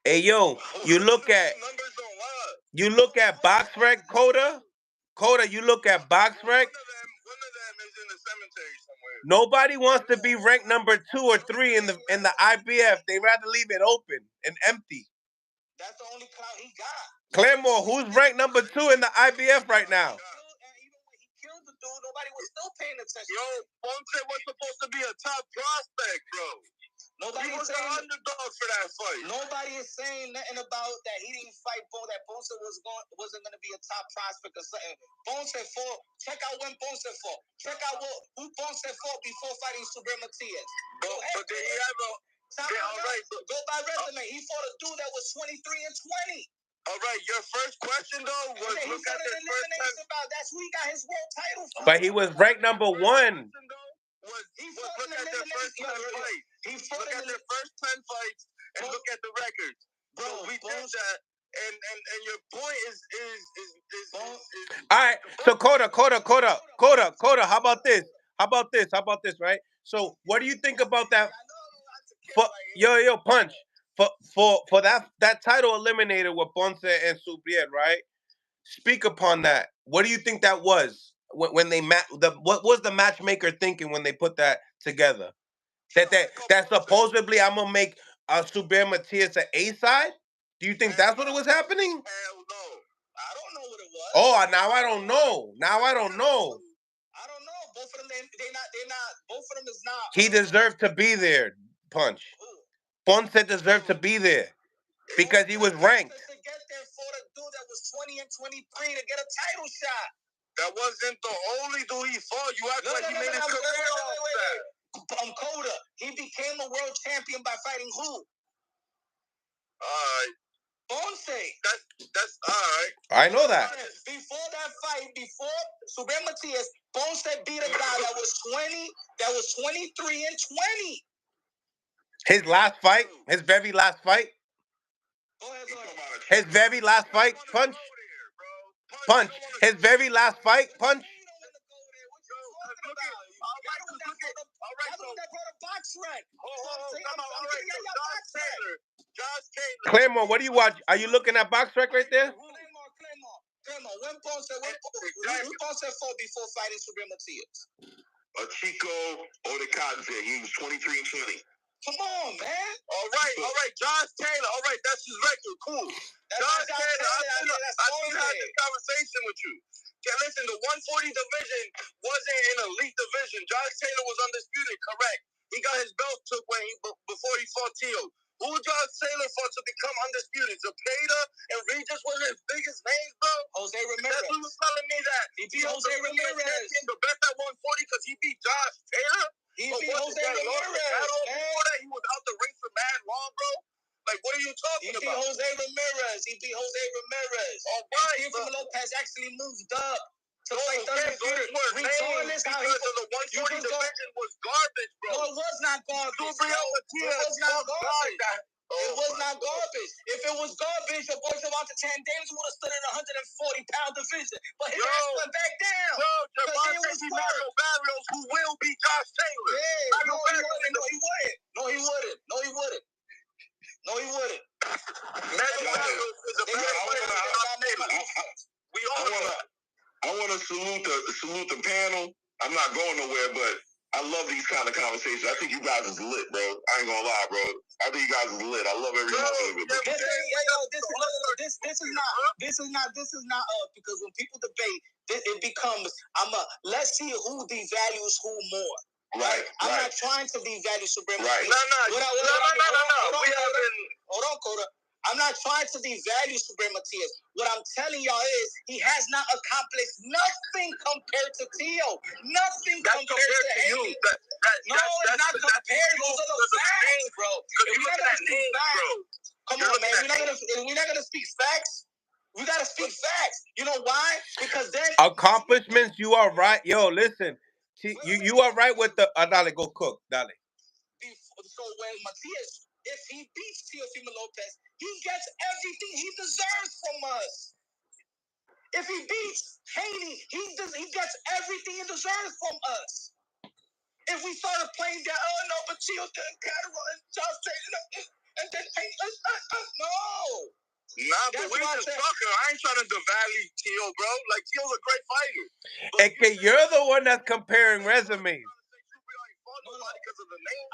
Hey yo, you look at BoxRec, Coda, you look at BoxRec. One of them is in the cemetery somewhere. Nobody wants to be ranked number 2 or 3 in the IBF. They rather leave it open and empty. That's the only clout he got. Claremore, who's ranked number 2 in the IBF right now? Even when he killed the dude, nobody was still paying attention. Yo, Ponce was supposed to be a top prospect, bro. He was an underdog for that fight. Nobody is saying nothing about that he didn't fight Ponce, that Ponce wasn't going to be a top prospect or something. Ponce fought. Check out when Ponce fought. Check out who Ponce fought before fighting Subriel Matias. But did he have a... Go by resume. He fought a dude that was 23 and 20. All right, your first question, though, was look at the first 10... That's who he got his world title from. But he was ranked number 1. Look at their first 10 fights. Look at their first 10 fights and look at the records. Bro, we did that, and your point is all right. So Coda. How about this? Right. So what do you think about that? Yo, Punch. For that title eliminated with Ponce and Subriel, right? Speak upon that. What do you think that was? When they what was the matchmaker thinking when they put that together? That supposedly I'm gonna make Subriel Matias an A side. Do you think that's what it was happening? Hell no, I don't know what it was. Oh, now I don't know. I don't know. Both of them, they're not. Both of them is not. He deserved to be there, Punch. Ponce deserved to be there because he was ranked. To get there for the dude that was 20 and 23 to get a title shot. That wasn't the only dude he fought. You act like he made his career off that. Coda, he became a world champion by fighting who? Ponce. That's all right. I know that. Before that fight, before Subriel Matias, Ponce beat a guy that was 23 and 20. His last fight, his very last fight. Go ahead. His very last fight, Punch. Punch. His very last fight, Punch. Claremore, what do you watch? Are you looking at BoxRec right there? Claremore. When Ponce fought before fighting Subriel Matias? Chico Odekadze. He was 23 and 20. Come on, man. All right. Josh Taylor. All right, that's his record. Cool. Josh Taylor, I still had this conversation with you. Okay, listen, the 140 division wasn't an elite division. Josh Taylor was undisputed, correct. He got his belt took before he fought Tio. Who Josh Taylor fought to become undisputed? Zepeda and Regis were his biggest names, bro. Jose Ramirez. That's who was telling me that. He beat Jose Ramirez. The best at 140 because he beat Josh Taylor. He beat Jose Ramirez. Before that, he was out the ring for mad long, bro. Like, what are you talking about? He beat Jose Ramirez. All right, Teofimo Lopez actually moved up to fight those were names because of the 140 division was garbage, bro. No, it was not garbage. Subriel Matias was not garbage. It was not garbage. If it was garbage, your boy Javante Davis would have stood in a 140-pound division. But his ass went back down. Javante Barrios, who will be Josh Taylor. Yeah, No, he wouldn't. I want to salute the panel. I'm not going nowhere, but I love these kind of conversations. I think you guys is lit, bro. I ain't gonna lie, bro. I think you guys is lit. I love every moment of it. This is not because when people debate, it becomes let's see who devalues who more. Right. I'm not trying to devalue Subriel. Right. No. Hold on, Coda. I'm not trying to devalue Subriel Matias. What I'm telling y'all is he has not accomplished nothing compared to Tio. Nothing compared to you. No, it's not compared. Those are the facts, bro. We're not gonna speak facts. Come on, man. We're not gonna speak facts. We gotta speak facts. You know why? Because then accomplishments. You are right. Yo, listen. You are right with the. Dale, go cook, Dale. So when Matias, if he beats Teofimo Lopez, he gets everything he deserves from us. If he beats Haney, he gets everything he deserves from us. If we started playing that, but Tio didn't Catterall and Josh Taylor, and then no. Nah, but we just talking. I ain't trying to devalue Tio, bro. Like, Tio's a great fighter. Okay, you're the one that's comparing resumes. nobody because of the name.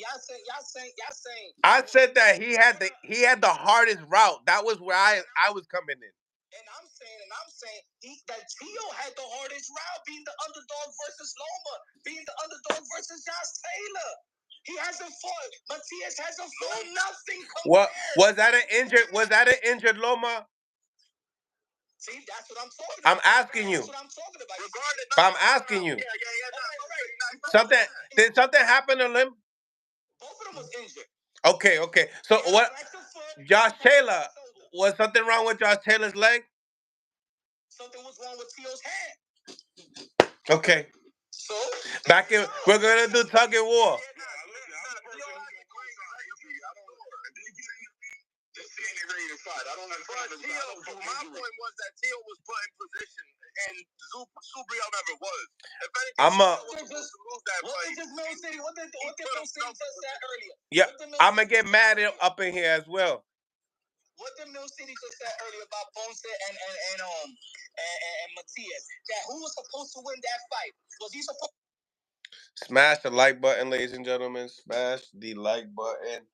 Y'all saying. I said that he had the hardest route. That was where I was coming in. And I'm saying that Tio had the hardest route, being the underdog versus Loma, being the underdog versus Josh Taylor. He hasn't fought. Matias hasn't fought nothing. What was that an injured? Was that an injured Loma? See, that's what I'm talking about. I'm asking you. That's what I'm talking about. I'm asking you. Yeah. Did something happen to him? Both of them was injured. Okay. So what? Josh Taylor. Was something wrong with Josh Taylor's leg? Something was wrong with Tio's hand. Okay. So back in, we're gonna do tug and war. My point was that Tio was put in position, and Subriel never was. If anything, what did Millcity just say earlier? Yeah, I'm gonna get mad up in here as well. What did Millcity just said earlier about Ponce and Matias? That who was supposed to win that fight? Was he supposed? Smash the like button, ladies and gentlemen. Smash the like button.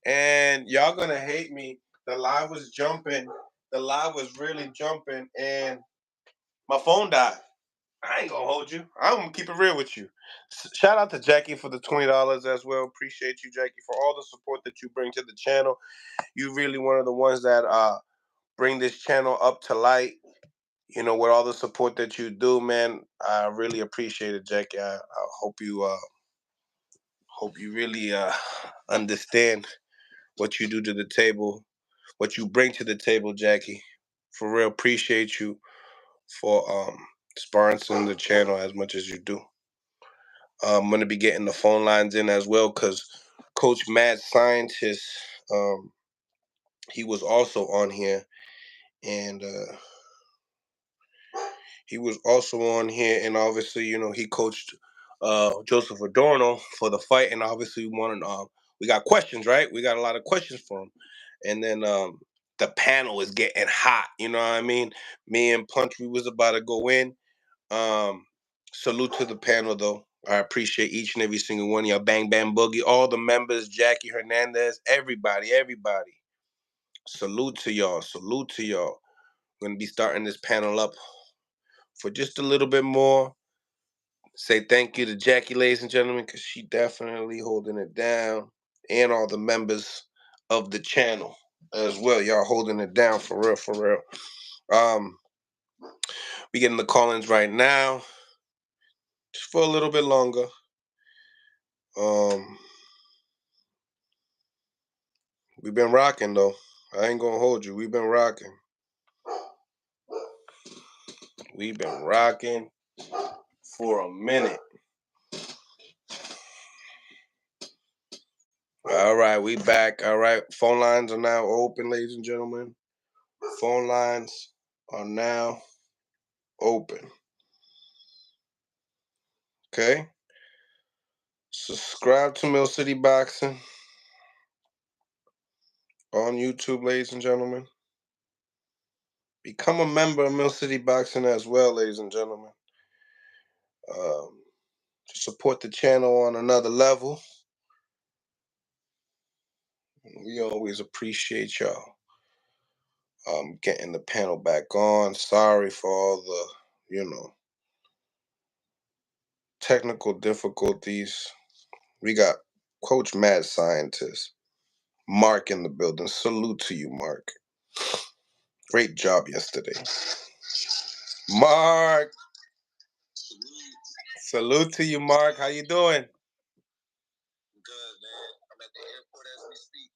And y'all gonna hate me. The live was jumping. The live was really jumping, and my phone died. I ain't gonna hold you. I'm gonna keep it real with you. Shout out to Jackie for the $20 as well. Appreciate you, Jackie, for all the support that you bring to the channel. You really one of the ones that bring this channel up to light. You know, with all the support that you do, man. I really appreciate it, Jackie. I hope you really understand what you do to the table, what you bring to the table, Jackie. For real, appreciate you for sponsoring the channel as much as you do. I'm going to be getting the phone lines in as well because Coach Mad Scientist, he was also on here. And he was also on here. And obviously, you know, he coached Joseph Adorno for the fight. And obviously, we got questions, right? We got a lot of questions for him. And then the panel is getting hot. You know what I mean? Me and Punch, we was about to go in. Salute to the panel, though. I appreciate each and every single one of y'all. Bang Bang Boogie, all the members, Jackie Hernandez, everybody. Salute to y'all. We're going to be starting this panel up for just a little bit more. Say thank you to Jackie, ladies and gentlemen, because she definitely holding it down. And all the members of the channel as well. Y'all holding it down for real. We getting the call-ins right now. Just for a little bit longer. We've been rocking though. I ain't gonna hold you. We've been rocking. For a minute. All right, we back. All right, phone lines are now open, ladies and gentlemen. Phone lines are now open. Okay. Subscribe to Millcityboxing on YouTube, ladies and gentlemen. Become a member of Millcityboxing as well, ladies and gentlemen. To support the channel on another level. We always appreciate y'all getting the panel back on. Sorry for all the, technical difficulties. We got Coach Mad Scientist, Mark in the building. Salute to you, Mark. Great job yesterday. Mark. Salute to you, Mark. How you doing? Good, man. I'm at the airport as we speak.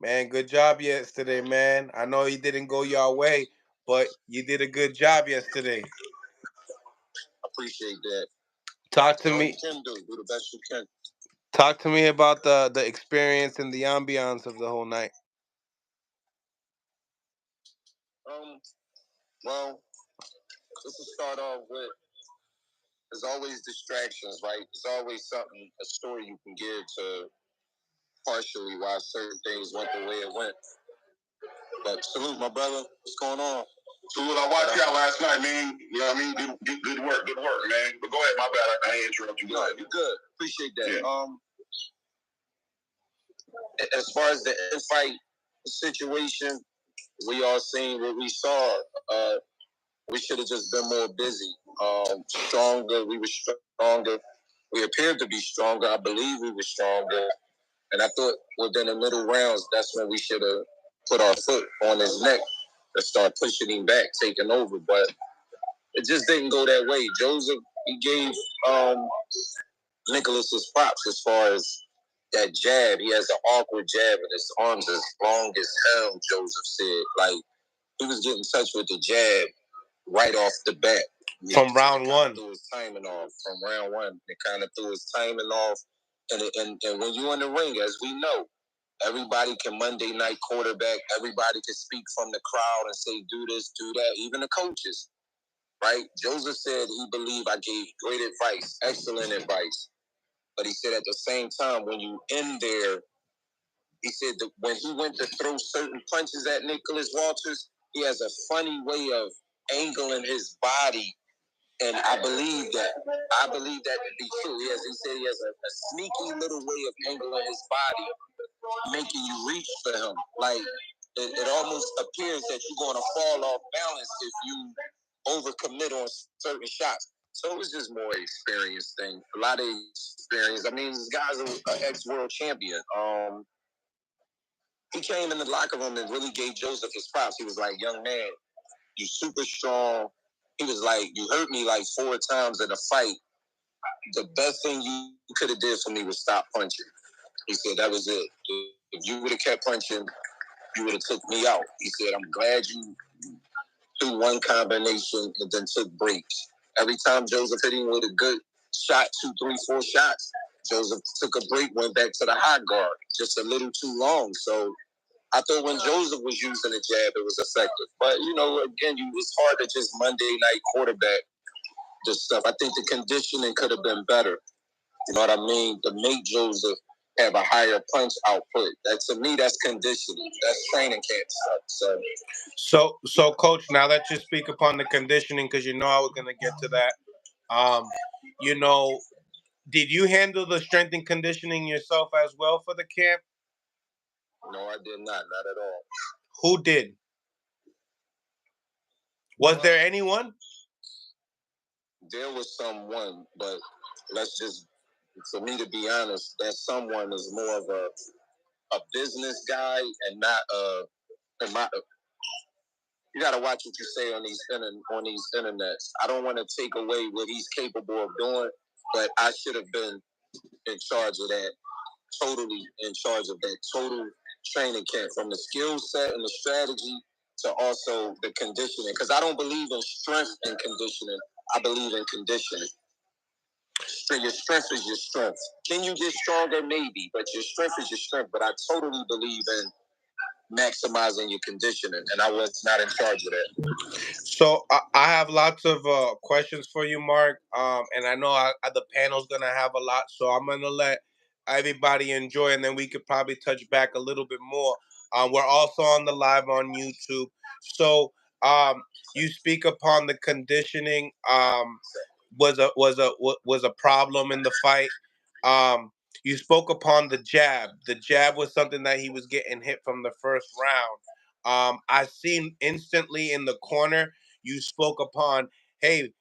Man, good job yesterday, man. I know you didn't go your way, but you did a good job yesterday. Appreciate that. Talk to me. Do the best you can. Talk to me about the experience and the ambiance of the whole night. Well, just to start off with, there's always distractions, right? There's always something, a story you can give to partially why certain things went the way it went. But salute, my brother. What's going on? So I watched y'all last night, man. You know what I mean? Good work, man. But go ahead, my bad. I ain't interrupt you. No, you good. Appreciate that. Yeah. As far as the in-fight situation, we all seen what we saw. We should have just been more busy. Stronger. We were stronger. We appeared to be stronger. I believe we were stronger. And I thought within the middle rounds, that's when we should have put our foot on his neck and start pushing him back, taking over. But it just didn't go that way. Joseph, he gave Nicholas his props as far as that jab. He has an awkward jab, and his arms as long as hell, Joseph said. Like, he was getting in touch with the jab right off the bat. From round one. Threw his timing off. From round one. It kind of threw his timing off. And when you're in the ring, as we know, everybody can Monday night quarterback. Everybody can speak from the crowd and say, do this, do that. Even the coaches, right? Joseph said he believed I gave great advice, excellent advice. But he said at the same time, when you in there, he said that when he went to throw certain punches at Nicholas Walters, he has a funny way of angling his body. And I believe that to be true. He said he has a sneaky little way of angling his body, making you reach for him. Like, it almost appears that you're going to fall off balance if you overcommit on certain shots. So it was just more experience thing. A lot of experience. I mean, this guy's an ex-world champion. He came in the locker room and really gave Joseph his props. He was like, young man, you super strong. He was like, you hurt me like 4 times in a fight. The best thing you could have did for me was stop punching. He said that was it. If you would have kept punching, you would have took me out. He said, I'm glad you threw one combination and then took breaks. Every time Joseph hit him with a good shot, 2, 3, 4 shots, Joseph took a break, went back to the high guard, just a little too long. So I thought when Joseph was using the jab, it was effective. But, you know, again, it's hard to just Monday night quarterback this stuff. I think the conditioning could have been better. You know what I mean? To make Joseph have a higher punch output. That, to me, that's conditioning. That's training camp stuff. So, Coach, now that you speak upon the conditioning, because you know I was going to get to that, you know, did you handle the strength and conditioning yourself as well for the camp? No, I did not at all. Who did? Was there anyone? There was someone, but let's just, for me to be honest, that someone is more of a business guy and not you gotta watch what you say on these internets. I don't want to take away what he's capable of doing, but I should have been in charge of that, totally in charge of that total training camp, from the skill set and the strategy to also the conditioning. Because I don't believe in strength and conditioning. I believe in conditioning. Your strength is your strength. Can you get stronger? Maybe, but your strength is your strength. But I totally believe in maximizing your conditioning, and I was not in charge of that. So I have lots of questions for you, Mark, and I know the panel's gonna have a lot, so I'm gonna let everybody enjoy, and then we could probably touch back a little bit more. We're also on the live on YouTube, so you speak upon the conditioning. Was a problem in the fight. You spoke upon the jab. The jab was something that he was getting hit from the first round. I seen instantly in the corner, you spoke upon, hey,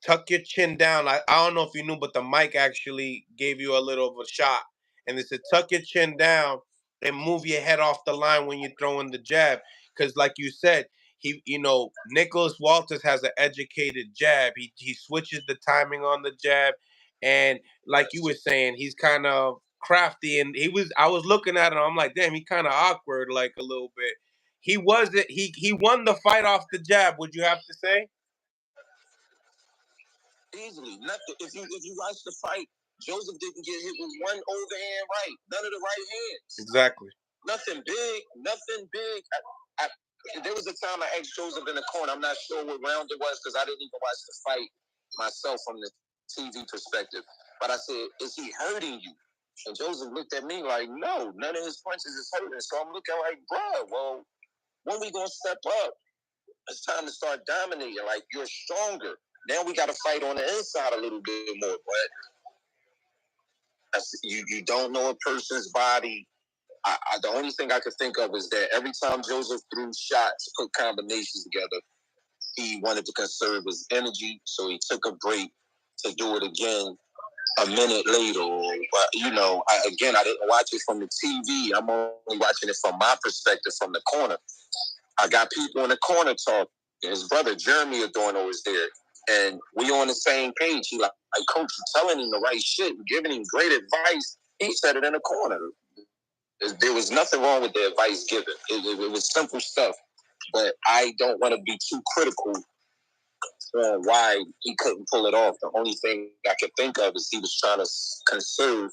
tuck your chin down. I don't know if you knew, but the mic actually gave you a little of a shot. And it said, tuck your chin down and move your head off the line when you're throwing the jab. Because like you said, Nicholas Walters has an educated jab. He switches the timing on the jab. And like you were saying, he's kind of crafty. And I was looking at him, I'm like, damn, he kind of awkward, like a little bit. He won the fight off the jab, would you have to say? Easily. Nothing. If you watch the fight, Joseph didn't get hit with one overhand right. None of the right hands. Exactly. Nothing big. There was a time I asked Joseph in the corner. I'm not sure what round it was because I didn't even watch the fight myself from the TV perspective. But I said, is he hurting you? And Joseph looked at me like, no, none of his punches is hurting. So I'm looking like, bro, well, when we going to step up? It's time to start dominating. Like, you're stronger. Now we got to fight on the inside a little bit more. But you don't know a person's body. The only thing I could think of is that every time Joseph threw shots, put combinations together, he wanted to conserve his energy, so he took a break to do it again a minute later. But, I didn't watch it from the TV. I'm only watching it from my perspective from the corner. I got people in the corner talking. His brother, Jeremy Adorno, is there. And we on the same page. He like, Coach, you telling him the right shit, giving him great advice. He said it in the corner. There was nothing wrong with the advice given. It was simple stuff. But I don't want to be too critical on why he couldn't pull it off. The only thing I could think of is he was trying to conserve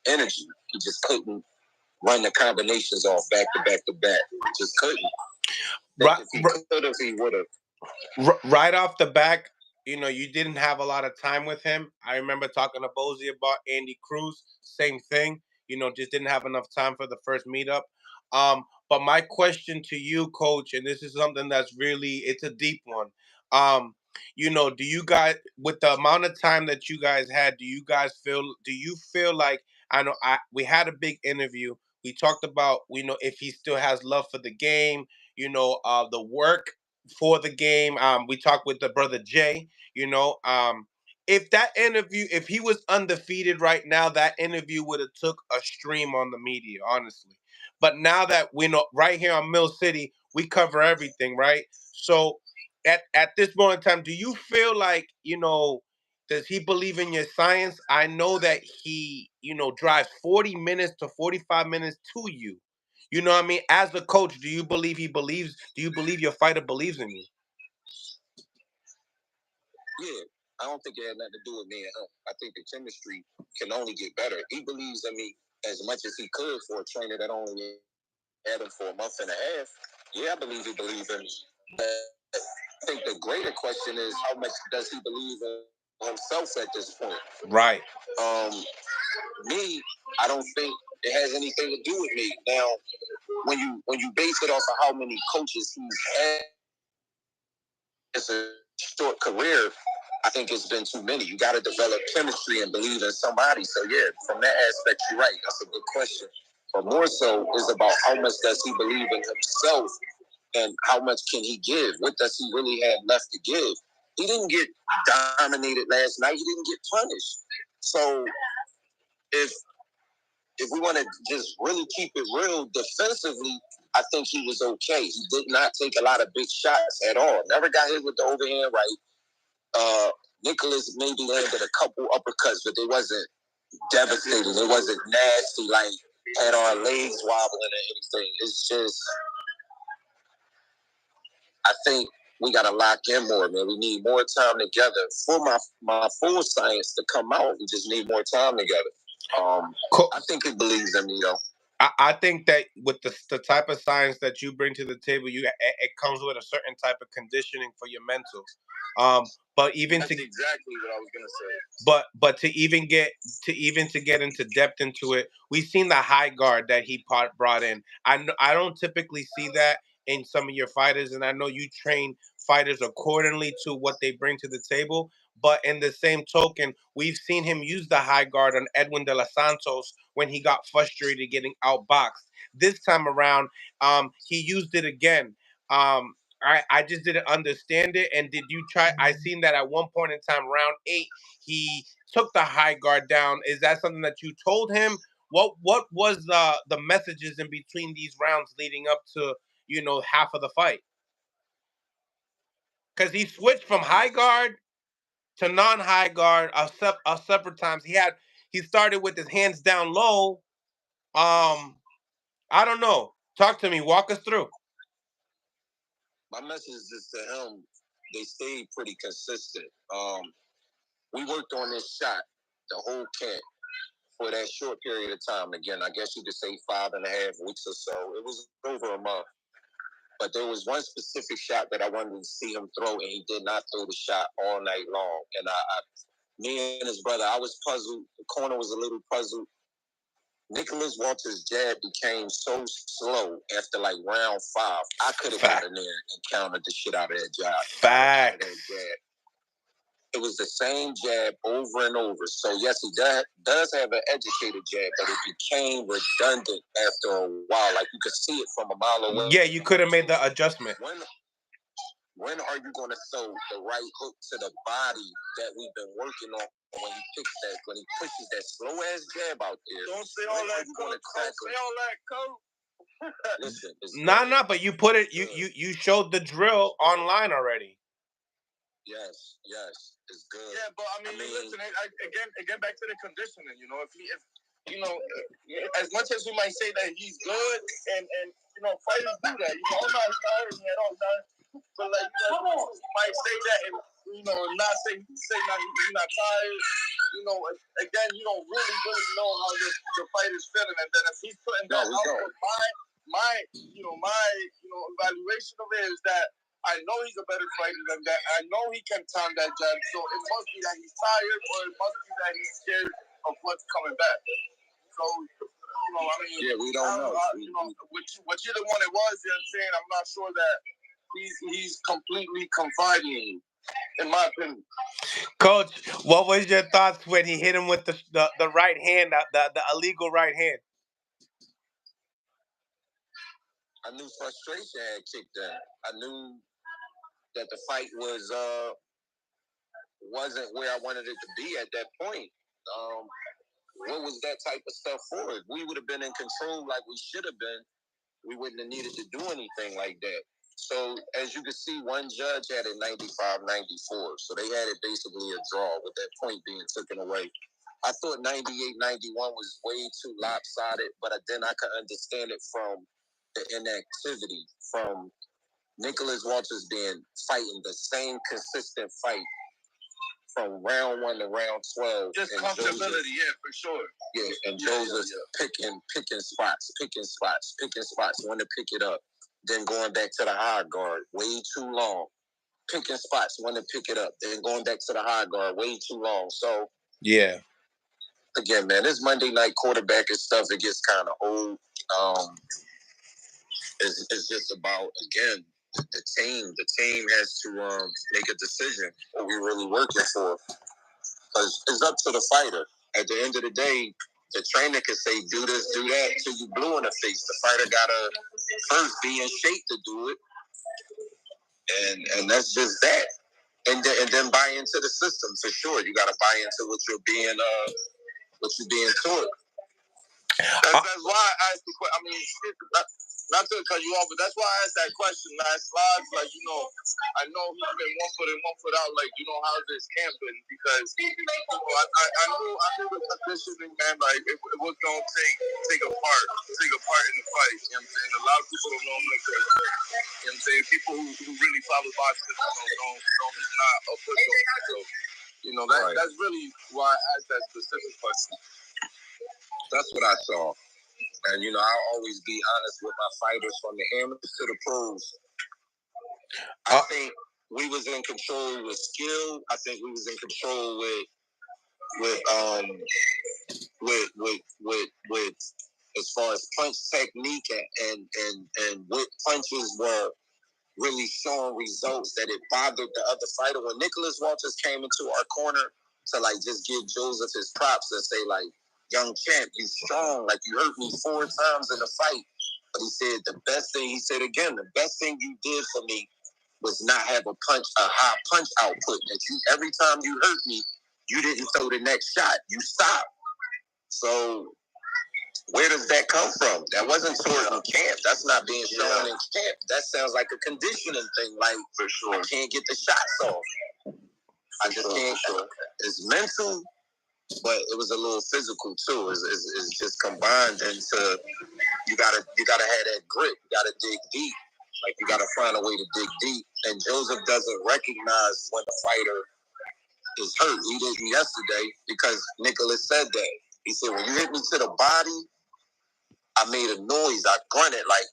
energy. He just couldn't run the combinations off back to back to back. Just couldn't. Right, if he could have, he would have. Right off the back, you didn't have a lot of time with him. I remember talking to Bozy about Andy Cruz. Same thing. Just didn't have enough time for the first meetup. But my question to you, Coach, and this is something that's really, it's a deep one. Do you guys, with the amount of time that you guys had, do you feel like, we had a big interview. We talked about, if he still has love for the game, the work for the game. We talked with the brother Jay, if that interview, if he was undefeated right now, that interview would have took a stream on the media, honestly. But now that we know right here on Mill City, we cover everything, right? So at this moment in time, do you feel like, does he believe in your science? I know that he, drives 40 minutes to 45 minutes to you. You know what I mean? As a coach, do you believe do you believe your fighter believes in you? Yeah, I don't think it had nothing to do with me and him. I think the chemistry can only get better. He believes in me as much as he could for a trainer that only had him for a month and a half. Yeah, I believe he believes in me. But I think the greater question is, how much does he believe in himself at this point? Right. Me, I don't think it has anything to do with me. Now, when you base it off of how many coaches he's had, it's a short career. I think it's been too many. You got to develop chemistry and believe in somebody. So yeah, from that aspect, you're right. That's a good question. But more so is about how much does he believe in himself and how much can he give? What does he really have left to give? He didn't get dominated last night. He didn't get punished. So if we want to just really keep it real defensively, I think he was okay. He did not take a lot of big shots at all. Never got hit with the overhand right. Nicholas maybe landed a couple uppercuts, but they wasn't devastating. It wasn't nasty, like had our legs wobbling or anything. It's just, I think we got to lock in more, man. We need more time together. For my full science to come out, we just need more time together. I think he believes in me, though. I think that with the type of science that you bring to the table, it comes with a certain type of conditioning for your mental. But even That's exactly what I was gonna say. But to get into depth into it, we've seen the high guard that he brought in. I don't typically see that in some of your fighters, and I know you train fighters accordingly to what they bring to the table. But in the same token, we've seen him use the high guard on Edwin de los Santos when he got frustrated getting outboxed. This time around, he used it again. I just didn't understand it. And did you try? I seen that at one point in time, round 8, he took the high guard down. Is that something that you told him? What was the messages in between these rounds leading up to half of the fight? Because he switched from high guard to non-high guard a separate times. He started with his hands down low. I don't know. Talk to me. Walk us through. My message is to him. They stayed pretty consistent. We worked on this shot the whole camp for that short period of time. Again, I guess you could say 5.5 weeks or so. It was over a month. But there was one specific shot that I wanted to see him throw, and he did not throw the shot all night long. And me and his brother, I was puzzled. The corner was a little puzzled. Nicholas Walters' jab became so slow after like round 5. I could have got in there and countered the shit out of that jab. Facts. It was the same jab over and over. So yes, he does have an educated jab, but it became redundant after a while. Like you could see it from a mile away. Yeah, you could have made the adjustment. When are you going to throw the right hook to the body that we've been working on when he pushes that slow ass jab out there? Don't say all that, coach. Don't say all that, coach. Listen, Nah, but you put it. You showed the drill online already. Yes, it's good. Yeah, but I mean listen, again, back to the conditioning. You know, if you know, as much as we might say that he's good, and you know, fighters do that. You know, he's not hurting me at all, but like, you know, you might say that, and you know, not say not he's not tired. You know, again, you don't really know how the fighter's feeling, and then if he's putting that out, my evaluation of it is that I know he's a better fighter than that. I know he can time that jab, so it must be that he's tired, or it must be that he's scared of what's coming back. So, you know, I mean, yeah, we don't know. You know, whichever one it was, you know what I'm saying, I'm not sure that he's completely confiding in you, in my opinion. Coach, what was your thoughts when he hit him with the right hand, the illegal right hand? I knew frustration had kicked in. I knew that the fight wasn't where I wanted it to be at that point. What was that type of stuff for? If we would have been in control like we should have been, we wouldn't have needed to do anything like that. So, as you can see, one judge had it 95-94. So they had it basically a draw with that point being taken away. I thought 98-91 was way too lopsided, but then I could understand it from the inactivity, from Nicholas Walters fighting the same consistent fight from round 1 to round 12. Just comfortability, for sure. Yeah, and Joseph picking spots, when to pick it up. Then going back to the high guard, way too long. Picking spots, when to pick it up. Then going back to the high guard, way too long. So, yeah. Again, man, this Monday night quarterbacking stuff, it gets kind of old. It's just about, again, the team. The team has to make a decision what we're really working for. Because it's up to the fighter. At the end of the day, the trainer can say, do this, do that, till you blue in the face. The fighter got to first be in shape to do it. And that's just that. And then buy into the system, for sure. You got to buy into what you're being taught. That's why I asked the question. I mean, not to cut you off, but that's why I asked that question last slide. Like, you know, I know he's been 1 foot in, 1 foot out. Like, you know, how's this camp been? Because, you know, I knew the conditioning, man. Like, it was gonna take a part in the fight. You know what I'm saying? A lot of people don't know him like that. You know what I'm saying? People who really follow boxing don't know he's not a pushover. So, you know, that's really why I asked that specific question. That's what I saw. And, you know, I'll always be honest with my fighters from the amateurs to the pros. I think we was in control with skill. I think we was in control with as far as punch technique and what punches were really showing results that it bothered the other fighter. When Nicholas Walters came into our corner to like just give Joseph his props and say like, young champ, you strong. Like, you hurt me 4 times in the fight. But he said the best thing you did for me was not have a high punch output. That you, every time you hurt me, you didn't throw the next shot. You stopped. So where does that come from? That wasn't taught in camp. That's not being shown in camp. That sounds like a conditioning thing. Like, for sure, I can't get the shots off. I just can't. It's mental. But it was a little physical too. It's just combined into you gotta have that grit. You gotta dig deep. Like, you gotta find a way to dig deep. And Joseph doesn't recognize when a fighter is hurt. He didn't yesterday because Nicholas said that. He said, when you hit me to the body, I made a noise. I grunted like.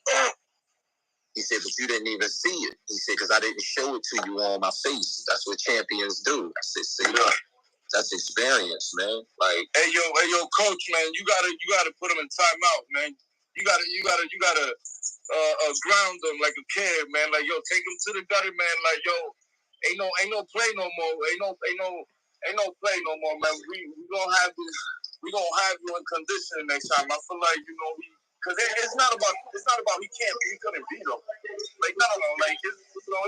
He said, but you didn't even see it. He said, because I didn't show it to you on my face. That's what champions do. I said, see, look. That's experience, man. Like, hey yo, coach, man, you gotta put him in timeout, man. You gotta ground them like a kid, man. Like, yo, take him to the gutter, man. Like, yo, ain't no play no more. Ain't no play no more, man. We gonna have this. We gonna have you in condition next time. I feel like, you know, because it's not about he couldn't beat him. Like, no, like it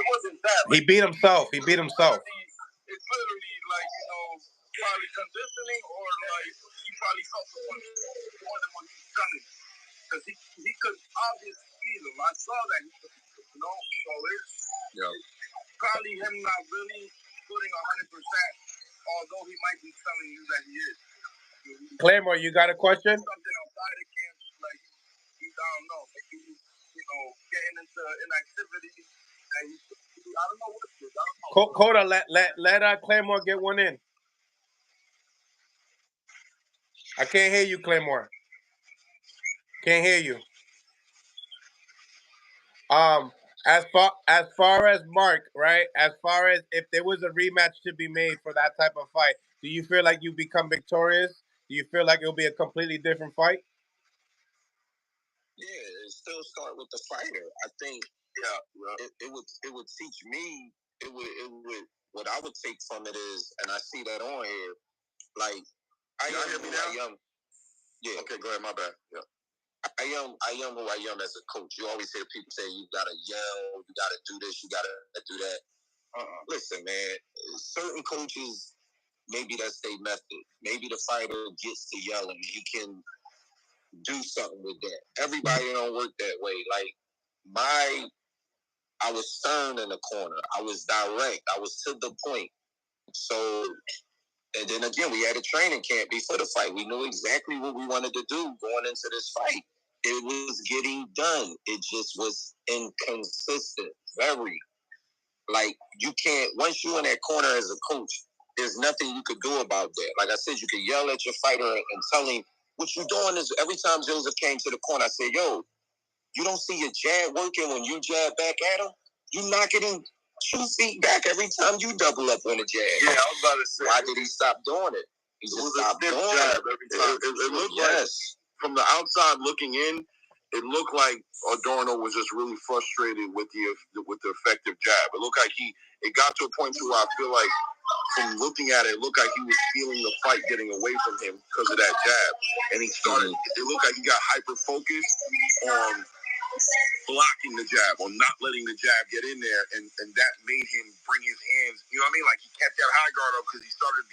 wasn't that. Like, he beat himself. He beat himself. It's literally like, you know, probably conditioning, or like he probably felt the punch more than what he's telling. Because he could obviously beat him. I saw that, you know. So it's probably him not really putting 100%, although he might be telling you that he is. Claymore, you got a question? Something outside of camp, like I don't know, like you know, getting into inactivity. And I don't know what it is. I don't know. Coda, let Claymore get one in. I can't hear you, Claymore. Can't hear you. As far as Mark, right? As far as if there was a rematch to be made for that type of fight, do you feel like you become victorious? Do you feel like it'll be a completely different fight? Yeah, it still start with the fighter. I think it would teach me. It would what I would take from it is, and I see that on here. Like, I am. Yeah. Okay, go ahead. My bad. Yeah. I am who I am as a coach. You always hear people say you gotta yell, you gotta do this, you gotta do that. Listen, man. Certain coaches, maybe that's their method. Maybe the fighter gets to yelling, he can do something with that. Everybody don't work that way. Like, I was stern in the corner. I was direct. I was to the point. So, and then again, we had a training camp before the fight. We knew exactly what we wanted to do going into this fight. It was getting done. It just was inconsistent. Very. Like, you can't, once you're in that corner as a coach, there's nothing you could do about that. Like I said, you could yell at your fighter and tell him, what you're doing is, every time Joseph came to the corner, I said, yo, you don't see your jab working when you jab back at him? You knock it in 2 feet back every time you double up on a jab. Yeah, I was about to say. Why did he stop doing it? He just stopped doing it. Every time. It looked like, from the outside looking in, it looked like Adorno was just really frustrated with the effective jab. It looked like it got to a point to where I feel like, from looking at it, it looked like he was feeling the fight getting away from him because of that jab. And he started, it looked like he got hyper-focused on blocking the jab, or not letting the jab get in there, and that made him bring his hands, you know what I mean? Like, he kept that high guard up because he started,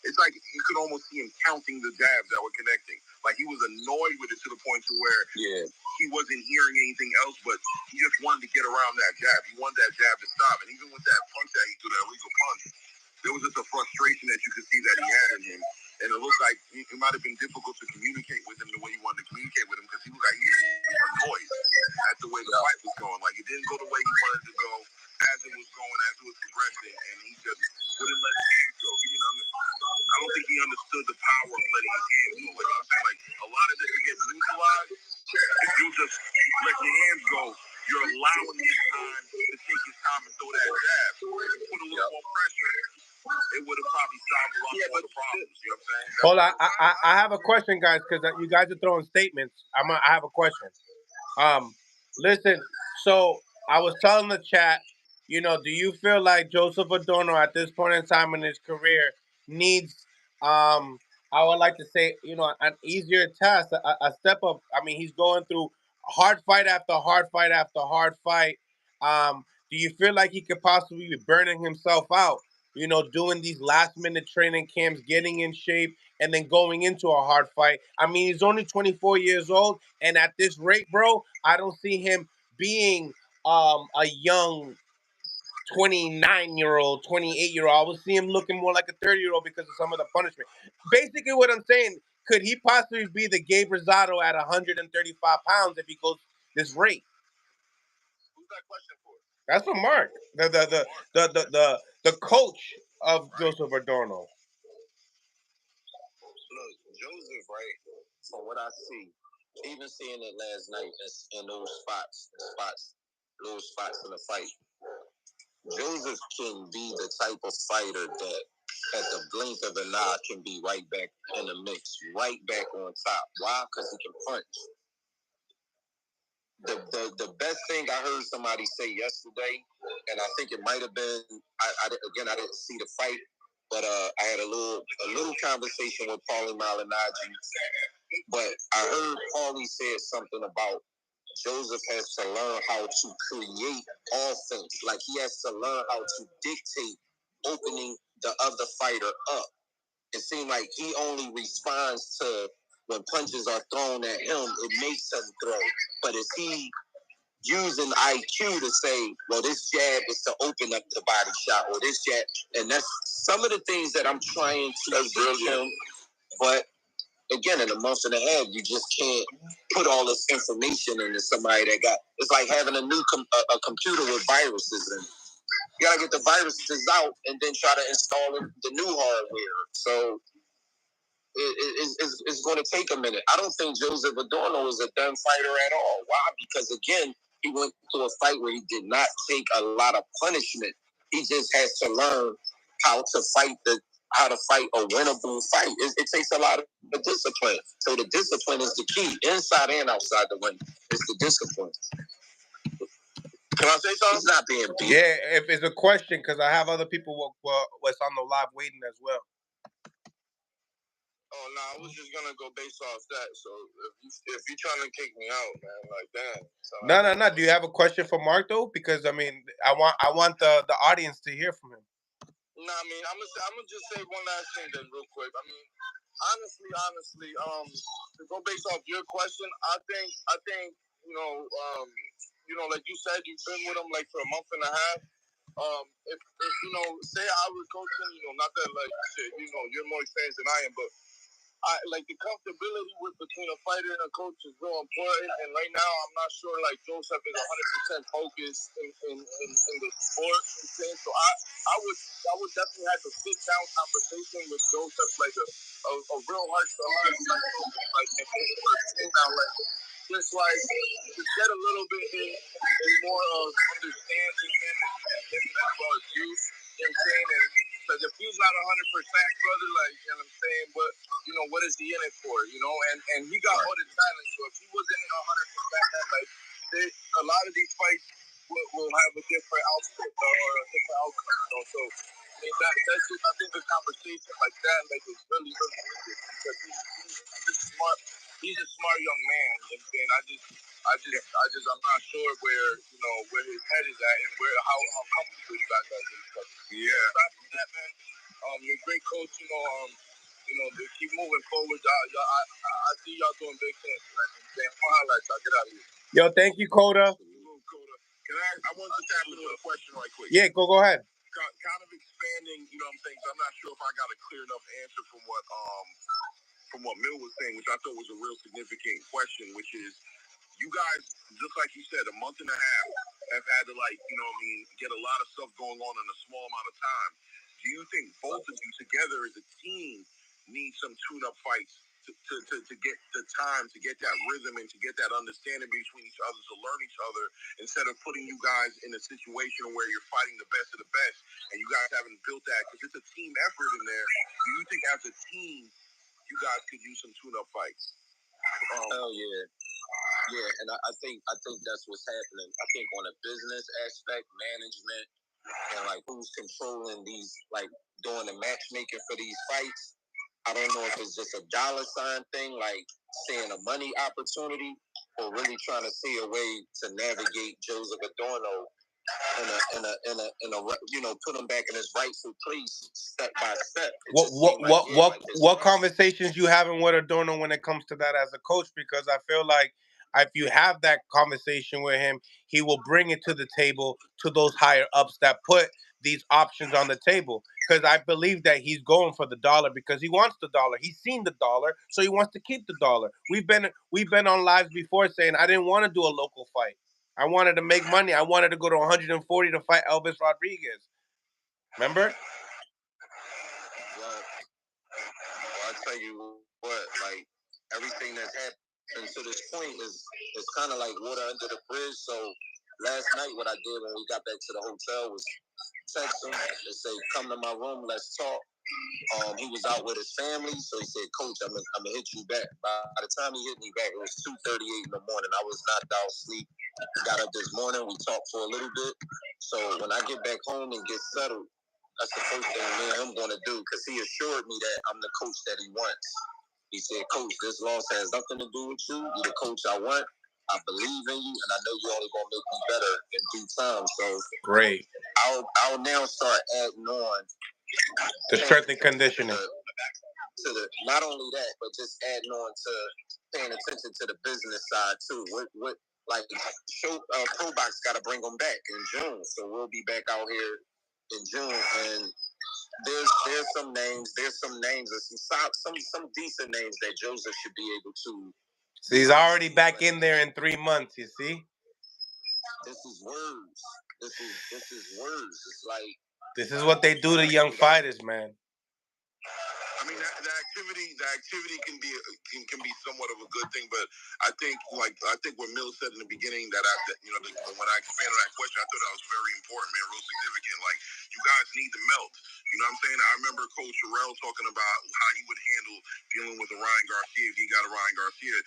it's like you could almost see him counting the jabs that were connecting. Like, he was annoyed with it to the point to where he wasn't hearing anything else, but he just wanted to get around that jab. He wanted that jab to stop. And even with that punch that he threw, that illegal punch, there was just a frustration that you could see that he had in him. And it looked like it might have been difficult to communicate with him the way he wanted to communicate with him, because he looked like he was annoyed at the way the fight was going. Like, it didn't go the way he wanted to go as it was going, as it was progressing, and he just wouldn't let his hands go. He didn't I don't think he understood the power of letting his hands go. Like I'm saying, like, a lot of this can get neutralized if you just let your hands go. You're allowing him time to take his time and throw that jab. If you put a little more pressure, it would have probably solved a lot more of the problems. You know what I'm saying? Hold on, I have a question, guys, because you guys are throwing statements. I have a question. Listen, so I was telling the chat, you know, do you feel like Joseph Adorno at this point in time in his career needs, I would like to say, you know, an easier task, a step up? I mean, he's going through hard fight after hard fight after hard fight. Do you feel like he could possibly be burning himself out, you know, doing these last minute training camps, getting in shape, and then going into a hard fight? I mean, he's only 24 years old, and at this rate, bro, I don't see him being a young 29-year-old, 28-year-old. I would see him looking more like a 30-year-old because of some of the punishment. Basically, what I'm saying, could he possibly be the Gabe Rosado at 135 pounds if he goes this rate? Who's that question for? That's for Mark, the coach of Joseph Adorno. Look, Joseph, right? From what I see, even seeing it last night in those little spots in the fight, Joseph can be the type of fighter that at the blink of an eye can be right back in the mix, right back on top. Why? Because he can punch. The best thing I heard somebody say yesterday, and I think it might have been, I didn't see the fight, but I had a little conversation with Paulie Malignaggi, but I heard Paulie said something about Joseph has to learn how to create offense. Like he has to learn how to dictate opening the other fighter up. It seemed like he only responds to when punches are thrown at him, it makes him throw. But is he using IQ to say, well, this jab is to open up the body shot, or this jab? And that's some of the things that I'm trying to teach him. But again, in a month and a half, you just can't put all this information into somebody that got. It's like having a new a computer with viruses in it. You gotta get the viruses out and then try to install the new hardware. So it's going to take a minute. I don't think Joseph Adorno is a done fighter at all. Why? Because again, he went to a fight where he did not take a lot of punishment. He just has to learn how to fight a winnable fight. It takes a lot of discipline. So the discipline is the key, inside and outside the ring. It's the discipline. Can I say something? He's not being beat. Yeah, if it's a question, because I have other people what's on the live waiting as well. Oh no, I was just gonna go based off that. So if you're trying to kick me out, man, like that. No. Do you have a question for Mark though? Because I mean, I want the audience to hear from him. No, I mean, I'm gonna just say one last thing then, real quick. I mean, honestly, to go based off your question, I think like you said, you've been with him like for a month and a half. If say I was coaching, not that like shit, you're more experienced than I am, but I like the comfortability between a fighter and a coach is real important. And right now, I'm not sure like Joseph is 100% focused in the sport. So I would definitely have to sit down conversation with Joseph, like a real heart to heart, like now, like just like to get a little bit in more of understanding him and him as well as you. You know what I'm saying? And because if he's not 100%, brother, like, you know what I'm saying, but what is he in it for? And he got all the talent. So if he wasn't 100%, like a lot of these fights will have a different output or a different outcome. So I mean, that's just, I think the conversation like that is really, really needed because he's smart. He's a smart young man. You know what I'm saying? I'm not sure where his head is at and how comfortable you guys are with each other. Yeah. Aside from that, man, you're a great coach. They keep moving forward. I see y'all doing big things, man. I'll highlight y'all. Get out of here. Yo, thank you, Coda. I want to tap into a question right quick. Yeah, go ahead. Kind of expanding, what I'm saying. I'm not sure if I got a clear enough answer from what Mill was saying, which I thought was a real significant question, which is you guys, just like you said, a month and a half have had to get a lot of stuff going on in a small amount of time. Do you think both of you together as a team need some tune-up fights to get the time, to get that rhythm, and to get that understanding between each other, to learn each other, instead of putting you guys in a situation where you're fighting the best of the best, and you guys haven't built that, because it's a team effort in there. Do you think as a team, you guys could use some tune-up fights? Hell yeah. Yeah, and I think that's what's happening. I think on a business aspect, management, and like who's controlling these, like doing the matchmaking for these fights, I don't know if it's just a dollar sign thing, like seeing a money opportunity, or really trying to see a way to navigate Joseph Adorno in a put him back in his rightful place step by step. What conversations you having with Adorno when it comes to that as a coach? Because I feel like if you have that conversation with him, he will bring it to the table to those higher ups that put these options on the table. Because I believe that he's going for the dollar because he wants the dollar. He's seen the dollar, so he wants to keep the dollar. We've been on lives before saying I didn't want to do a local fight. I wanted to make money. I wanted to go to 140 to fight Elvis Rodriguez. Remember? Well, I'll tell you what, like everything that's happened to this point is kind of like water under the bridge. So last night, what I did when we got back to the hotel was text him and say, "Come to my room, let's talk." He was out with his family, so he said, "Coach, I'm gonna hit you back." By the time he hit me back, it was 2:38 in the morning. I was knocked out asleep. Got up this morning. We talked for a little bit. So when I get back home and get settled, that's the first thing me and him going to do, because he assured me that I'm the coach that he wants. He said, "Coach, this loss has nothing to do with you. You're the coach I want. I believe in you, and I know you're only going to make me better in due time." So great. I'll now start adding on the strength and conditioning. To the, not only that, but just adding on to paying attention to the business side too. What like Pro Box got to bring them back in June, so we'll be back out here in June, and there's some names of some decent names that Joseph should be able to. So he's already back in there in 3 months. You see, this is words. This is words. It's like this is what they do to young fighters, man. I mean, the activity can be somewhat of a good thing, but I think what Mill said in the beginning when I expanded on that question, I thought that was very important, man, real significant. Like, you guys need to melt. You know what I'm saying? I remember Coach Errol talking about how he would handle dealing with a Ryan Garcia if he got a Ryan Garcia,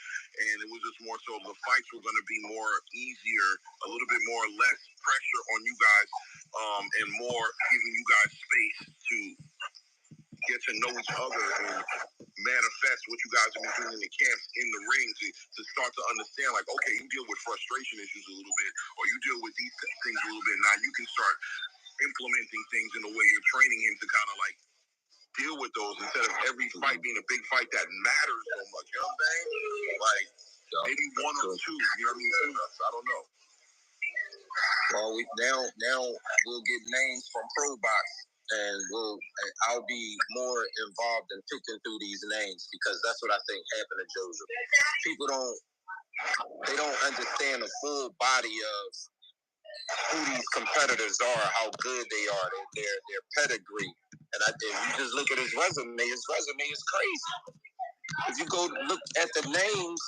and it was just more so the fights were going to be more easier, a little bit more less pressure on you guys, and more giving you guys space to get to know each other and manifest what you guys have been doing in the camps, in the ring, to start to understand, like, okay, you deal with frustration issues a little bit, or you deal with these things a little bit. Now you can start implementing things in the way you're training him to kind of like deal with those, instead of every fight being a big fight that matters so much. You know what I'm saying? Like, maybe one or two. You know what I mean? I don't know. Well, now we'll get names from Pro Box, and I'll be more involved in picking through these names, because that's what I think happened to Joseph. People don't understand the full body of who these competitors are, how good they are, their pedigree. And if you just look at his resume is crazy. If you go look at the names,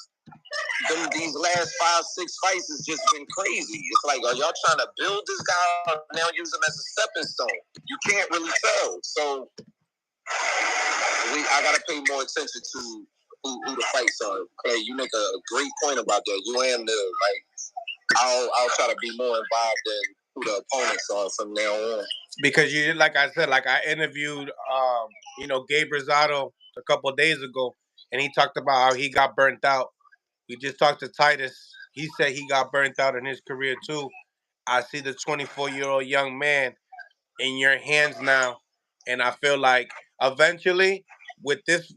these last 5-6 fights has just been crazy. It's like, are y'all trying to build this guy or now use him as a stepping stone? You can't really tell. So I gotta pay more attention to who the fights are. Clay, you make a great point about that. You and I'll try to be more involved in who the opponents are from now on. Because you, like I said, like I interviewed, Gabe Rosado a couple of days ago, and he talked about how he got burnt out. We just talked to Titus. He said he got burnt out in his career too. I see the 24-year-old young man in your hands now, and I feel like eventually with this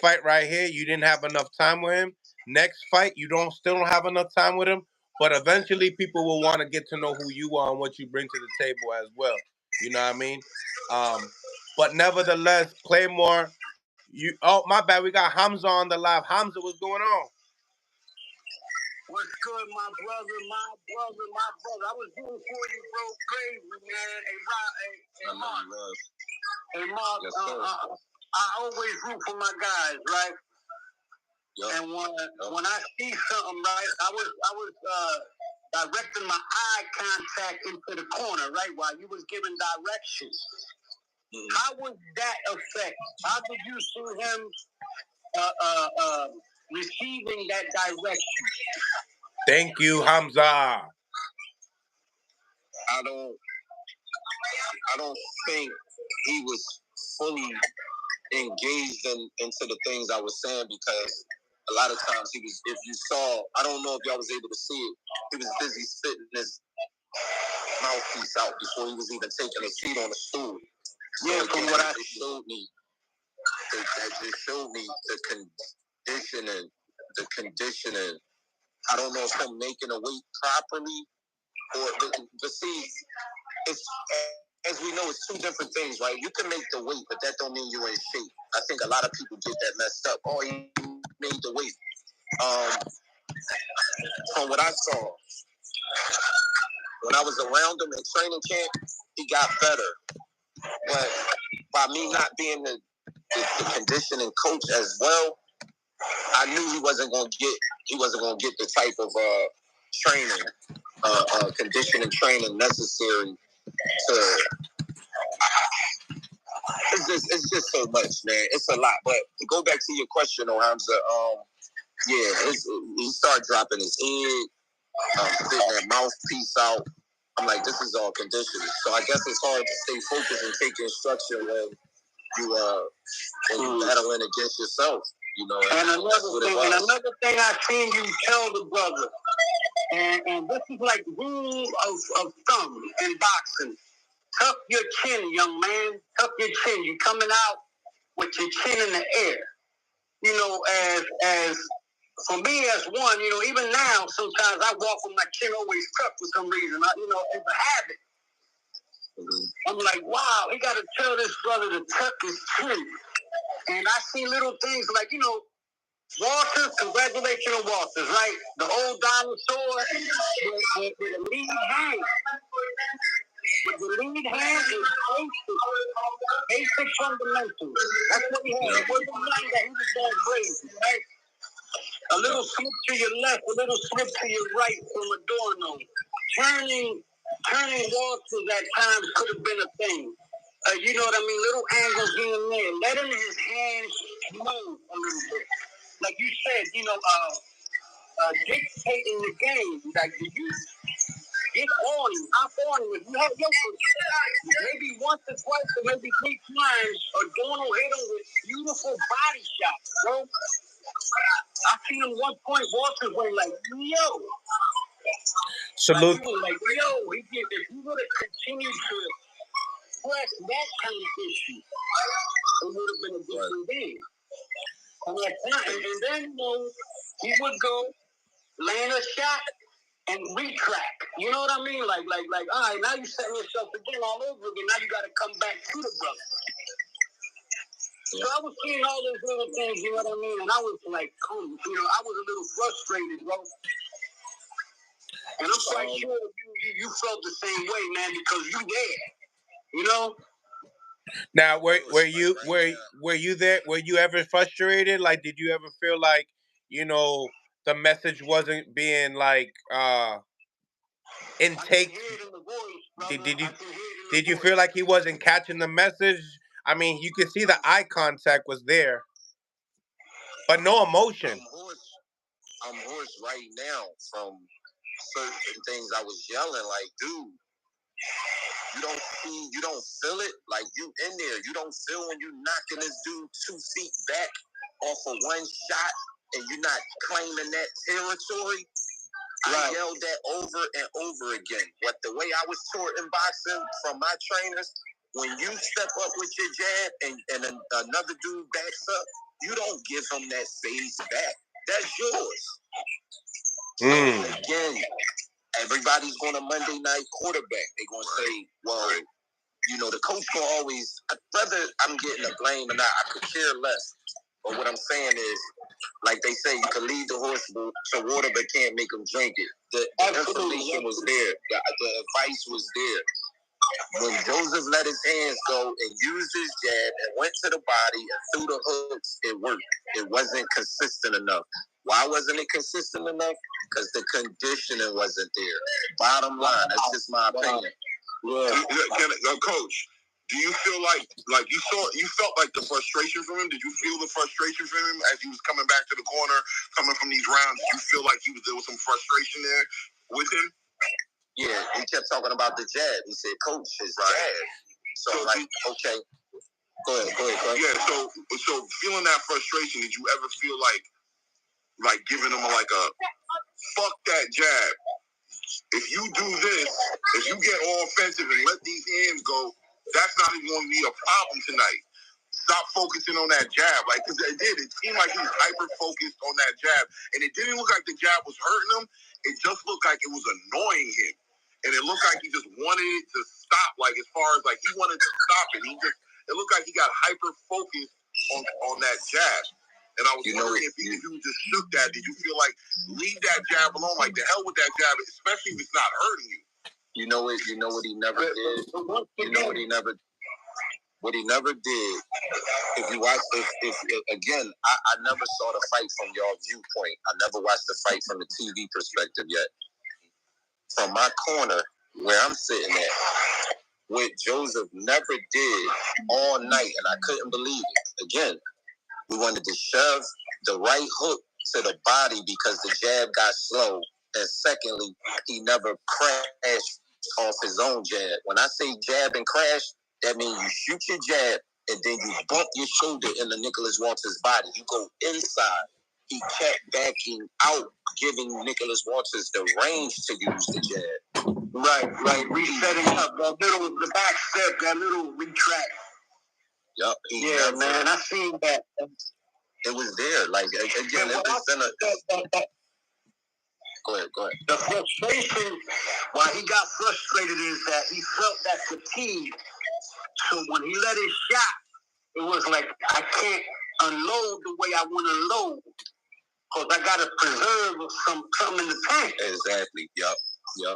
fight right here, you didn't have enough time with him. Next fight, you still don't have enough time with him, but eventually people will want to get to know who you are and what you bring to the table as well. You know what I mean? But nevertheless, Claymore, my bad, we got Hamza on the live. Hamza, what's going on? What's good, my brother? I was rooting for you, bro. Crazy, man. Hey, Mark. Yes, I always root for my guys, right? Yep. And when I see something, right, I was directing my eye contact into the corner, right, while you was giving directions. Mm-hmm. How would that affect? How did you see him receiving that direction? Thank you, Hamza. I don't think he was fully engaged into the things I was saying, because a lot of times he was, if you saw, I don't know if y'all was able to see it, he was busy spitting his mouthpiece out before he was even taking a seat on the stool. Yeah, from what I showed me, it showed me the conditioning. I don't know if I'm making a weight properly, but see, it's, as we know, it's two different things, right? You can make the weight, but that don't mean you're in shape. I think a lot of people get that messed up. Oh, he made the weight. From what I saw, when I was around him in training camp, he got better. But by me not being the conditioning coach as well, I knew he wasn't gonna get the type of training, conditioning training necessary to. it's just so much, man. It's a lot. But to go back to your question, Hamza, he started dropping his head, spitting that mouthpiece out. I'm like, this is all conditioning. So I guess it's hard to stay focused and take instruction when you battling against yourself. You know. And another thing I seen you tell the brother, and this is like rule of thumb in boxing. Tuck your chin, young man. Tuck your chin. You're coming out with your chin in the air. You know, as for me as one, you know, even now, sometimes I walk with my chin always tucked for some reason. It's a habit. I'm like, wow, he got to tell this brother to tuck his chin. And I see little things like, you know, Walters, congratulations on Walters, right? The old dinosaur with the lead hand. With the lead hand is basic fundamentals. That's what he had. It wasn't like that he was going crazy, right? A little slip to your left, a little slip to your right from Adorno. Turning Walters at times could have been a thing. You know what I mean? Little angles here and there. Letting his hands move a little bit. Like you said, you know, dictating the game. Like, you get on him, hop on him. If you have your maybe once or twice or maybe 3 times, Adorno hit him with beautiful body shots, bro. I seen him one point, Walters went like, yo. Salute. Like, he was like, yo, if he would have continued to press that kind of issue, it would have been a different game. And then, you know, he would go land a shot and retract. You know what I mean? Like, all right, now you setting yourself again all over again. Now you got to come back to the brother. So I was seeing all those little things, you know what I mean? And I was like, I was a little frustrated, bro. And I'm quite sure you felt the same way, man, because you there, you know? Now, were you there? Were you ever frustrated? Like, did you ever feel like, you know, the message wasn't being like intake? Did you feel like he wasn't catching the message? I mean, you could see the eye contact was there, but no emotion. I'm hoarse right now from certain things I was yelling. Like, dude, you don't feel it. Like, you in there. You don't feel when you knocking this dude 2 feet back off of one shot and you're not claiming that territory. Right. I yelled that over and over again. But the way I was taught in boxing from my trainers, when you step up with your jab and another dude backs up, you don't give him that phase back. That's yours. So again, everybody's going to Monday night quarterback. They're going to say, well, you know, the coach will always, whether I'm getting the blame or not, I could care less. But what I'm saying is, like they say, you can lead the horse to water but can't make him drink it. The information was there. The advice was there. When Joseph let his hands go and used his jab and went to the body and threw the hooks, it worked. It wasn't consistent enough. Why wasn't it consistent enough? Because the conditioning wasn't there. Bottom line, that's just my opinion. Yeah. Coach, do you feel like you felt like the frustration from him? Did you feel the frustration from him as he was coming back to the corner, coming from these rounds? Did you feel like there was some frustration there with him? Yeah, he kept talking about the jab. He said, "Coach, his jab." So I'm like, okay, go ahead. Yeah. So feeling that frustration, did you ever feel like giving him a fuck that jab? If you do this, if you get all offensive and let these hands go, that's not even going to be a problem tonight. Stop focusing on that jab. Like, because it seemed like he was hyper-focused on that jab. And it didn't look like the jab was hurting him. It just looked like it was annoying him. And it looked like he just wanted it to stop, like, as far as, like, he wanted to stop it. It looked like he got hyper-focused on that jab. And I was wondering if you just shook that. Did you feel like, leave that jab alone? Like, the hell with that jab, especially if it's not hurting you. You know what he never did? You know what he never did? If you watch, if again, I never saw the fight from your viewpoint. I never watched the fight from the TV perspective yet. From my corner, where I'm sitting at, what Joseph never did all night, and I couldn't believe it. Again, we wanted to shove the right hook to the body because the jab got slow. And secondly, he never crashed off his own jab. When I say jab and crash, that means you shoot your jab and then you bump your shoulder into Nicholas Walters' body. You go inside. He kept backing out, giving Nicholas Walters the range to use the jab. Right. Resetting up the back step, that little retract. Yup. Yeah, man, I seen that. It was there. Like, again, it's been a... Go ahead. The frustration, why he got frustrated is that he felt that fatigue. So when he let his shot, it was like, I can't unload the way I want to load. Because I got to preserve something in the tank. Exactly. Yup.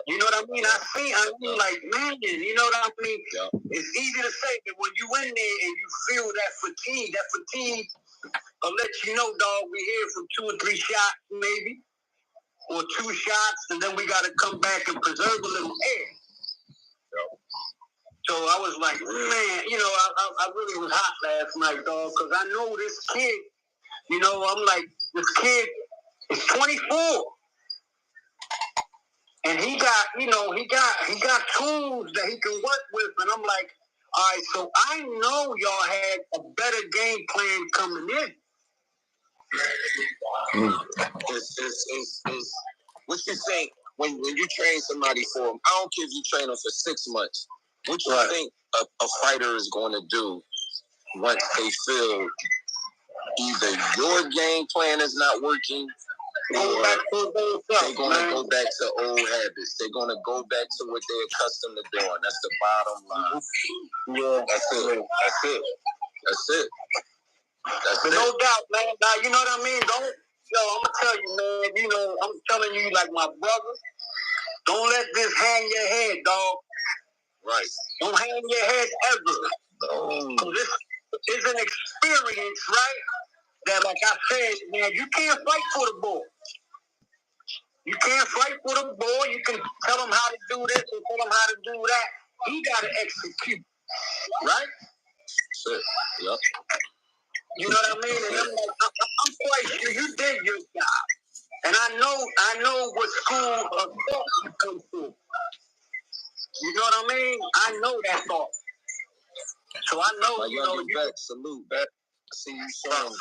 You know what I mean? I mean, like, man, you know what I mean? Yep. It's easy to say, but when you in there and you feel that fatigue will let you know, dog, we here for 2 or 3 shots, maybe, or 2 shots, and then we got to come back and preserve a little air. Yep. So I was like, man, you know, I really was hot last night, dog, because I know this kid, you know, I'm like, this kid is 24. And he got, you know, he got tools that he can work with. And I'm like, all right, so I know y'all had a better game plan coming in. It's what you think when you train somebody for them, I don't care if you train them for 6 months, what you think a fighter is going to do once they feel either your game plan is not working, or they're going to go back to old habits. They're going to go back to what they're accustomed to doing. That's the bottom line. Yeah, That's it. No doubt, man. Now, you know what I mean? I'm going to tell you, man. You know, I'm telling you like my brother. Don't let this hang your head, dog. Right. Don't hang your head ever. This is an experience, right? That, like I said, man, you can't fight for the ball. You can't fight for the ball. You can tell him how to do this and tell him how to do that. He got to execute, right? That's it. Yep. You know what I mean? And I'm quite sure you did your job. And I know what school of thought you come from. You know what I mean? I know that thought. So I know, you know, you back, salute back. I see you showing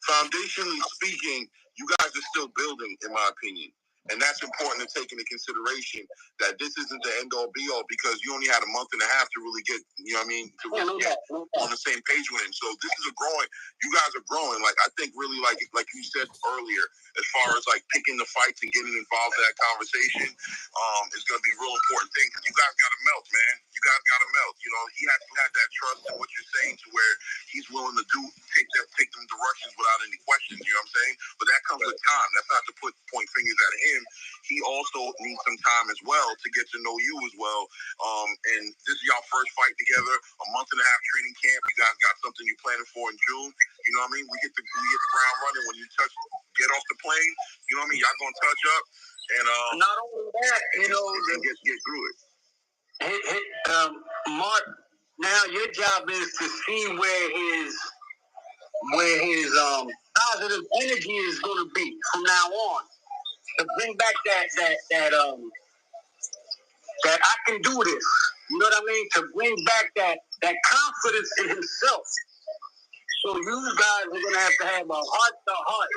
foundationally speaking, you guys are still building, in my opinion. And that's important to take into consideration that this isn't the end all be all because you only had a month and a half to really get, you know what I mean, to really get on the same page with him. So this is you guys are growing. Like, I think really like you said earlier, as far as like picking the fights and getting involved in that conversation, is going to be a real important thing because you guys got to melt, man. You guys got to melt. You know, he has to have that trust in what you're saying to where he's willing to take them directions without any questions. You know what I'm saying? But that comes with time. That's not to point fingers at him. He also needs some time as well to get to know you as well. And this is y'all first fight together, a month and a half training camp. You guys got something you're planning for in June. You know what I mean? We get the ground running when you get off the plane. You know what I mean? Y'all gonna touch up and not only that, you know, get through it. Mark, now your job is to see where his positive energy is going to be from now on. To bring back that I can do this. You know what I mean? To bring back that confidence in himself. So you guys are gonna have a heart to heart.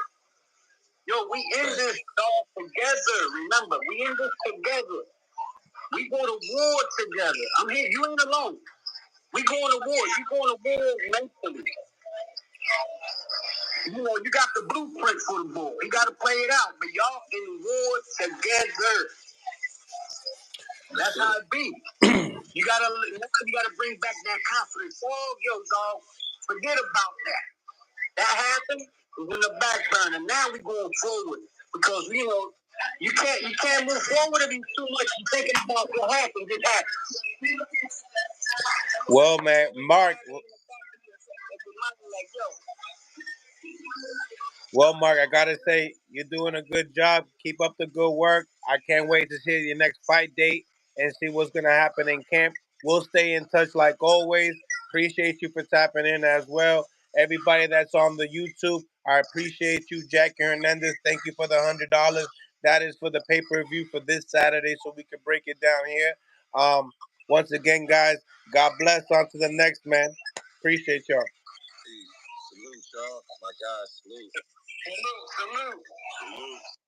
Yo, we in this dog together. Remember, we in this together. We go to war together. I'm here. You ain't alone. We going to war. You going to war mentally. You know, you got the blueprint for the war. You got to play it out. But y'all in war together. That's how it be. You gotta bring back that confidence. Oh, yo, dog, forget about that. That happened. It was in the back burner. Now we going forward because you know you can't move forward if you too much thinking about what happened. Just happened. Well, man, Mark. Well, Mark, I gotta say you're doing a good job. Keep up the good work. I can't wait to see your next fight date and see what's gonna happen in camp. We'll stay in touch like always. Appreciate you for tapping in as well. Everybody that's on the YouTube, I appreciate you. Jackie Hernandez, thank you for the $100. That is for the pay-per-view for this Saturday, so we can break it down here. Once again, guys, God bless. On to the next, man. Appreciate y'all. Salute, y'all. My God, salute. Salute, salute. Salute.